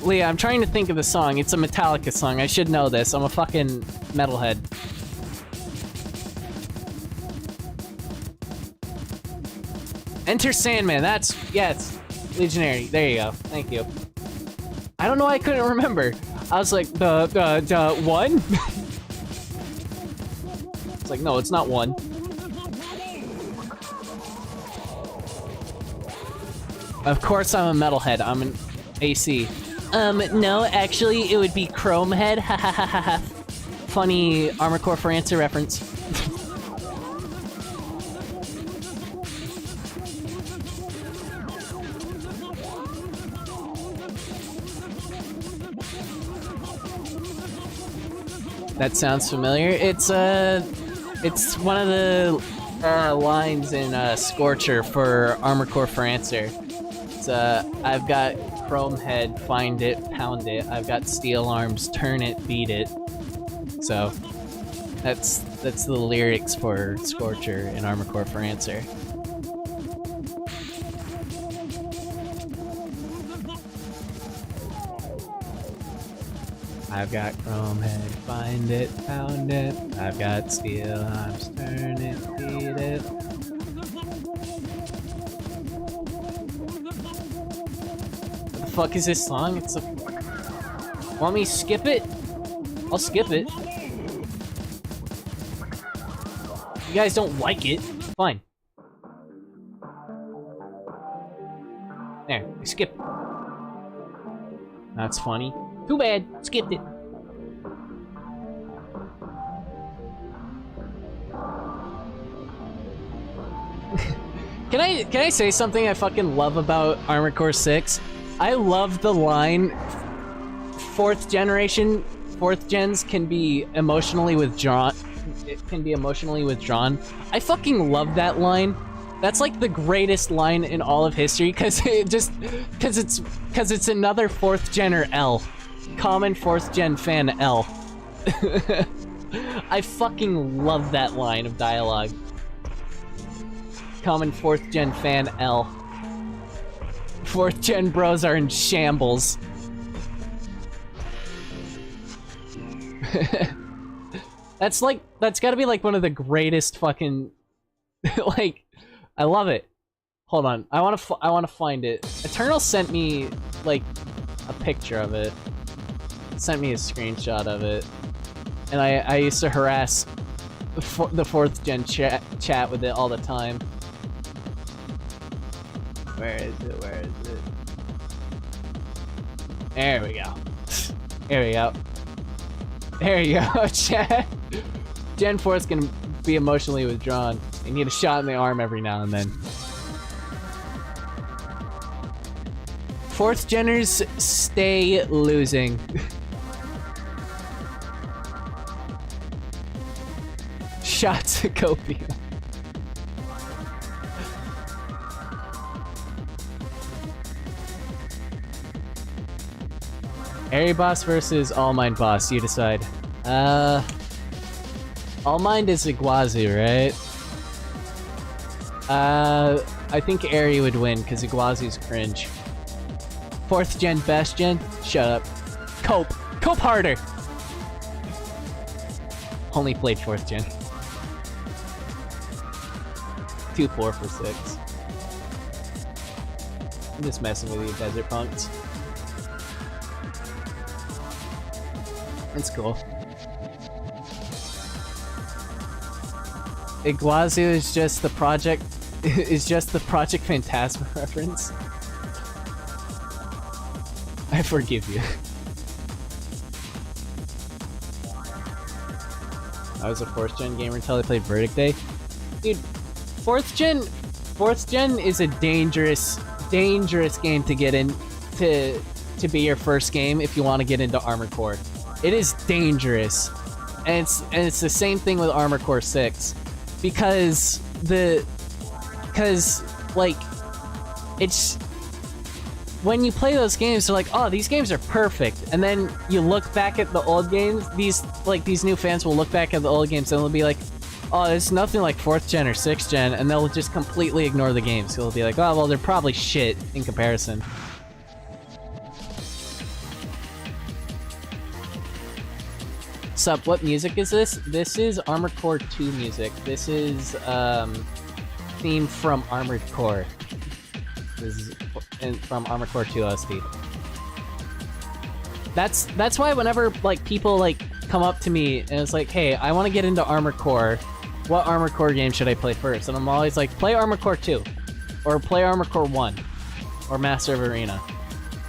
Leah, I'm trying to think of the song. It's a Metallica song. I should know this. I'm a fucking metalhead. Enter Sandman. That's... Yeah, it's Legionary. There you go. Thank you. I don't know why I couldn't remember. I was like, the one? It's like, no, it's not one. Of course I'm a metalhead. I'm an AC. No, actually, it would be Chromehead. Ha ha ha ha ha. Funny Armored Core for Answer reference. That sounds familiar. It's one of the lines in Scorcher for Armored Core for Answer. It's I've got Chromehead, find it, pound it. I've got steel arms, turn it, beat it. So that's the lyrics for Scorcher in Armored Core for Answer. I've got Chromehead, find it, pound it. I've got steel arms, turn it, beat it. What the fuck is this song? It's a... Want me to skip it? I'll skip it. You guys don't like it? Fine. There, I skip it. That's funny. Too bad. Skipped it. Can I say something I fucking love about Armored Core 6? I love the line, fourth gens can be emotionally withdrawn. It can be emotionally withdrawn. I fucking love that line. That's like the greatest line in all of history, cause it's another 4th gener L. Common 4th gen fan L. I fucking love that line of dialogue. Common 4th gen fan L. 4th gen bros are in shambles. That's gotta be like one of the greatest fucking... like, I love it. Hold on, I wanna find it. Eternal sent me, like, a picture of it. Sent me a screenshot of it. And I used to harass the 4th gen chat with it all the time. Where is it? Where is it? There we go. There we go. There you go, chat. Gen 4's gonna be emotionally withdrawn. You need a shot in the arm every now and then. 4th geners stay losing. Shots at Copium. Airy boss versus All Mind boss, you decide. All Mind is Iguazu, right? I think Airy would win, because Iguazu's cringe. 4th gen, best gen? Shut up. Cope. Cope harder! Only played 4th gen. 2-4 for 6. I'm just messing with you, Desert Punks. It's cool. Iguazu is just the Project Phantasma reference. I forgive you. I was a 4th gen gamer until I played Verdict Day. Dude, 4th gen is a dangerous game to get in to be your first game if you want to get into Armored Core. It is dangerous. And it's the same thing with Armored Core 6. Because like it's when you play those games, they're like, oh, these games are perfect. And then you look back at the old games, these new fans will look back at the old games and they'll be like, oh, it's nothing like 4th gen or 6th gen, and they'll just completely ignore the games. They'll be like, oh, well, they're probably shit in comparison. this up. What music is this? This is Armored Core 2 music. This is theme from Armored Core. This is from Armored Core 2 OST. That's why whenever like people like come up to me and it's like, hey, I want to get into Armored Core. What Armored Core game should I play first? And I'm always like, play Armored Core 2, or play Armored Core 1, or Master of Arena.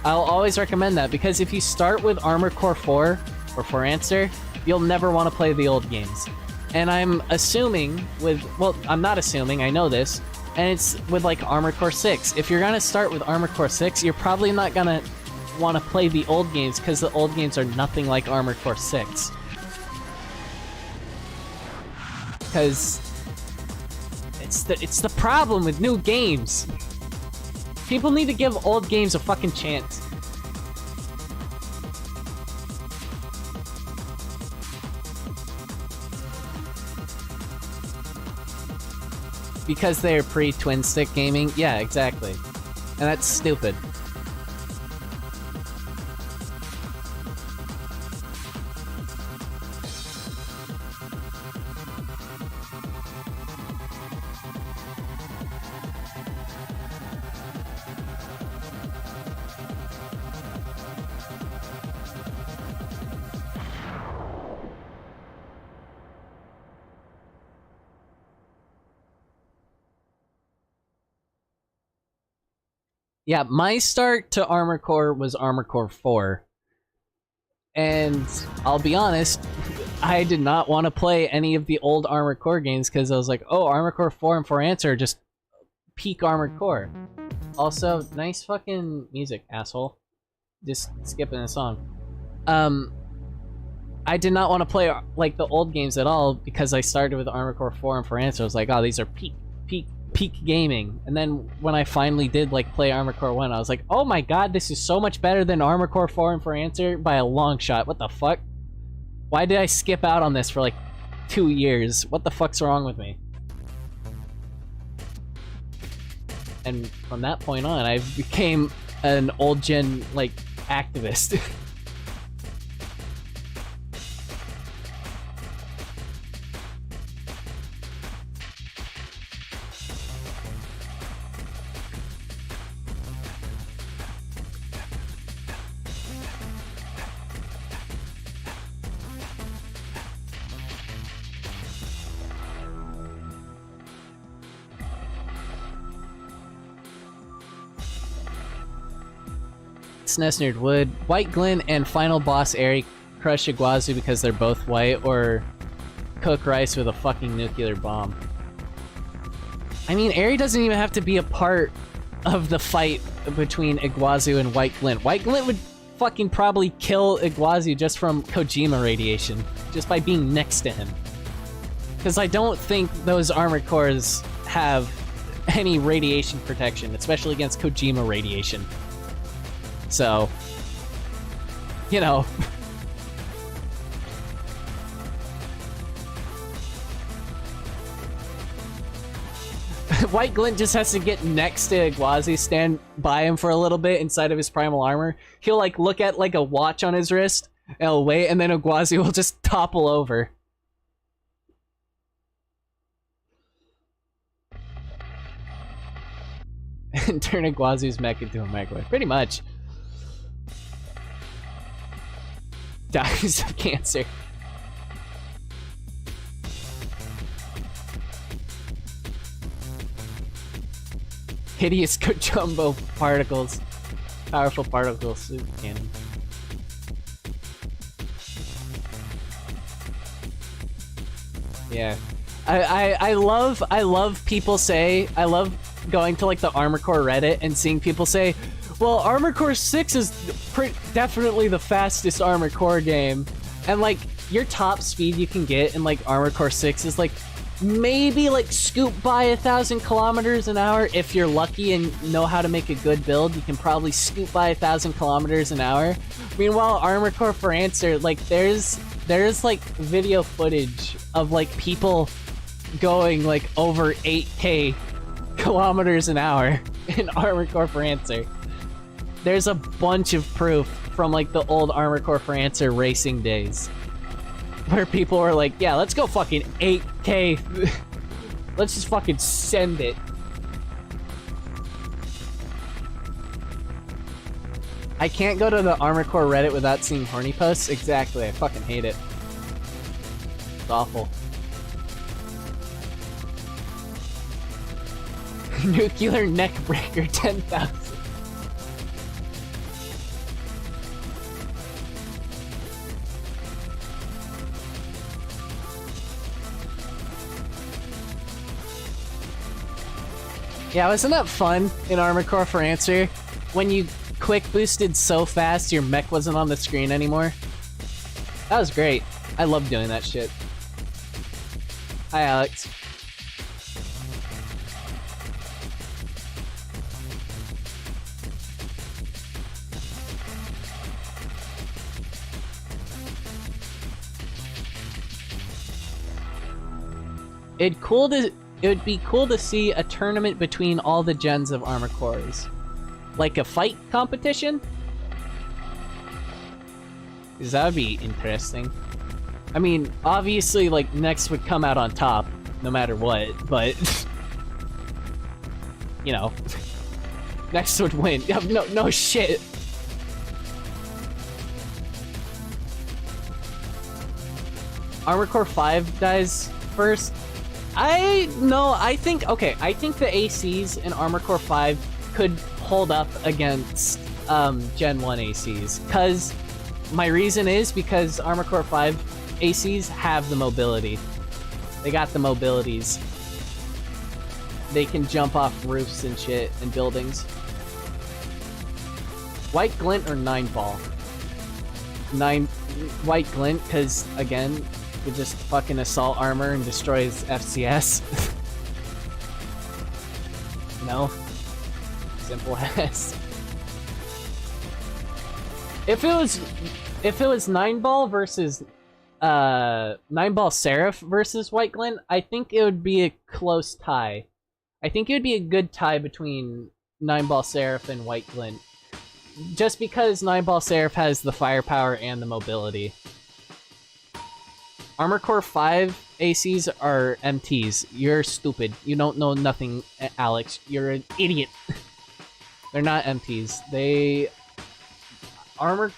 I'll always recommend that because if you start with Armored Core 4 or For Answer, you'll never want to play the old games. And I'm assuming with, well, I'm not assuming, I know this, and it's with like Armored Core 6. If you're gonna start with Armored Core 6, you're probably not gonna want to play the old games because the old games are nothing like Armored Core 6. Because it's the problem with new games. People need to give old games a fucking chance. Because they're pre-twin stick gaming? Yeah, exactly. And that's stupid. Yeah, my start to Armored Core was Armored Core 4. And I'll be honest, I did not want to play any of the old Armored Core games because I was like, oh, Armored Core 4 and For Answer are just peak Armored Core. Also, nice fucking music, asshole. Just skipping a song. I did not want to play like the old games at all because I started with Armored Core 4 and For Answer. I was like, oh, these are peak gaming. And then when I finally did like play Armored Core 1, I was like, oh my god, this is so much better than Armored Core 4 and For Answer by a long shot. What the fuck? Why did I skip out on this for like 2 years? What the fuck's wrong with me? And from that point on, I became an old gen like activist. Nesnerd would White Glint and final boss Eri crush Iguazu because they're both white, or cook rice with a fucking nuclear bomb? I mean, Eri doesn't even have to be a part of the fight between Iguazu and White Glint. White Glint would fucking probably kill Iguazu just from Kojima radiation, just by being next to him. Because I don't think those armored cores have any radiation protection, especially against Kojima radiation. So, you know. White Glint just has to get next to Iguazu, stand by him for a little bit inside of his primal armor. He'll like look at like a watch on his wrist, and he'll wait, and then Iguazu will just topple over. And turn Iguazu's mech into a microwave. Pretty much. Dies of cancer. Hideous jumbo particles. Powerful particle super cannon. Yeah. I love people say, I love going to like the Armored Core Reddit and seeing people say, well, Armored Core 6 is definitely the fastest Armored Core game. And like, your top speed you can get in like Armored Core 6 is like, maybe like scoop by 1,000 kilometers an hour. If you're lucky and know how to make a good build, you can probably scoop by 1,000 kilometers an hour. Meanwhile, Armored Core For Answer, like there's like video footage of like people going like over 8k kilometers an hour in Armored Core For Answer. There's a bunch of proof from like the old Armored Core For Answer racing days. Where people were like, yeah, let's go fucking 8K. Let's just fucking send it. I can't go to the Armor Core Reddit without seeing horny posts. Exactly, I fucking hate it. It's awful. Nuclear neckbreaker 10,000. Yeah, wasn't that fun in Armor Core for Answer? When you quick boosted so fast your mech wasn't on the screen anymore? That was great. I love doing that shit. Hi, Alex. It would be cool to see a tournament between all the gens of Armor Cores. Like a fight competition? Because that would be interesting. I mean, obviously, like, Next would come out on top, no matter what, but... you know. Next would win. No shit. Armor Core 5 dies first. I think the ACs in Armor Core 5 could hold up against Gen 1 ACs. Cause my reason is because Armor Core 5 ACs have the mobility. They got the mobilities. They can jump off roofs and shit and buildings. White Glint or 9-ball? White Glint, cause again, it just fucking assault armor and destroys FCS. No. Simple as. If it was 9-ball versus 9-ball Seraph versus White Glint, I think it would be a close tie. I think it would be a good tie between 9-ball Seraph and White Glint. Just because 9-ball Seraph has the firepower and the mobility. Armor Core 5 ACs are MTs. You're stupid. You don't know nothing, Alex. You're an idiot. They're not MTs. Armor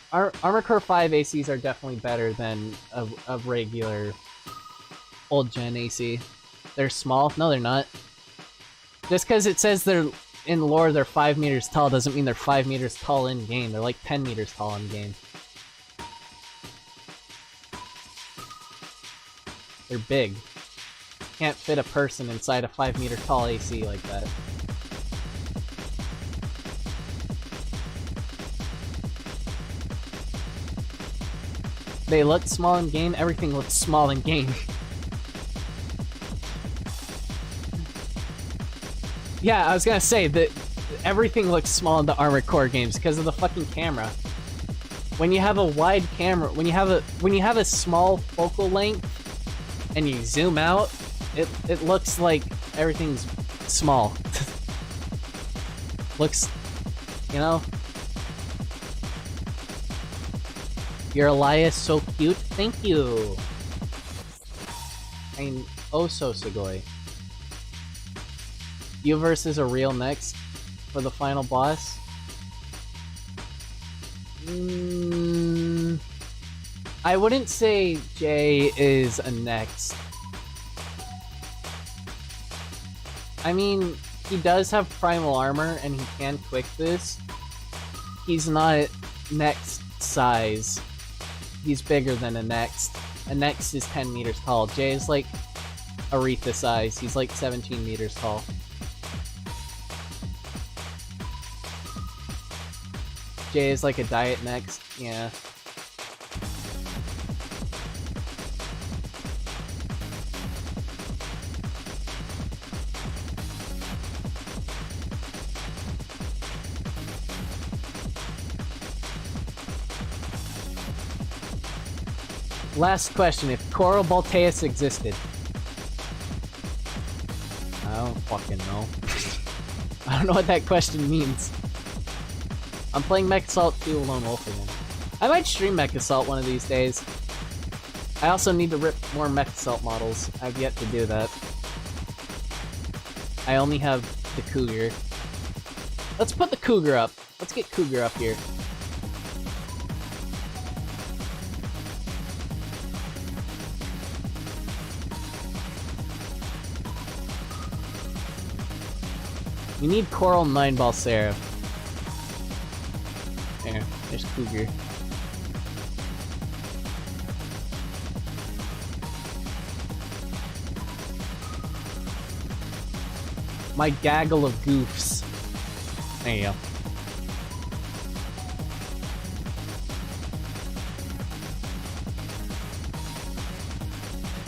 Core 5 ACs are definitely better than a regular old gen AC. They're small. No, they're not. Just because it says they're in lore they're 5 meters tall doesn't mean they're 5 meters tall in game. They're like 10 meters tall in game. They're big. Can't fit a person inside a 5 meter tall AC like that. They look small in game, everything looks small in game. Yeah, I was gonna say that everything looks small in the Armored Core games because of the fucking camera. When you have a wide camera, when you have a small focal length and you zoom out, it looks like everything's small. Looks, you know. Your Elias so cute. Thank you. I'm oh so sugoi. You versus a real next for the final boss. I wouldn't say Jay is a next. I mean, he does have primal armor and he can quick boost. He's not next size. He's bigger than a next. A next is 10 meters tall. Jay is like Aretha size. He's like 17 meters tall. Jay is like a diet next. Yeah. Last question, if Coral Balteus existed. I don't fucking know. I don't know what that question means. I'm playing Mech Assault 2 Lone Wolf again. I might stream Mech Assault one of these days. I also need to rip more mech assault models. I've yet to do that. I only have the Cougar. Let's put the Cougar up. Let's get Cougar up here. You need Coral 9-ball Seraph. There, there's Cougar. My gaggle of goofs. There you go.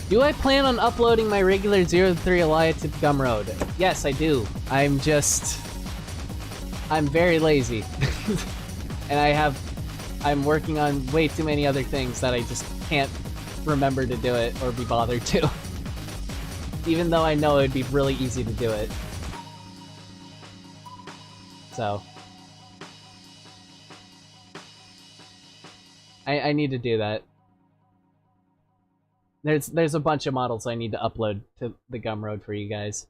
Do I plan on uploading my regular 0-3 Alliance to Gumroad? Yes, I do. I'm very lazy. And I'm working on way too many other things that I just can't remember to do it or be bothered to. Even though I know it'd be really easy to do it. So. I need to do that. There's a bunch of models I need to upload to the Gumroad for you guys.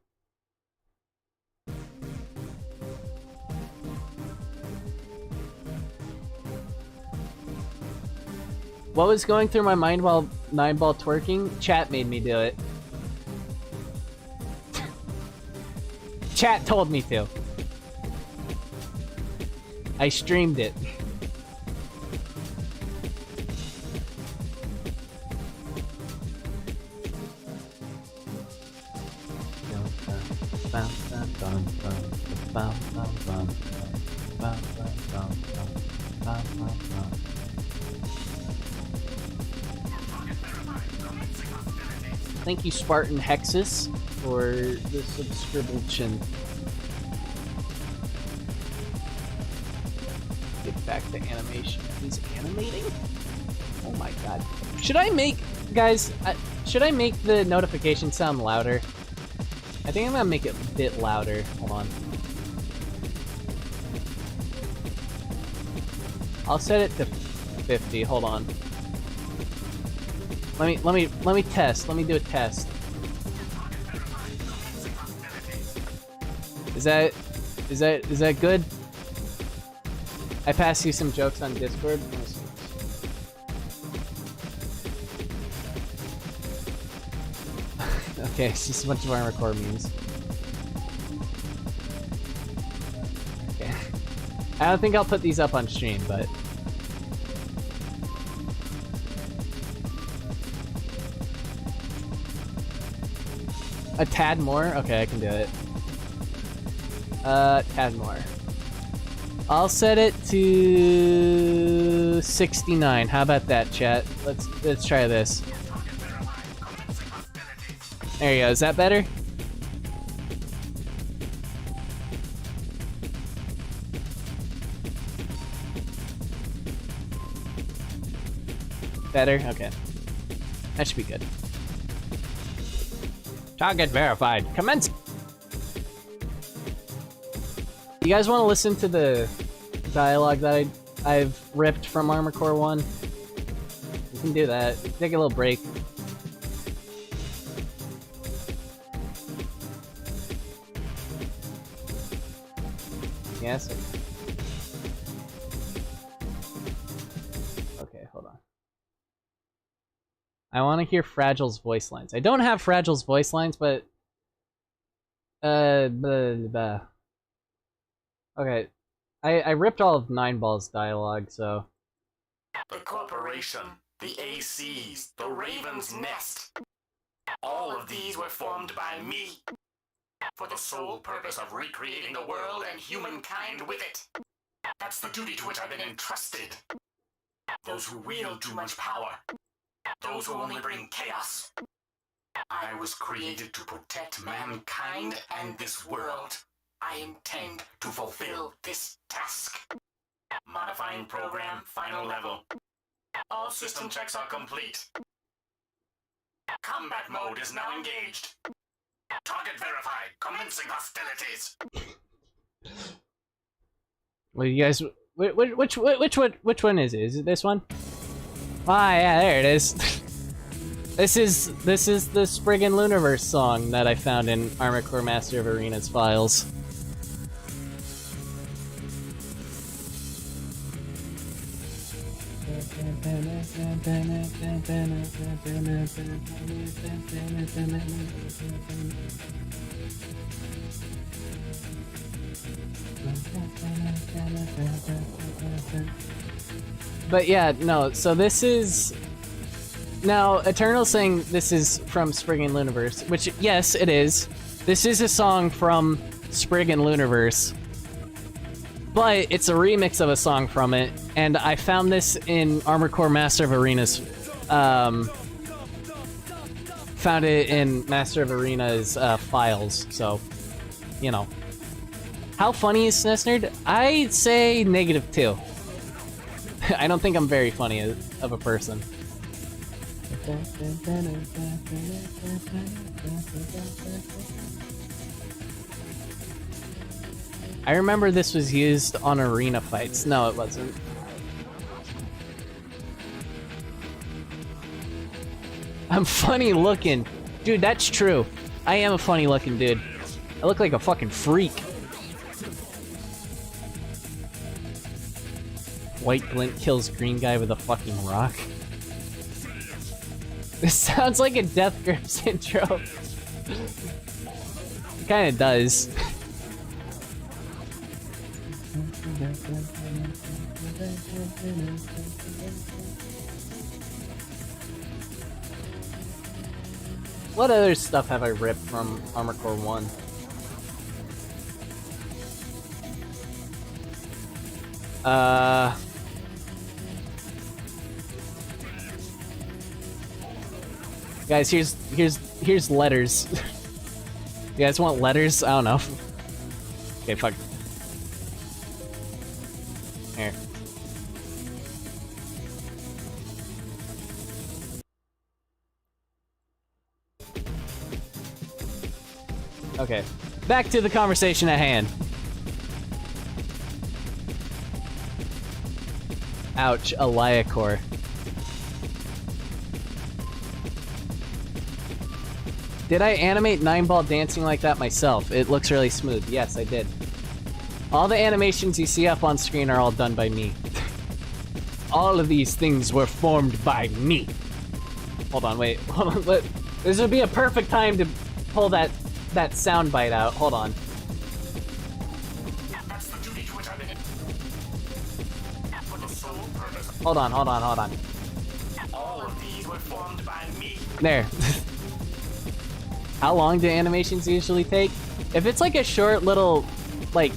What was going through my mind while 9-ball twerking? Chat made me do it. Chat told me to. I streamed it. Thank you, Spartan Hexus, for the subscription. Get back to animation. He's animating? Oh my god. Should I make, guys, should I make the notification sound louder? I think I'm gonna make it a bit louder. Hold on. I'll set it to 50. Hold on. Let me test. Let me do a test. Is that good? I passed you some jokes on Discord. Okay, it's just a bunch of armor core memes. Okay. I don't think I'll put these up on stream, but... A tad more? Okay, I can do it. Tad more. I'll set it to 69. How about that, chat? Let's try this. There you go. Is that better? Better? Okay. That should be good. Target verified. Commence! You guys want to listen to the dialogue that I've ripped from Armor Core 1? We can do that. Take a little break. Yes? Okay, hold on. I want to hear Fragile's voice lines. I don't have Fragile's voice lines, but... Okay. I ripped all of 9-ball's dialogue, so... The corporation, the ACs, the Raven's Nest. All of these were formed by me, for the sole purpose of recreating the world and humankind with it. That's the duty to which I've been entrusted. Those who wield too much power. Those who only bring chaos. I was created to protect mankind and this world. I intend to fulfill this task. Modifying program, final level. All system checks are complete. Combat mode is now engaged. Target verified. Commencing hostilities. Well, you guys, which one is it? Is it this one? Ah, yeah, there it is. This is the Spriggan Luniverse song that I found in Armored Core Master of Arena's files. But yeah, no, so this is... Now, Eternal's saying this is from Spriggan Luniverse, which, yes, it is. This is a song from Spriggan Luniverse. But it's a remix of a song from it, and I found this in Armored Core Master of Arena's... found it in Master of Arena's files, so, you know. How funny is SNES Nerd? I'd say -2. I don't think I'm very funny of a person. I remember this was used on arena fights. No, it wasn't. I'm funny looking. Dude, that's true. I am a funny looking dude. I look like a fucking freak. White glint kills green guy with a fucking rock. This sounds like a Death Grips intro. It kinda does. What other stuff have I ripped from Armored Core 1? Guys, here's letters. You guys want letters? I don't know. Okay, fuck. Here. Okay, back to the conversation at hand. Ouch, a Liacore. Did I animate 9-ball dancing like that myself? It looks really smooth. Yes, I did. All the animations you see up on screen are all done by me. All of these things were formed by me. Hold on, wait. Hold on. This would be a perfect time to pull that sound bite out. Hold on. Hold on. All of these were formed by me. There. How long do animations usually take? If it's like a short little, like,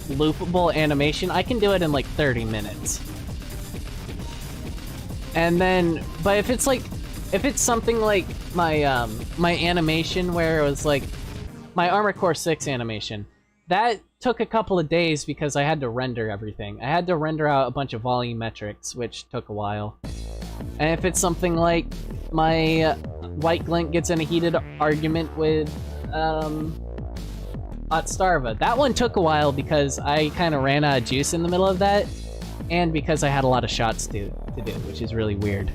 loopable animation, I can do it in like 30 minutes. And then, but if it's something like my, my animation where it was like, my Armored Core 6 animation, that took a couple of days because I had to render everything. I had to render out a bunch of volume metrics, which took a while. And if it's something like my White Glint gets in a heated argument with Otstarva, that one took a while because I kind of ran out of juice in the middle of that, and because I had a lot of shots to do, which is really weird.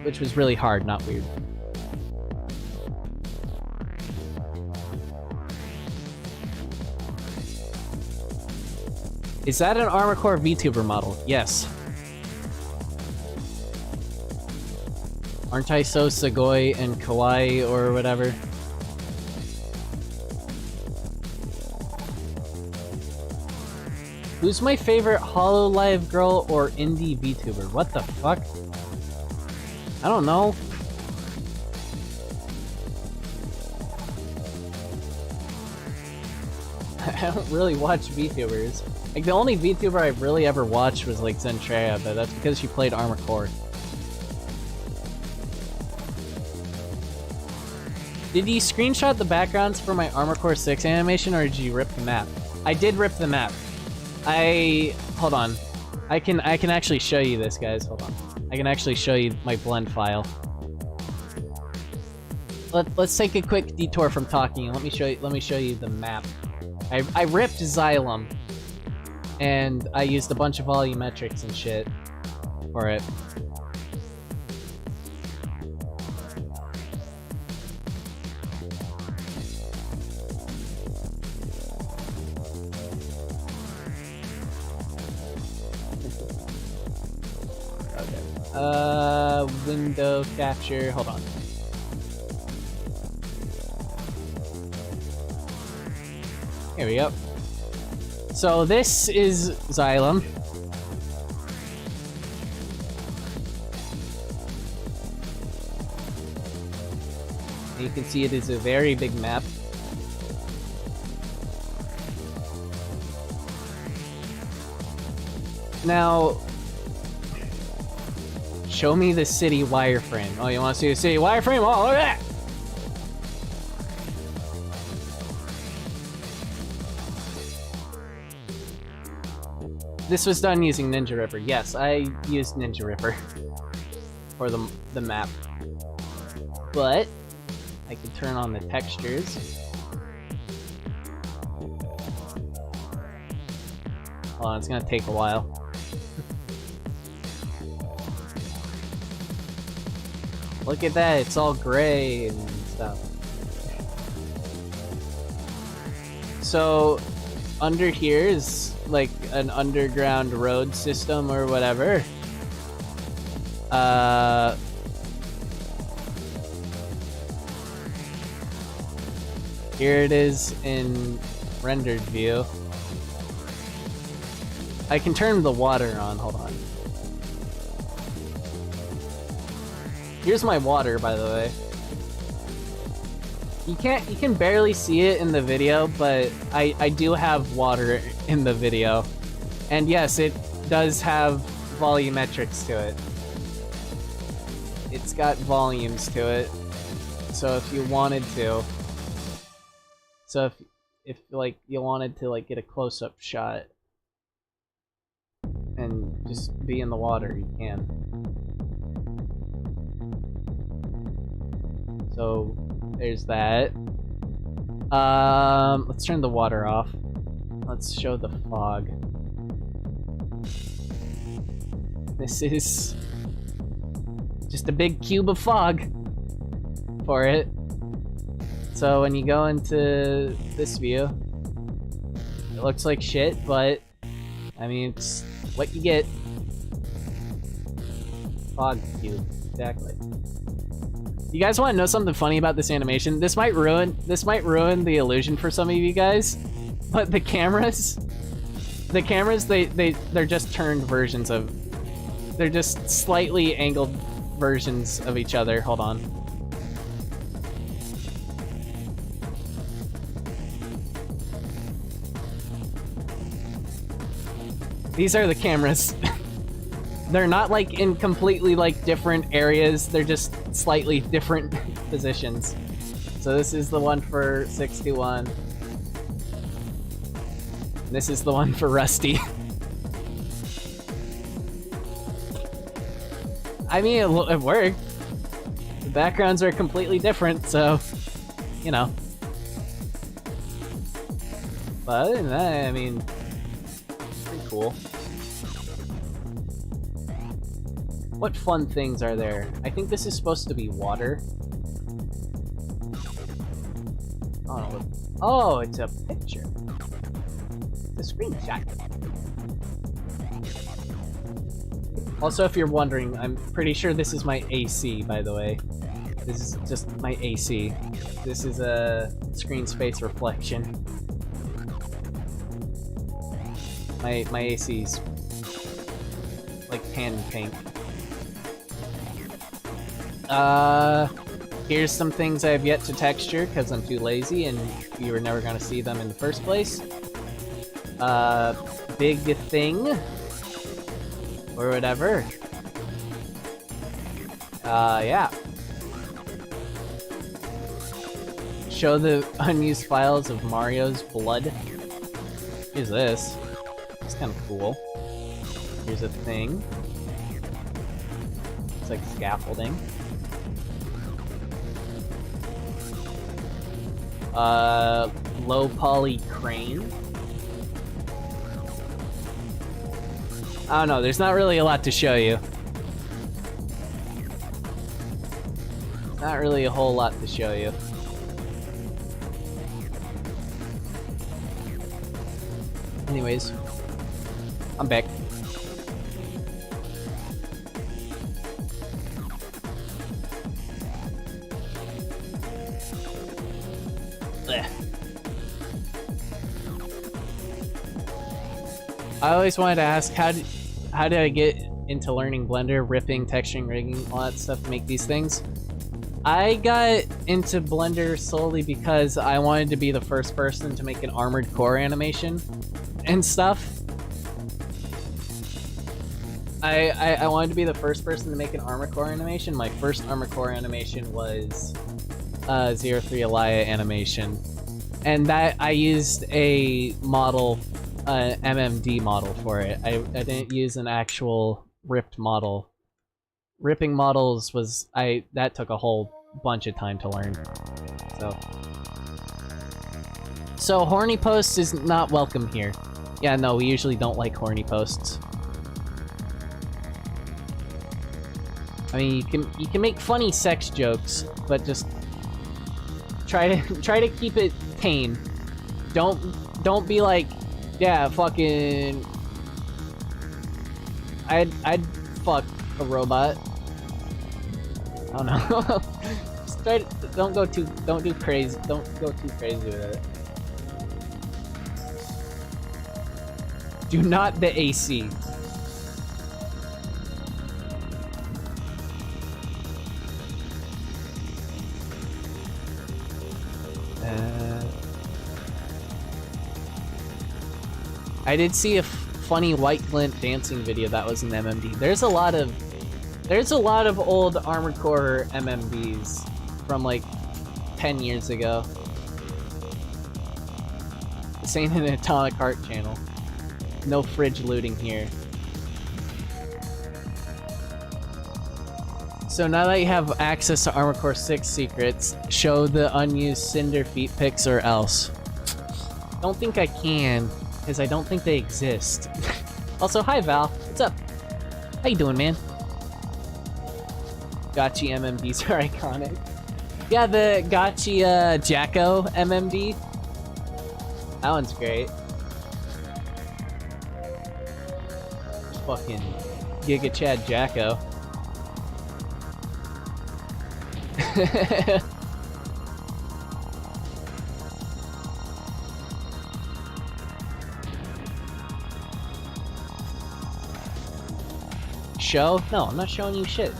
Which was really hard, not weird. Is that an Armored Core VTuber model? Yes. Aren't I so Sugoi and Kawaii or whatever? Who's my favorite HoloLive girl or indie VTuber? What the fuck? I don't know. I don't really watch VTubers. Like, the only VTuber I've really ever watched was, like, Zentreya, but that's because she played Armored Core. Did you screenshot the backgrounds for my Armored Core 6 animation, or did you rip the map? I did rip the map. Hold on. I can actually show you this, guys. Hold on. I can actually show you my blend file. Let's take a quick detour from talking. Let me show you the map. I ripped Xylem, and I used a bunch of volumetrics and shit for it. Window capture, hold on. Here we go. So this is Xylem. You can see it is a very big map. Now, show me the city wireframe. Oh, you want to see the city wireframe? Oh, look at that! This was done using Ninja Ripper. Yes, I used Ninja Ripper for the map. But I can turn on the textures. Hold on, it's gonna take a while. Look at that, it's all gray and stuff. So, under here is like an underground road system or whatever. Here it is in rendered view. I can turn the water on, hold on. Here's my water, by the way. You can barely see it in the video, but I do have water in the video. And yes, it does have volumetrics to it. It's got volumes to it. So if you wanted to, if like you wanted to like get a close-up shot and just be in the water, you can. So there's that. Let's turn the water off. Let's show the fog. This is just a big cube of fog for it. So when you go into this view, it looks like shit, but I mean, it's what you get. Fog cube, exactly. You guys want to know something funny about this animation? This might ruin the illusion for some of you guys, but the cameras, they're just turned versions of, they're just slightly angled versions of each other. Hold on. These are the cameras. They're not like in completely like different areas, they're just slightly different positions. So this is the one for 61. This is the one for Rusty. I mean, it worked. The backgrounds are completely different, so, you know. But other than that, I mean, pretty cool. What fun things are there? I think this is supposed to be water. Oh, it's a picture. The screenshot. Also, if you're wondering, I'm pretty sure this is my AC, by the way. This is just my AC. This is a screen space reflection. My AC's like tan pink. Here's some things I have yet to texture because I'm too lazy and you were never gonna see them in the first place. Big thing. Or whatever. Yeah. Show the unused files of Mario's blood. Here's this. It's kind of cool. Here's a thing. It's like scaffolding. Low poly crane. I don't know, there's not really a lot to show you. Not really a whole lot to show you. Anyways, I'm back. I always wanted to ask, how did I get into learning Blender, ripping, texturing, rigging, all that stuff to make these things? I got into Blender solely because I wanted to be the first person to make an Armored Core animation and stuff. I wanted to be the first person to make an Armored Core animation. My first Armored Core animation was 03 Elia animation. And that I used a model, MMD model for it. I didn't use an actual ripped model. Ripping models was that took a whole bunch of time to learn. So horny posts is not welcome here. Yeah, no, we usually don't like horny posts. I mean, you can make funny sex jokes, but just try to keep it tame. Don't be like, yeah, fucking I'd fuck a robot. I don't know. Just try to, don't go too crazy with it. Do not the AC. I did see a funny white glint dancing video that was an MMD. There's a lot of old Armored Core MMDs from like 10 years ago. This ain't an Atomic Heart channel. No fridge looting here. So now that you have access to Armored Core 6 secrets, show the unused Cinder Feet pics or else. Don't think I can, because I don't think they exist. Also, hi Val, what's up? How you doing, man? Gotchi MMDs are iconic. Yeah, the Gotchi Jacko MMD. That one's great. Fucking Giga Chad Jacko. Show? No, I'm not showing you shit.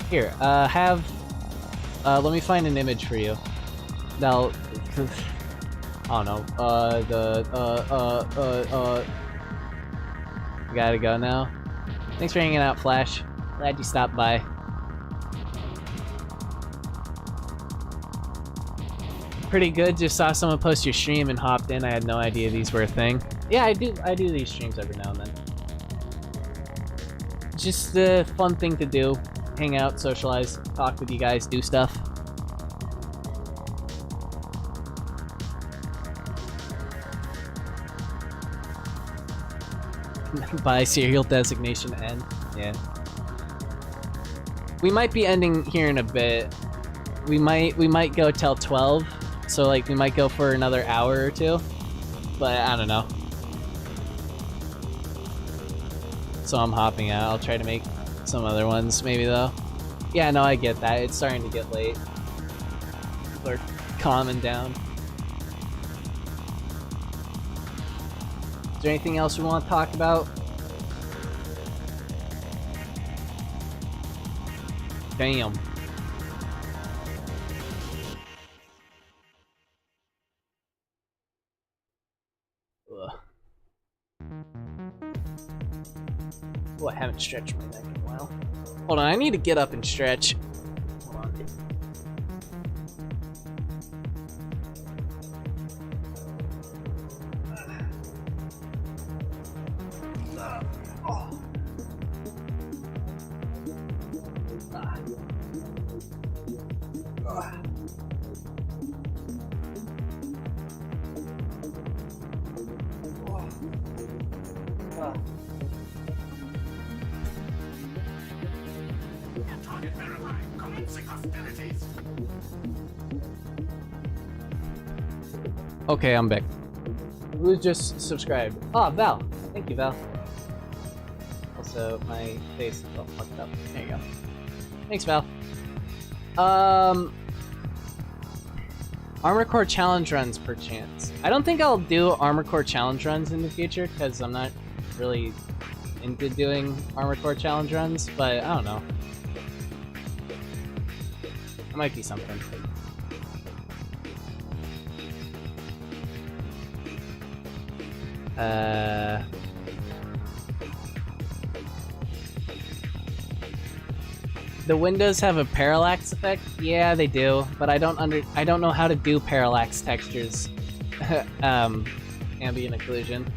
Here, let me find an image for you. Now, I don't know, gotta go now. Thanks for hanging out, Flash. Glad you stopped by. Pretty good, just saw someone post your stream and hopped in. I had no idea these were a thing. Yeah, I do these streams every now and then. Just a fun thing to do. Hang out, socialize, talk with you guys, do stuff. By serial designation N. Yeah. We might be ending here in a bit. We might go till 12. So like we might go for another hour or two. But I don't know. So I'm hopping out. I'll try to make some other ones maybe though. Yeah, no, I get that. It's starting to get late. People are calming down. Is there anything else we want to talk about? Damn. Ugh. Oh, I haven't stretched my neck in a while. Hold on, I need to get up and stretch. Hold on. Okay, I'm back. Who just subscribed? Oh, Val. Thank you, Val. Also, my face is all fucked up. There you go. Thanks, Val. Armor Core challenge runs, perchance. I don't think I'll do Armor Core challenge runs in the future, because I'm not really into doing Armor Core challenge runs, but I don't know. It might be something. The windows have a parallax effect? Yeah, they do, but I don't know how to do parallax textures. Ambient occlusion.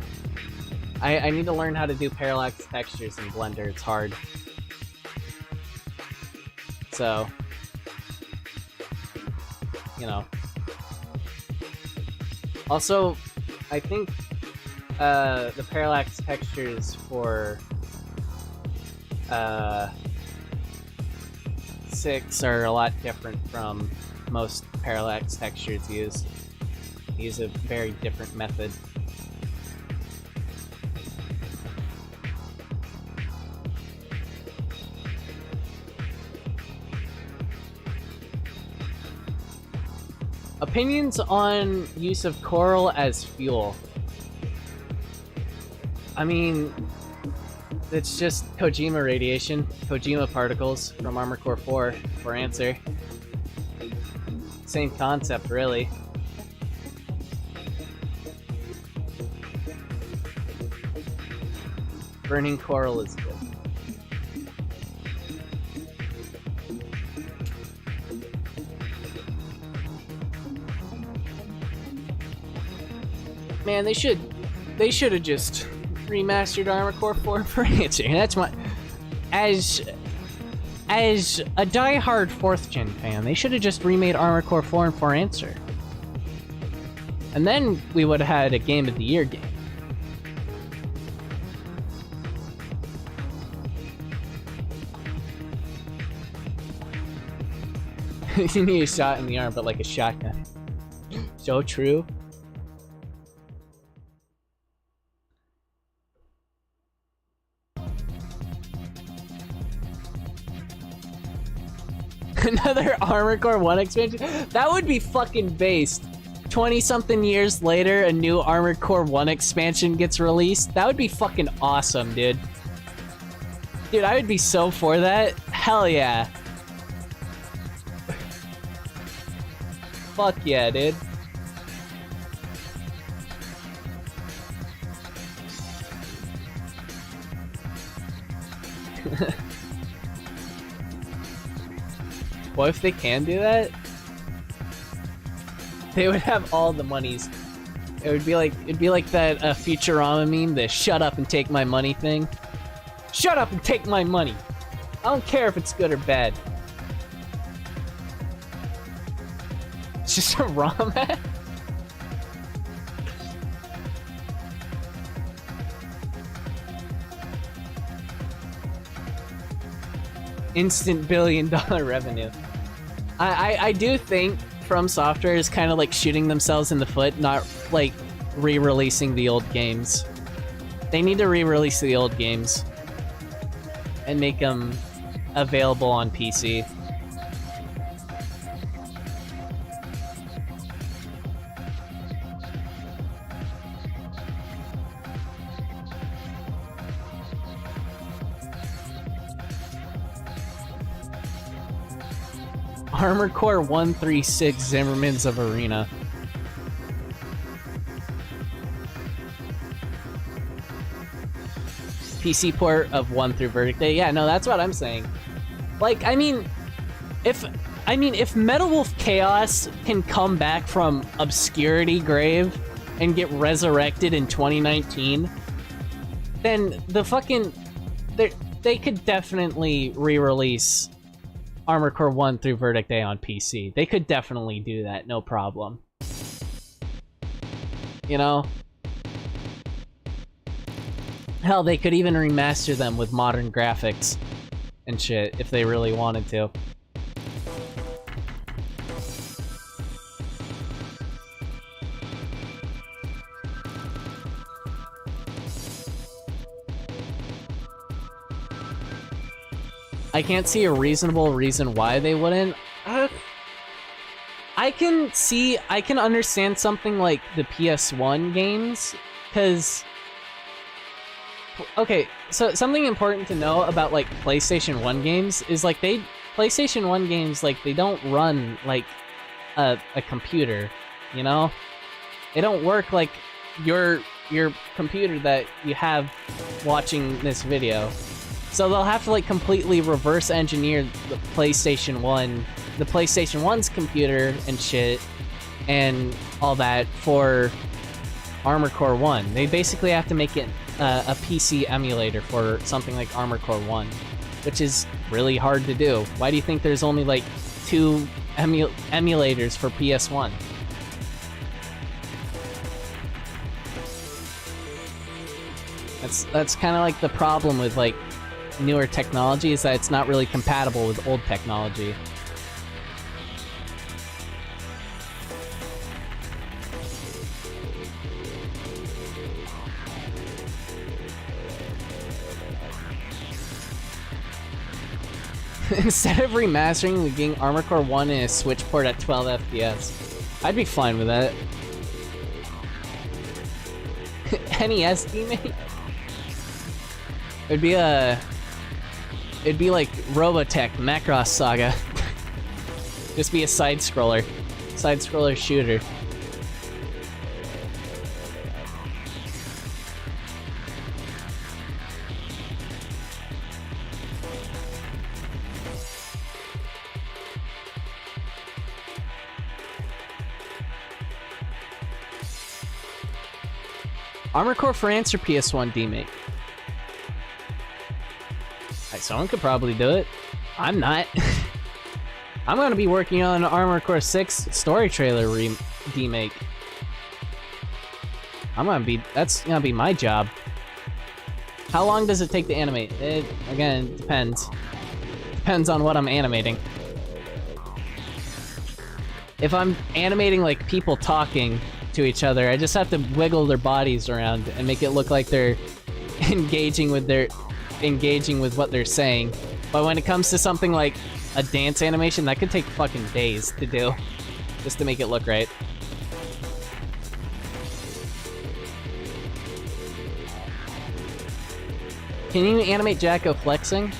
I need to learn how to do parallax textures in Blender. It's hard. So, you know. Also, I think the parallax textures for 6 are a lot different from most parallax textures used. They use a very different method. Opinions on use of coral as fuel. I mean, it's just Kojima radiation, Kojima particles from Armor Core 4 for answer. Same concept, really. Burning coral is good. Man, they should have just remastered Armor Core 4 for answer. That's my as a die-hard 4th gen fan, they should have just remade Armor Core 4 and for answer. And then we would have had a Game of the Year game. You need a shot in the arm, but like a shotgun. So true. Another Armor Core 1 expansion? That would be fucking based. 20-something years later, a new Armor Core 1 expansion gets released. That would be fucking awesome, dude. Dude, I would be so for that. Hell yeah. Fuck yeah, dude. What if they can do that? They would have all the monies. It'd be like that Futurama meme, the "shut up and take my money" thing. Shut up and take my money. I don't care if it's good or bad. It's just a ROM ad. Instant $1 billion revenue. I do think FromSoftware is kind of like shooting themselves in the foot, not like re-releasing the old games. They need to re-release the old games and make them available on PC. Armor Core 136 Zimmermans of Arena. PC port of 1 through Verdict Day. Yeah, no, that's what I'm saying. Like, I mean, if Metal Wolf Chaos can come back from obscurity grave and get resurrected in 2019, then the fucking they could definitely re-release Armor Core 1 through Verdict Day on PC. They could definitely do that, no problem. You know? Hell, they could even remaster them with modern graphics and shit if they really wanted to. I can't see a reasonable reason why they wouldn't. I I can understand something like the PS1 games, because... Okay, so something important to know about, like, PlayStation 1 games is, like, PlayStation 1 games, like, they don't run like a computer, you know? They don't work like your computer that you have watching this video. So they'll have to, like, completely reverse engineer the PlayStation 1's computer and shit, and all that for Armored Core 1. They basically have to make it a PC emulator for something like Armored Core 1, which is really hard to do. Why do you think there's only, like, 2 emulators for PS1? That's kind of like the problem with, like, newer technology, is that it's not really compatible with old technology. Instead of remastering the game Armored Core 1 in a Switch port at 12 FPS, I'd be fine with that. NES demake? It'd be like Robotech Macross Saga. Just be a side-scroller shooter. Armored Core France or PS1 demake? Someone could probably do it. I'm not. I'm gonna be working on Armored Core 6 story trailer demake. That's gonna be my job. How long does it take to animate? Again, it depends. Depends on what I'm animating. If I'm animating, like, people talking to each other, I just have to wiggle their bodies around and make it look like they're engaging with what they're saying. But when it comes to something like a dance animation, that could take fucking days to do, just to make it look right. Can you animate Jacko flexing?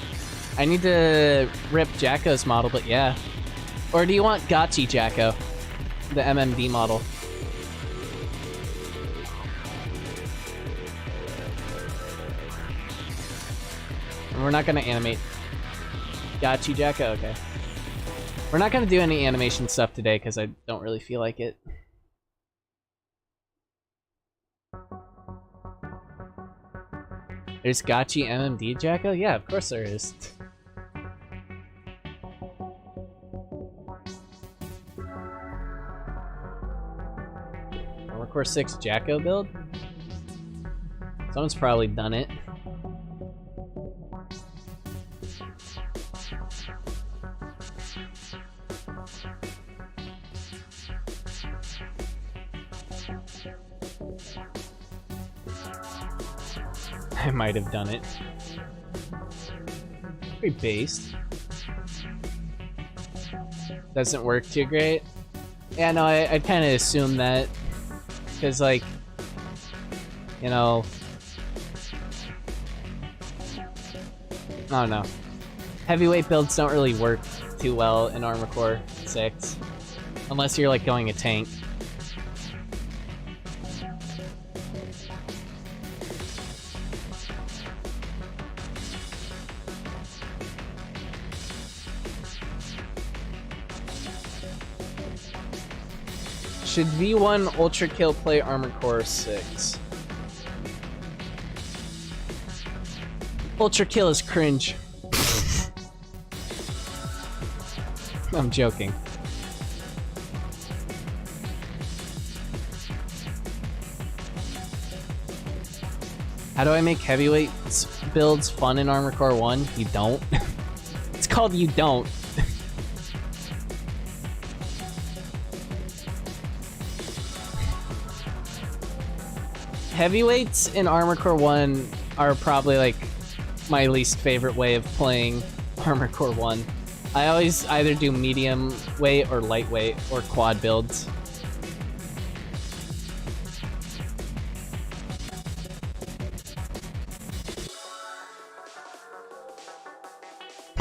I need to rip Jacko's model, but yeah. Or do you want Gotchi Jacko, the MMD model? And we're not gonna animate Gotchi Jacko, okay. We're not gonna do any animation stuff today because I don't really feel like it. There's Gotchi MMD Jacko? Yeah, of course there is. Armored Core 6 Jacko build? Someone's probably done it. I might have done it. Pretty based. Doesn't work too great. Yeah, no, I kind of assumed that. Because, like, you know... I don't know. Heavyweight builds don't really work too well in Armored Core 6. Unless you're, like, going a tank. Should V1 Ultra Kill play Armored Core 6? Ultra Kill is cringe. I'm joking. How do I make heavyweight builds fun in Armored Core 1? You don't. It's called You Don't. Heavyweights in Armored Core 1 are probably, like, my least favorite way of playing Armored Core 1. I always either do medium weight or lightweight or quad builds.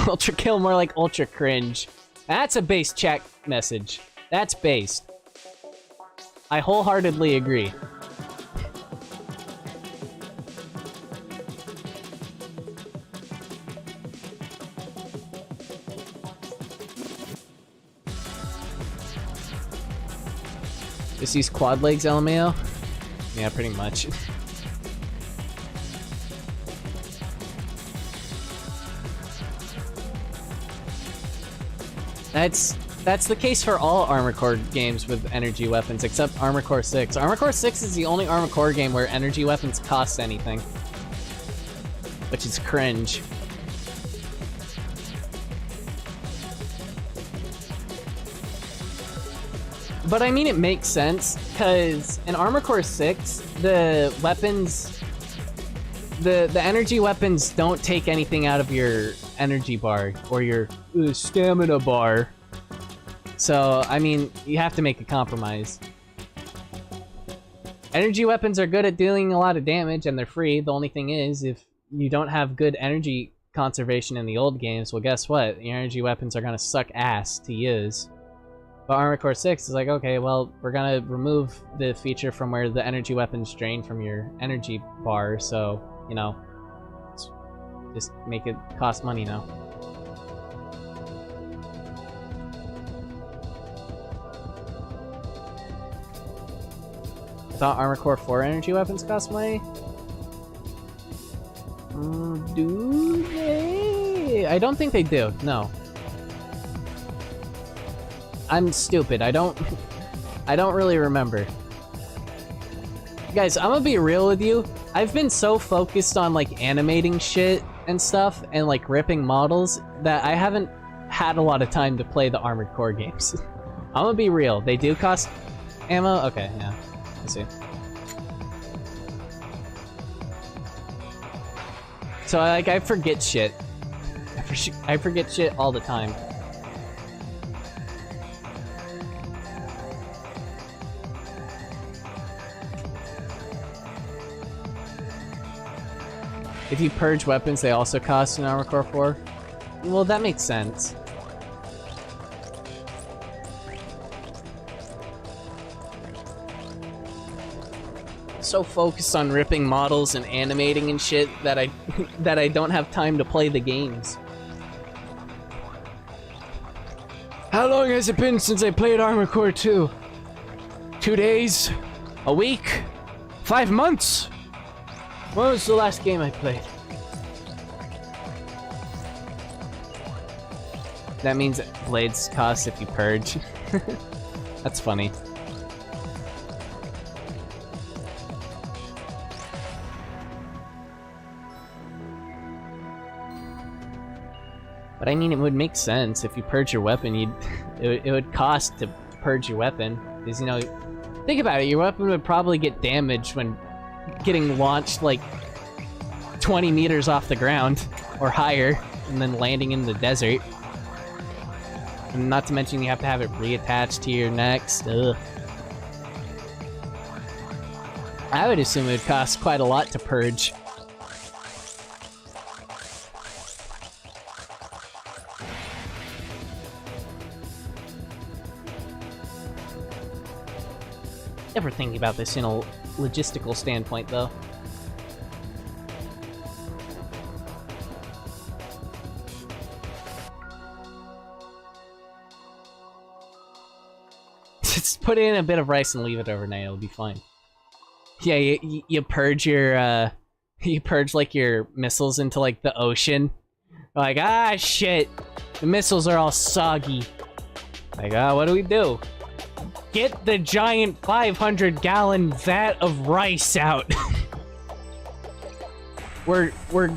Ultra kill, more like ultra cringe. That's a base chat message. That's based. I wholeheartedly agree. Just use quad legs, LMAO? Yeah, pretty much. That's the case for all Armored Core games with energy weapons, except Armored Core 6. Armored Core 6 is the only Armored Core game where energy weapons cost anything. Which is cringe. But I mean, it makes sense, because in Armored Core 6, the weapons... The energy weapons don't take anything out of your energy bar, or your stamina bar. So, I mean, you have to make a compromise. Energy weapons are good at dealing a lot of damage, and they're free. The only thing is, if you don't have good energy conservation in the old games, well, guess what? Your energy weapons are gonna suck ass to use. But Armored Core 6 is like, okay, well, we're gonna remove the feature from where the energy weapons drain from your energy bar, so, you know, just make it cost money now. I thought Armored Core 4 energy weapons cost money? Do they? I don't think they do, no. I'm stupid, I don't really remember. Guys, I'm gonna be real with you. I've been so focused on like animating shit and stuff and like ripping models that I haven't had a lot of time to play the Armored Core games. I'm gonna be real, they do cost ammo? Okay, yeah, I see. So I forget shit. I forget shit all the time. If you purge weapons, they also cost in Armored Core 4? Well, that makes sense. So focused on ripping models and animating and shit that I don't have time to play the games. How long has it been since I played Armored Core 2? 2 days? A week? 5 months? When was the last game I played? That means blades cost if you purge. That's funny. But I mean, it would make sense if you purge your weapon. It would cost to purge your weapon, because you know, think about it. Your weapon would probably get damaged when getting launched like 20 meters off the ground or higher, and then landing in the desert. And not to mention you have to have it reattached to your next. Ugh. I would assume it would cost quite a lot to purge. Never thinking about this in a logistical standpoint, though. Just put in a bit of rice and leave it overnight, it'll be fine. Yeah, you purge your, you purge, like, your missiles into, like, the ocean. Like, ah, shit! The missiles are all soggy. Like, what do we do? Get the giant 500-gallon vat of rice out. We're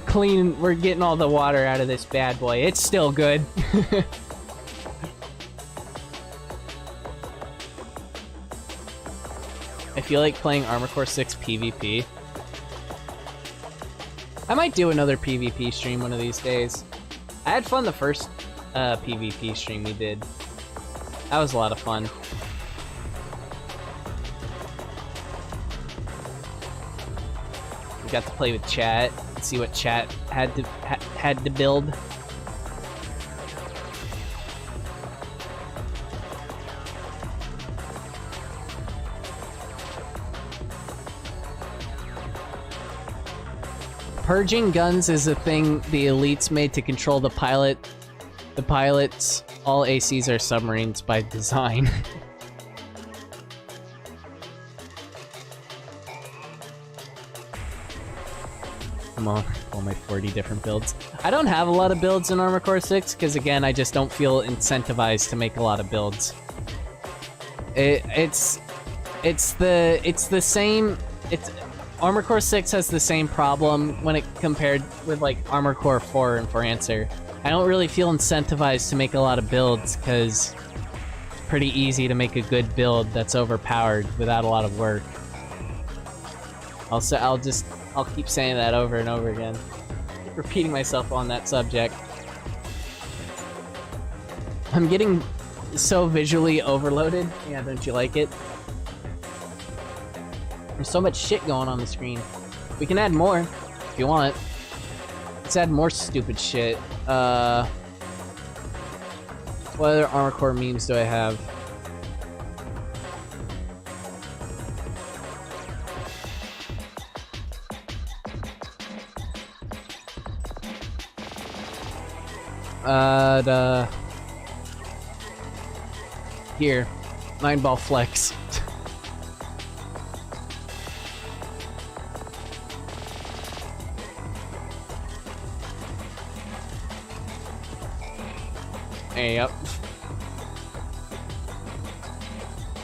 clean. We're getting all the water out of this bad boy. It's still good. I feel like playing Armored Core 6 PvP. I might do another PvP stream one of these days. I had fun the first PvP stream we did. That was a lot of fun. We got to play with chat, see what chat had to build. Purging guns is a thing the elites made to control the pilot. The pilots, all ACs are submarines by design. Come on, all my 40 different builds. I don't have a lot of builds in Armored Core 6 because again, I just don't feel incentivized to make a lot of builds. It's the same. Armored Core 6 has the same problem when it compared with like Armored Core 4 and For Answer. I don't really feel incentivized to make a lot of builds because it's pretty easy to make a good build that's overpowered without a lot of work. I'll keep saying that over and over again. Keep repeating myself on that subject. I'm getting so visually overloaded. Yeah, don't you like it? There's so much shit going on the screen. We can add more if you want. Let's add more stupid shit. What other Armored Core memes do I have? Here. 9-ball flex. Hey, yep.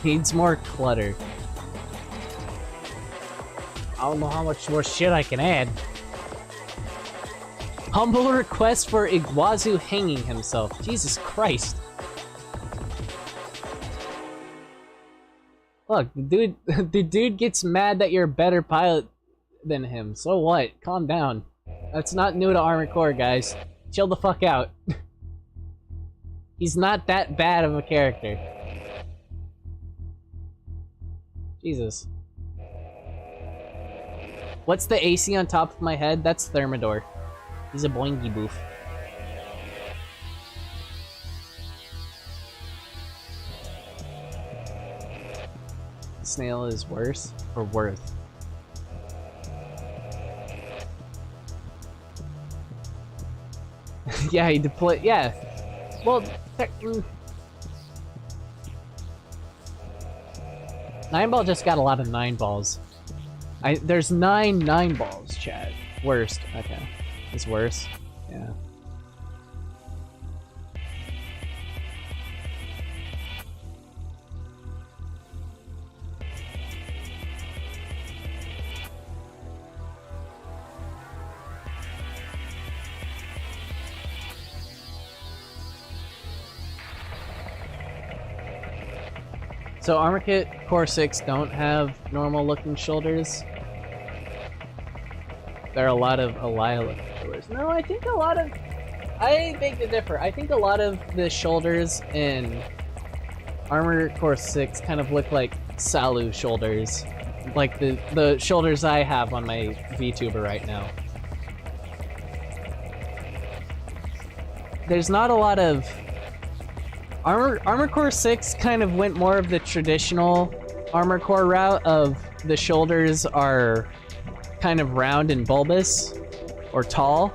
Needs more clutter. I don't know how much more shit I can add. Humble request for Iguazu hanging himself. Jesus Christ. Look, the dude gets mad that you're a better pilot than him. So what? Calm down. That's not new to Armored Core, guys. Chill the fuck out. He's not that bad of a character. Jesus. What's the AC on top of my head? That's Thermidor. He's a boingy boof. Snail is worse or worth? Yeah, he deployed. Yeah. Well, 9-ball just got a lot of 9-balls. There's 9 9-balls, Chad. Worst. Okay. It's worse. Yeah. So Armored Core 6 don't have normal looking shoulders. There are a lot of Elia looking shoulders. No, I think a lot of... I beg to differ. I think a lot of the shoulders in Armored Core 6 kind of look like Salu shoulders. Like the shoulders I have on my VTuber right now. There's not a lot of... Armored Core 6 kind of went more of the traditional Armored Core route of the shoulders are kind of round and bulbous or tall,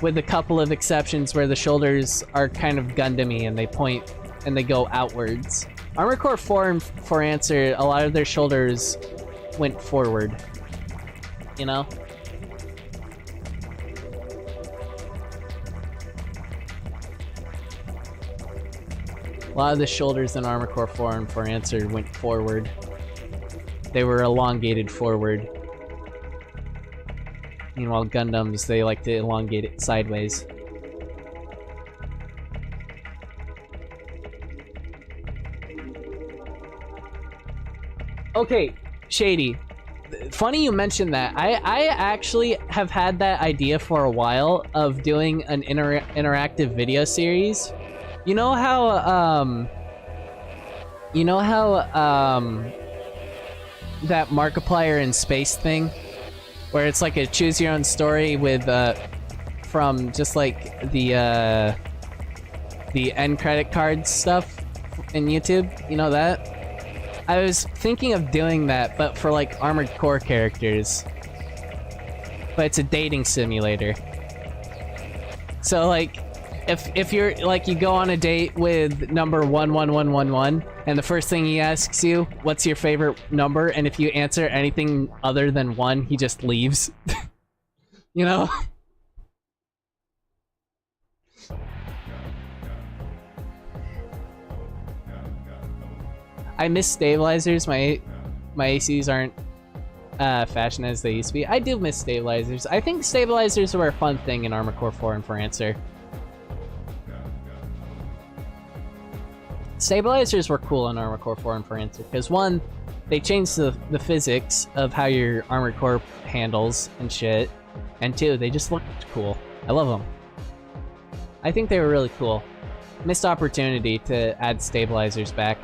with a couple of exceptions where the shoulders are kind of Gundam-y and they point and they go outwards. Armored Core 4 and For Answer, a lot of their shoulders went forward, you know? A lot of the shoulders in Armored Core 4 and For Answer went forward. They were elongated forward. Meanwhile, Gundams, they like to elongate it sideways. Okay, Shady. funny you mentioned that. I actually have had that idea for a while of doing an interactive video series. You know how that Markiplier in Space thing, where it's like a choose your own story with from just like the end credit card stuff in YouTube. You know that? I was thinking of doing that, but for like Armored Core characters. But it's a dating simulator. So like, if you're like, you go on a date with number 11111, and the first thing he asks you, what's your favorite number? And if you answer anything other than 1, he just leaves. You know? I miss stabilizers. My ACs aren't fashion as they used to be. I do miss stabilizers. I think stabilizers were a fun thing in Armored Core 4 and for Answer. Stabilizers were cool in Armored Core 4 and for Answer because, one, they changed the physics of how your Armored Core handles and shit, and two, they just looked cool. I love them. I think they were really cool. Missed opportunity to add stabilizers back.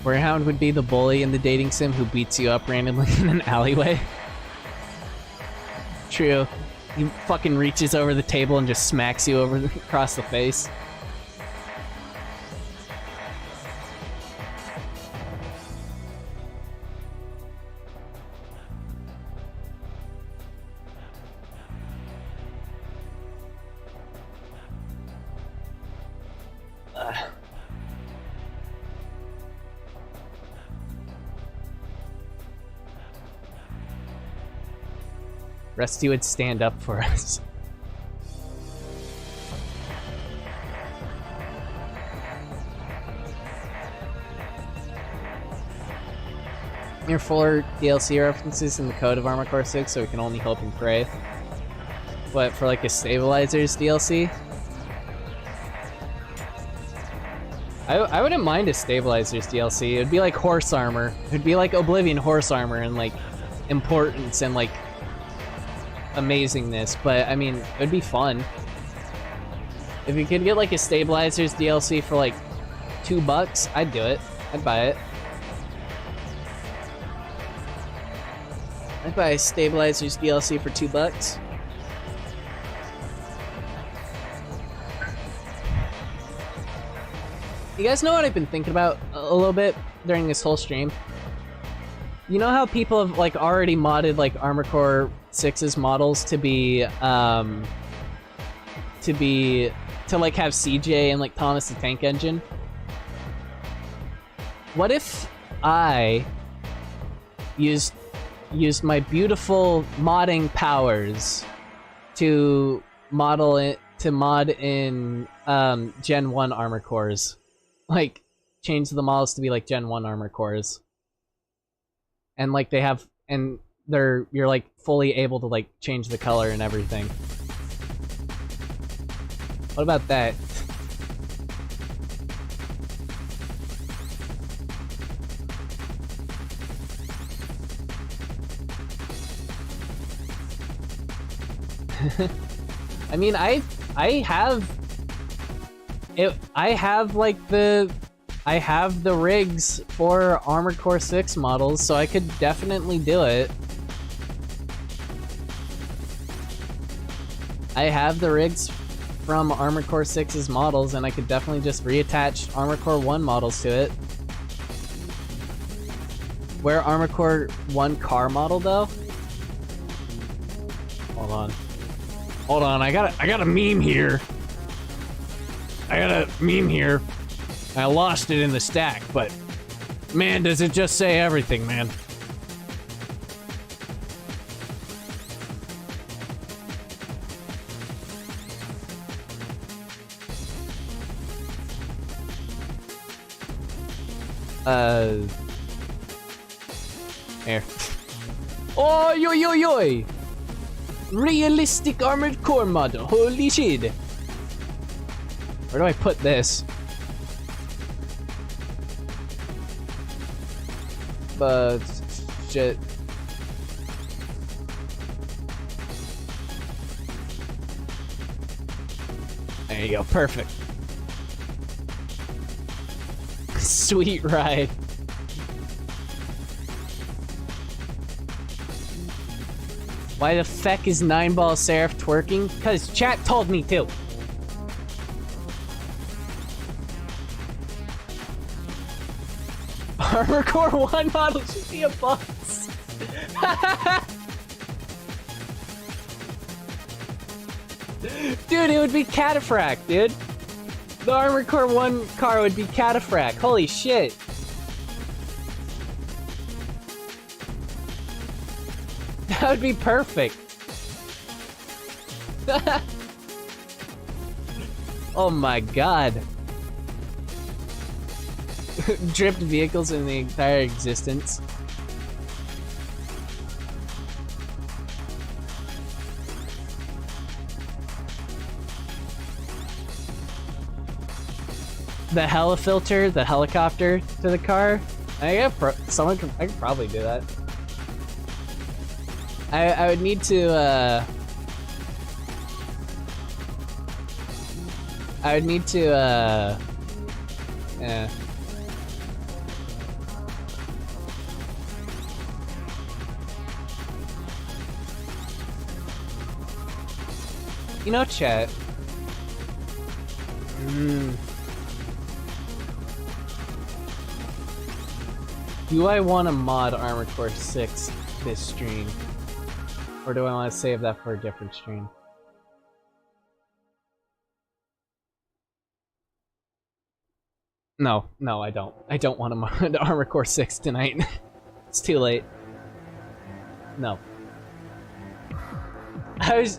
Warehound would be the bully in the dating sim who beats you up randomly in an alleyway. True. He fucking reaches over the table and just smacks you over across the face. Rusty would stand up for us. There are 4 DLC references in the code of Armored Core 6, so we can only hope and pray. What, for like a Stabilizers DLC? I wouldn't mind a Stabilizers DLC. It would be like horse armor. It would be like Oblivion horse armor and like importance and like amazingness, but I mean, it would be fun. If you could get like a Stabilizers DLC for like $2, I'd do it. I'd buy it. I'd buy a Stabilizers DLC for $2. You guys know what I've been thinking about a little bit during this whole stream? You know how people have like already modded like Armored Core 6's models to be to like have CJ and like Thomas the Tank Engine? What if I used my beautiful modding powers to mod in Gen 1 Armored Cores? Like change the models to be like Gen 1 Armored Cores. And like they have, and you're like fully able to like change the color and everything. What about that? I mean, I have the rigs for Armored Core 6 models, so I could definitely do it. I have the rigs from Armored Core 6's models, and I could definitely just reattach Armored Core 1 models to it. Where Armored Core 1 car model, though? Hold on. Hold on, I got a meme here. I lost it in the stack, but man, does it just say everything, man. Here. Oi, oi, oi, oi! Realistic armored core model. Holy shit! Where do I put this? But shit. There you go, perfect. Sweet ride. Why the feck is 9-ball Seraph twerking? Cause chat told me to. Armor Core 1 model should be a boss. Dude, it would be Cataphract, dude. The Armor Core 1 car would be Cataphract. Holy shit. That would be perfect. Oh my god. Dripped vehicles in the entire existence. The helifilter, the helicopter to the car. I could probably do that. I would need to yeah. You know, chat. Do I want to mod Armored Core 6 this stream? Or do I want to save that for a different stream? No, I don't. I don't want to mod Armored Core 6 tonight. It's too late. No. I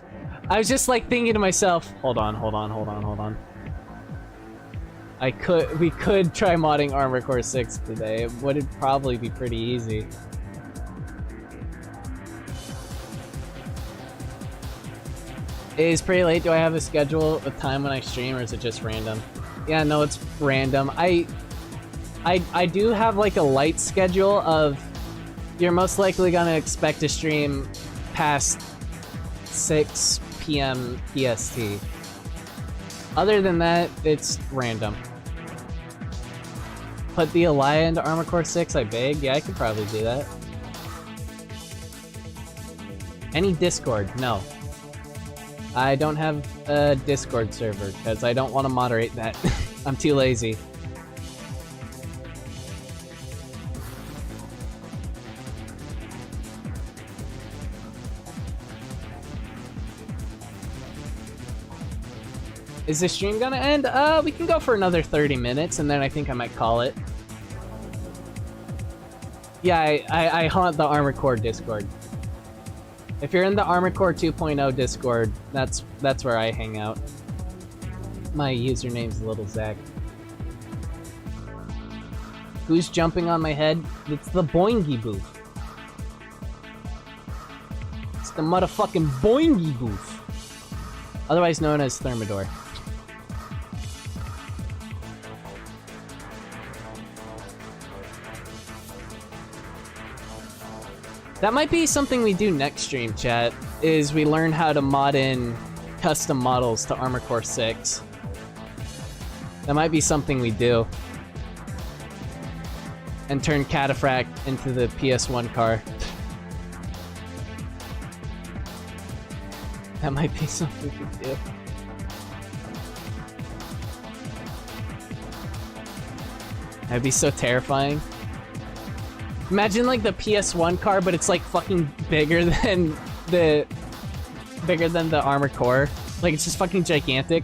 was just like thinking to myself, hold on. We could try modding Armored Core 6 today. It would probably be pretty easy. It is pretty late. Do I have a schedule of time when I stream, or is it just random? Yeah, no, it's random. I do have like a light schedule of you're most likely gonna expect to stream past 6 p.m. PST. Other than that, it's random. Put the Elia into Armored Core 6, I beg? Yeah, I could probably do that. Any Discord? No. I don't have a Discord server, because I don't want to moderate that. I'm too lazy. Is the stream gonna end? We can go for another 30 minutes, and then I think I might call it. Yeah, I haunt the Armored Core Discord. If you're in the Armored Core 2.0 Discord, that's where I hang out. My username's Little Zach. Who's jumping on my head? It's the Boingy Booth. It's the motherfucking Boingy Booth. Otherwise known as Thermidor. That might be something we do next stream, chat, is we learn how to mod in custom models to Armored Core 6. That might be something we do. And turn Cataphract into the PS1 car. That might be something we do. That'd be so terrifying. Imagine like the PS1 car, but it's like fucking bigger than the Armored Core. Like it's just fucking gigantic.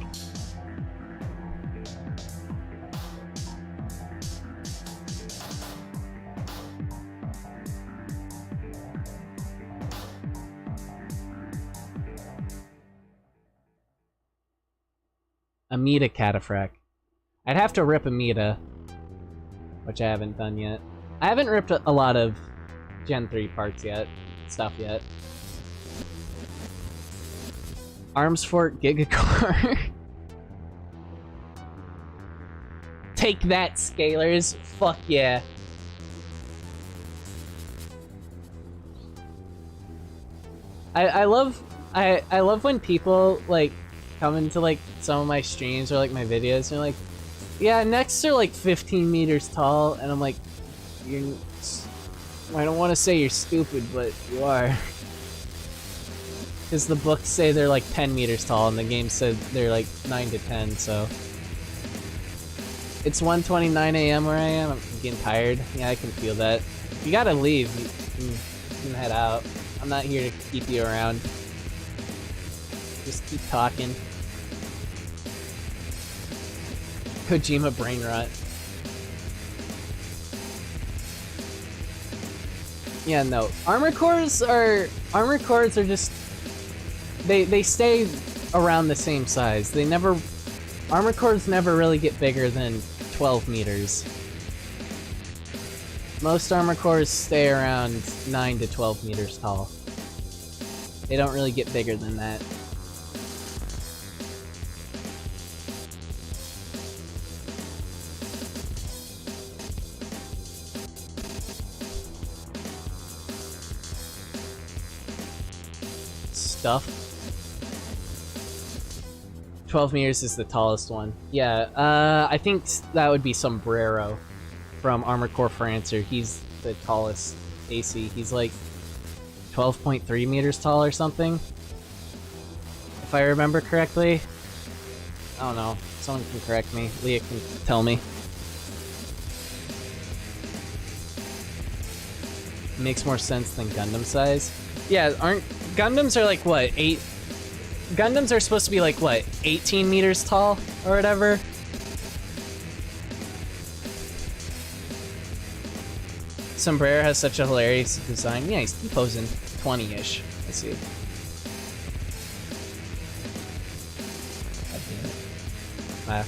Amita Cataphract. I'd have to rip Amita. which I haven't done yet. I haven't ripped a lot of Gen 3 parts yet, stuff yet. Arms Fort Gigacore. Take that, Scalers. Fuck yeah. I love when people like come into like some of my streams or like my videos and they're like, yeah, next are like 15 meters tall, and I'm like, I don't want to say you're stupid, but you are. Because the books say they're like 10 meters tall, and the game said they're like 9 to 10, so. It's 1:29 a.m. where I am. I'm getting tired. Yeah, I can feel that. If you gotta leave, you can head out. I'm not here to keep you around. Just keep talking. Kojima brain rot. Yeah, no. Armor cores are just they stay around the same size. They never armor cores never really get bigger than 12 meters. Most armor cores stay around 9 to 12 meters tall. They don't really get bigger than that. Stuff. 12 meters is the tallest one. Yeah, I think that would be Sombrero from Armored Core for Answer. He's the tallest AC. He's like 12.3 meters tall or something. If I remember correctly. I don't know. Someone can correct me. Leah can tell me. Makes more sense than Gundam size. Yeah, aren't Gundams are like what, 8? Gundams are supposed to be like what, 18 meters tall or whatever? Sombrero has such a hilarious design. Yeah, he's posing 20-ish. Let's see. Ah.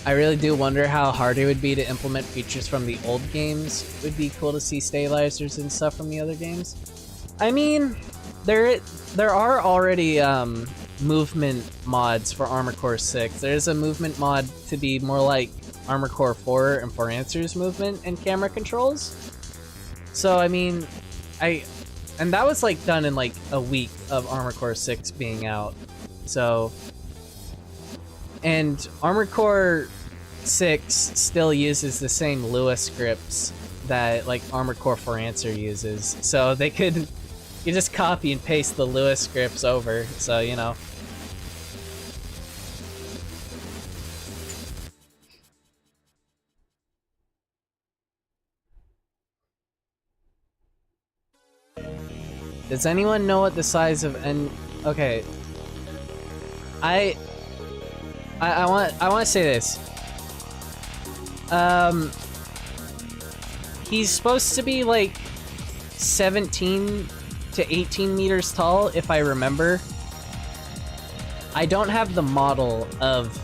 I really do wonder how hard it would be to implement features from the old games. It would be cool to see stabilizers and stuff from the other games. I mean, there are already movement mods for Armored Core 6. There's a movement mod to be more like Armored Core 4 and For Answer's movement and camera controls. So I mean, and that was like done in like a week of Armored Core 6 being out. So, and Armored Core 6 still uses the same Lua scripts that like Armored Core for Answer uses. So they could, you just copy and paste the Lua scripts over. So, you know. Does anyone know what the size of okay. I want to say this. He's supposed to be like 17 to 18 meters tall, if I remember. I don't have the model of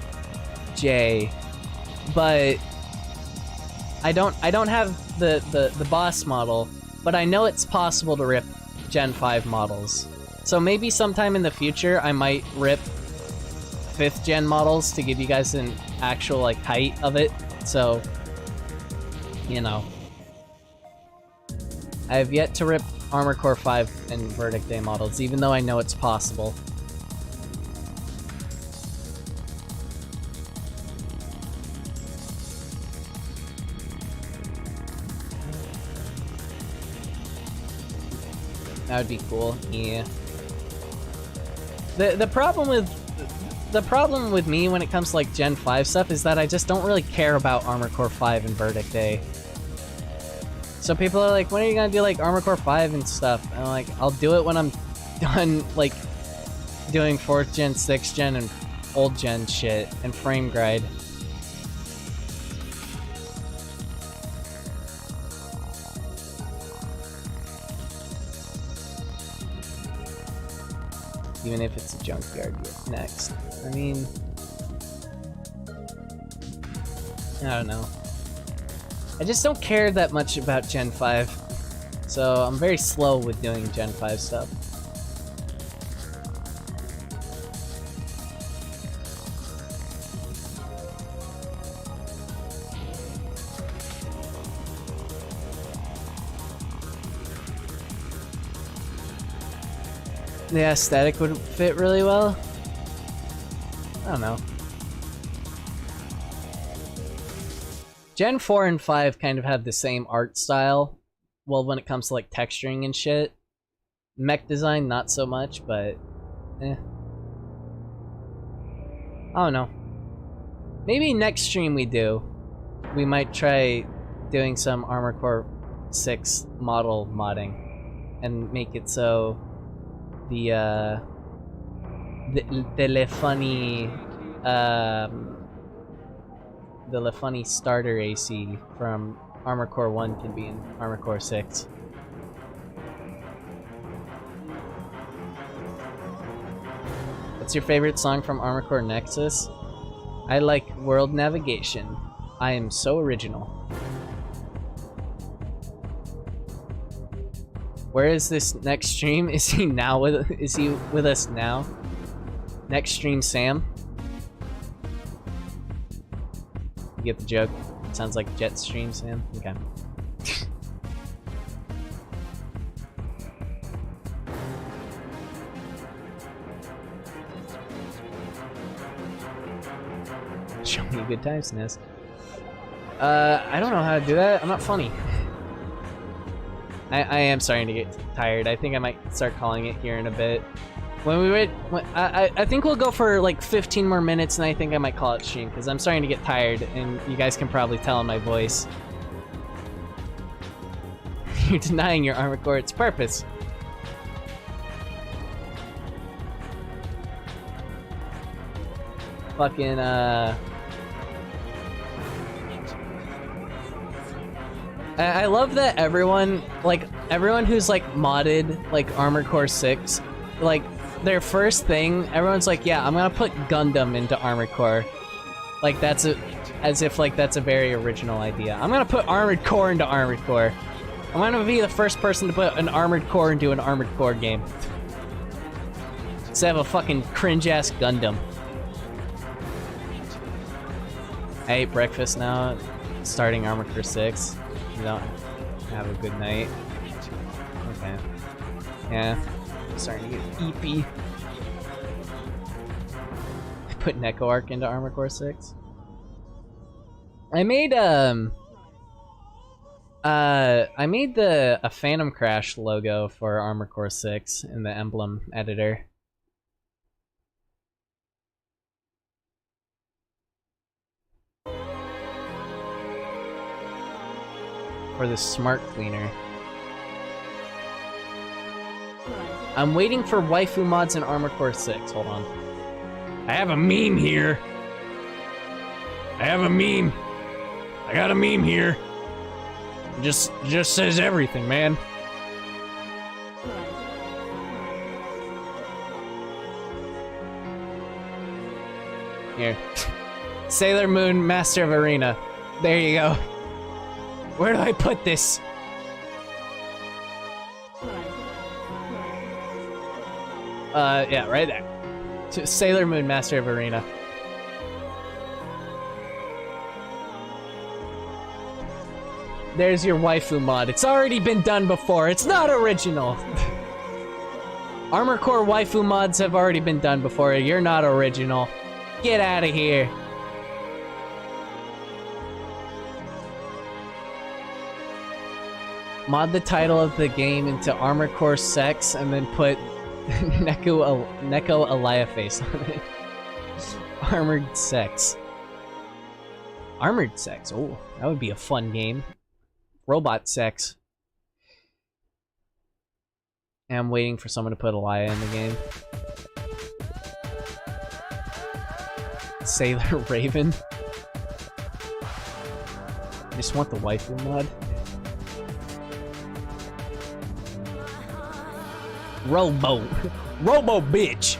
Jay, but I don't have the boss model, but I know it's possible to rip Gen 5 models. So maybe sometime in the future I might rip 5th gen models to give you guys an actual like height of it. So, you know. I have yet to rip Armored Core 5 and Verdict Day models, even though I know it's possible. That would be cool. Yeah. The problem with me when it comes to like Gen 5 stuff is that I just don't really care about Armored Core 5 and Verdict Day. So people are like, when are you gonna do like Armored Core 5 and stuff? And I'm like, I'll do it when I'm done like doing 4th gen, 6th gen, and old gen shit and frame grind. Even if it's a junkyard next. I mean... I don't know. I just don't care that much about Gen 5. So I'm very slow with doing Gen 5 stuff. The aesthetic would fit really well. I don't know. Gen 4 and 5 kind of have the same art style. Well, when it comes to like texturing and shit. Mech design, not so much, but eh. I don't know. Maybe next stream we might try doing some Armored Core 6 model modding and make it so the funny starter AC from Armored Core 1 can be in Armored Core 6. What's your favorite song from Armored Core Nexus? I like World Navigation. I am so original. Where is this next stream? Is he with us now? Next stream, Sam? You get the joke? Sounds like Jet stream, Sam? Okay. Show me a good time, Ness. I don't know how to do that. I'm not funny. I am starting to get tired. I think I might start calling it here in a bit. I think we'll go for like 15 more minutes, and I think I might call it stream because I'm starting to get tired, and you guys can probably tell in my voice. You're denying your Armored Core its purpose. Fucking I love that everyone who's like modded like Armored Core 6, like their first thing, everyone's like, yeah, I'm gonna put Gundam into Armored Core. Like as if like that's a very original idea. I'm gonna put Armored Core into Armored Core. I'm gonna be the first person to put an Armored Core into an Armored Core game. Instead of a fucking cringe-ass Gundam. I ate breakfast now, starting Armored Core 6. You don't have a good night. Okay. Yeah. I'm starting to get eepy. I put Neko Arc into Armored Core 6. I made a Phantom Crash logo for Armored Core 6 in the emblem editor. For the smart cleaner. I'm waiting for waifu mods in Armored Core 6. Hold on. I have a meme here. I have a meme. I got a meme here. Just says everything, man. Here. Sailor Moon, Master of Arena. There you go. Where do I put this? Yeah, right there. Sailor Moon, Master of Arena. There's your waifu mod. It's already been done before. It's not original. Armored Core waifu mods have already been done before. You're not original. Get out of here. Mod the title of the game into Armored Core Sex and then put Neko Eliaface on it. Armored Sex. Armored Sex. Oh, that would be a fun game. Robot Sex. And I'm waiting for someone to put Elia in the game. Sailor Raven. I just want the waifu mod. Robo. Robo bitch.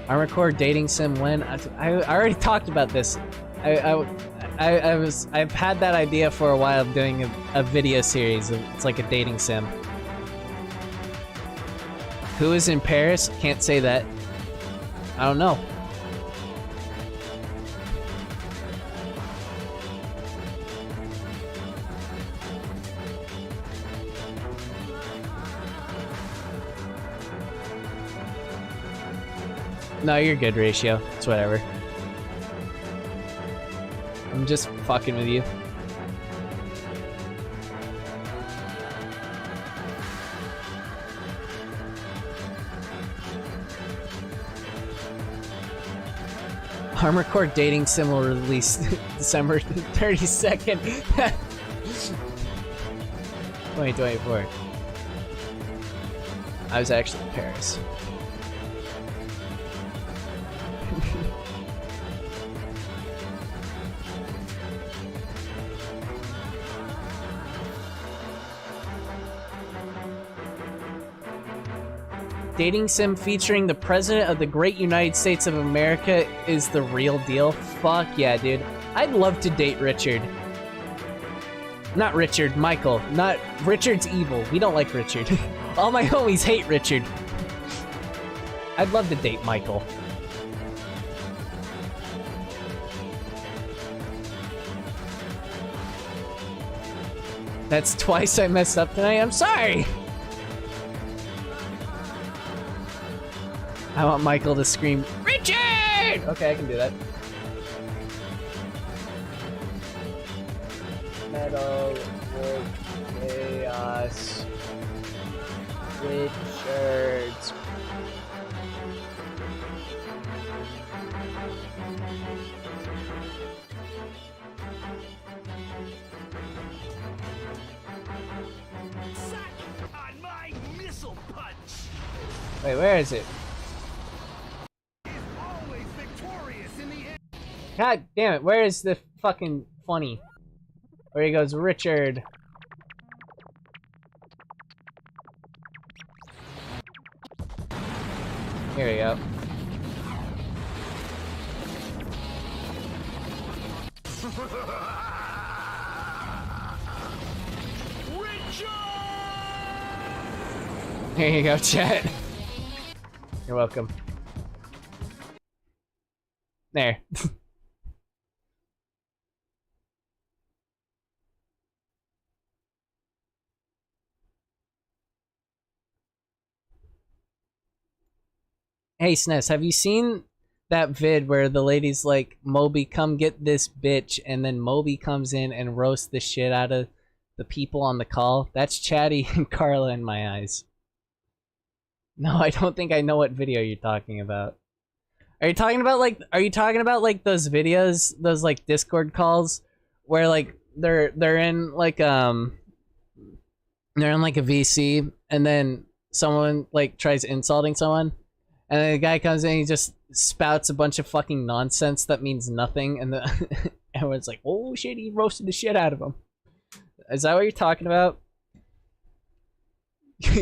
Armored Core dating sim when? I already talked about this. I've had that idea for a while of doing a video series. It's like a dating sim. Who is in Paris? Can't say that. I don't know. No, you're good, Ratio. It's whatever. I'm just fucking with you. Armored Core dating sim will release December 32nd. 2024. I was actually in Paris. Dating sim featuring the President of the Great United States of America is the real deal? Fuck yeah, dude. I'd love to date Richard. Not Richard, Michael. Not Richard's evil. We don't like Richard. All my homies hate Richard. I'd love to date Michael. That's twice I messed up tonight. I'm sorry. I want Michael to scream, Richard! Okay, I can do that. Metal Wolf Chaos Richards. On my missile punch. Wait, where is it? God damn it, where is the fucking funny? Where he goes, Richard. Here we go. Here you go, chat. You're welcome. There. Hey SNES, have you seen that vid where the lady's like, Moby, come get this bitch, and then Moby comes in and roasts the shit out of the people on the call? That's Chatty and Carla in my eyes. No, I don't think I know what video you're talking about. Are you talking about like those videos, those like Discord calls where like they're in like a VC and then someone like tries insulting someone? And then the guy comes in and he just spouts a bunch of fucking nonsense that means nothing, and everyone's like, oh shit, he roasted the shit out of him. Is that what you're talking about?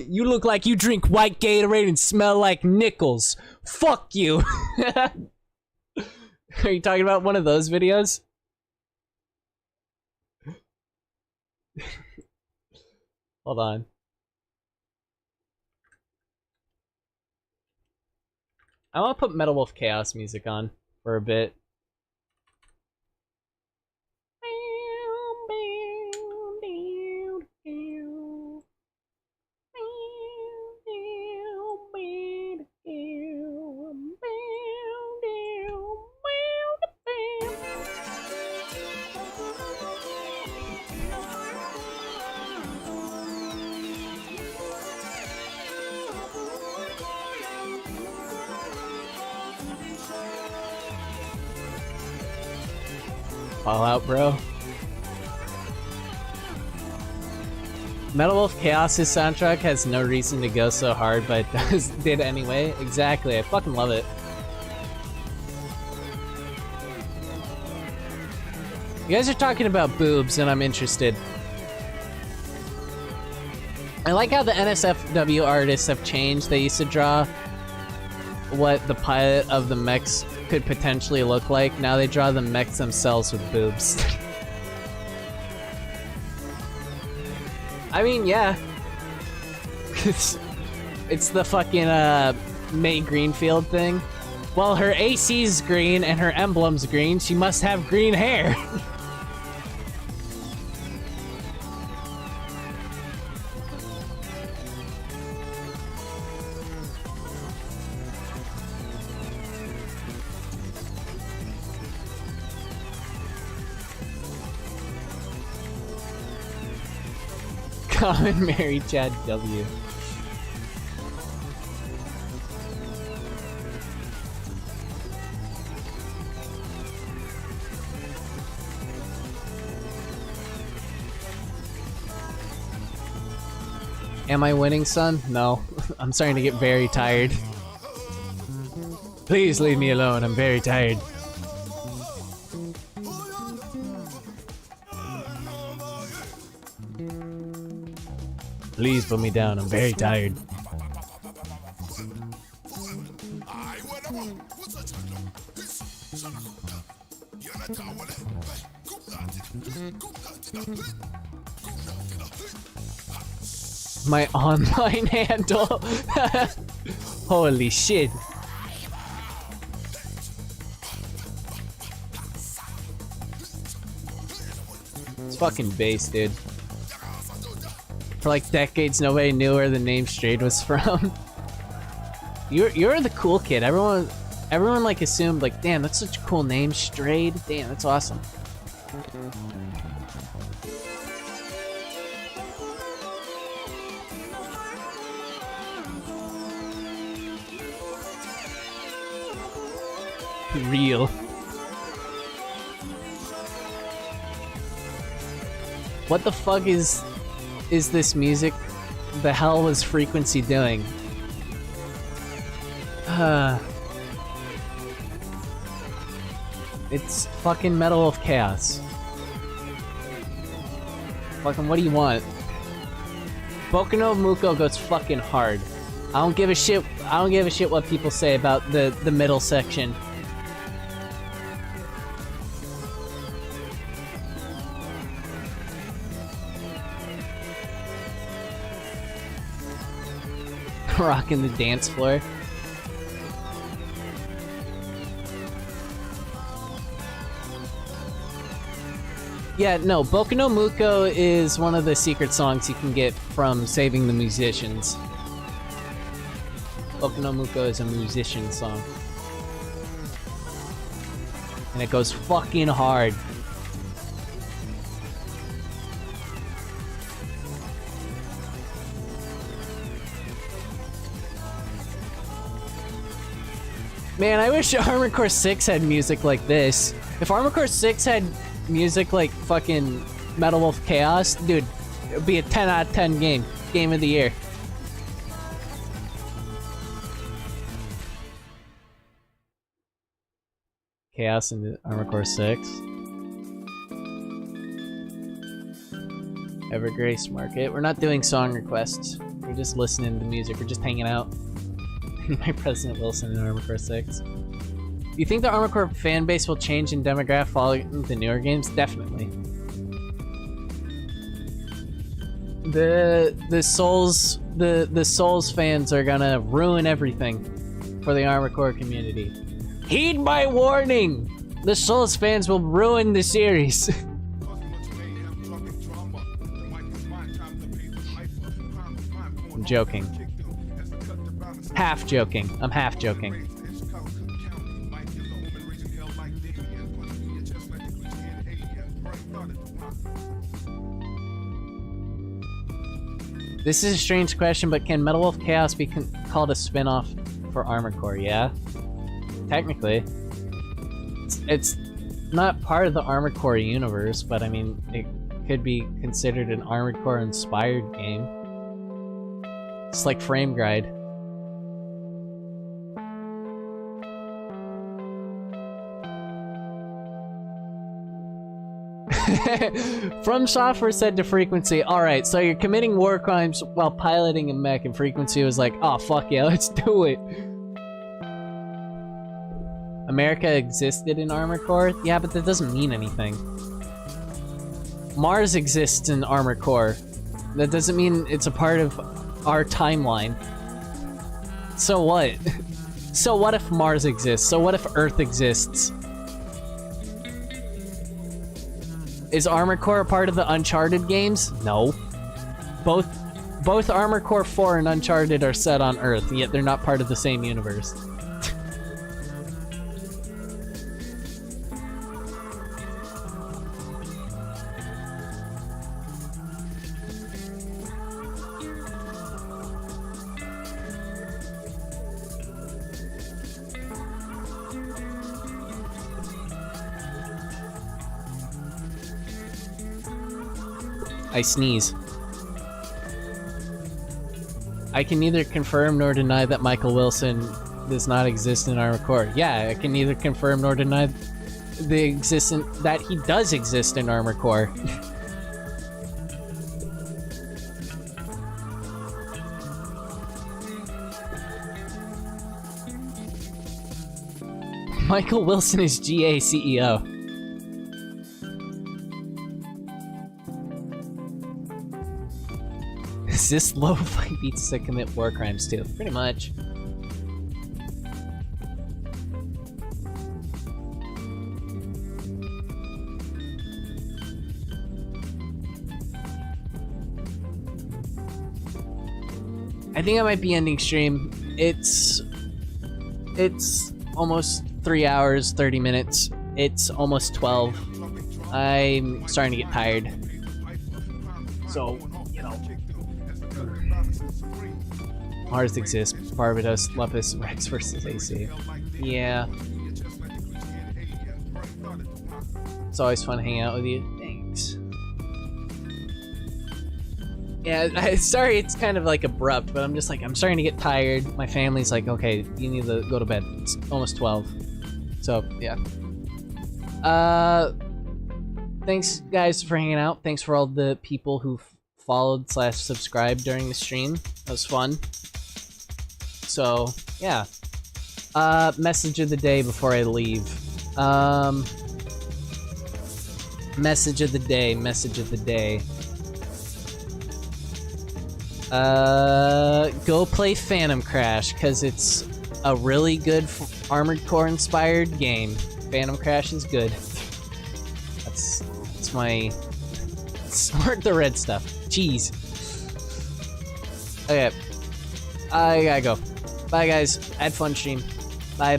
You look like you drink white Gatorade and smell like nickels. Fuck you. Are you talking about one of those videos? Hold on. I want to put Metal Wolf Chaos music on for a bit. All out, bro. Metal Wolf Chaos' soundtrack has no reason to go so hard, but did anyway. Exactly, I fucking love it. You guys are talking about boobs, and I'm interested. I like how the NSFW artists have changed. They used to draw what the pilot of the mechs could potentially look like. Now they draw the mechs themselves with boobs. I mean, yeah. It's the fucking May Greenfield thing. Well, her AC's green and her emblem's green. She must have green hair. Common Mary Chad W. Am I winning, son? No. I'm starting to get very tired. Please leave me alone. I'm very tired. Please put me down. I'm very tired. My online handle. Holy shit. It's fucking bass, dude. For like decades, nobody knew where the name Strayed was from. You're the cool kid. Everyone like assumed like, damn, that's such a cool name, Strayed. Damn, that's awesome. Real. What the fuck is this music? The hell was Frequency doing? It's fucking Metal of Chaos. Fucking what do you want? Boku no Muko goes fucking hard. I don't give a shit what people say about the middle section. Rocking the dance floor. Yeah, no, Boku no Muko is one of the secret songs you can get from Saving the Musicians. Boku no Muko is a musician song. And it goes fucking hard. Man, I wish Armored Core 6 had music like this. If Armored Core 6 had music like fucking Metal Wolf Chaos, dude, it would be a 10 out of 10 game. Game of the year. Chaos in the Armored Core 6. Evergrace Market. We're not doing song requests. We're just listening to music. We're just hanging out. My President Wilson in Armored Core 6. Do you think the Armored Core fan base will change in demographic following the newer games? Definitely. The Souls fans are gonna ruin everything for the Armored Core community. Heed my warning! The Souls fans will ruin the series. I'm joking. Half joking. I'm half joking. This is a strange question, but can Metal Wolf Chaos be called a spin-off for Armored Core? Yeah. Technically. It's not part of the Armored Core universe, but I mean, it could be considered an Armored Core inspired game. It's like Frame Guide. FromSoftware said to Frequency, alright, so you're committing war crimes while piloting a mech, and Frequency was like, oh fuck yeah, let's do it. America existed in Armored Core? Yeah, but that doesn't mean anything. Mars exists in Armored Core. That doesn't mean it's a part of our timeline. So what? So what if Mars exists? So what if Earth exists? Is Armored Core a part of the Uncharted games? No. Both Armored Core 4 and Uncharted are set on Earth, yet they're not part of the same universe. I sneeze. I can neither confirm nor deny that Michael Wilson does not exist in Armored Core. Yeah, I can neither confirm nor deny that he does exist in Armored Core. Michael Wilson is GA CEO. Is this low-fi beats to commit war crimes too? Pretty much. I think I might be ending stream. It's almost 3 hours, 30 minutes. It's almost 12. I'm starting to get tired. So, you know. Mars exists. Barbados, Lepus, Rex versus AC. Yeah. It's always fun hanging out with you. Thanks. Yeah, sorry it's kind of like abrupt, but I'm just like, I'm starting to get tired. My family's like, okay, you need to go to bed. It's almost 12. So, yeah. Thanks guys for hanging out. Thanks for all the people who followed / subscribed during the stream. That was fun. So, yeah. Message of the day before I leave. Message of the day. Go play Phantom Crash, because it's a really good Armored Core inspired game. Phantom Crash is good. That's my... Smart the red stuff. Jeez. Okay. I gotta go. Bye guys. Had fun stream. Bye.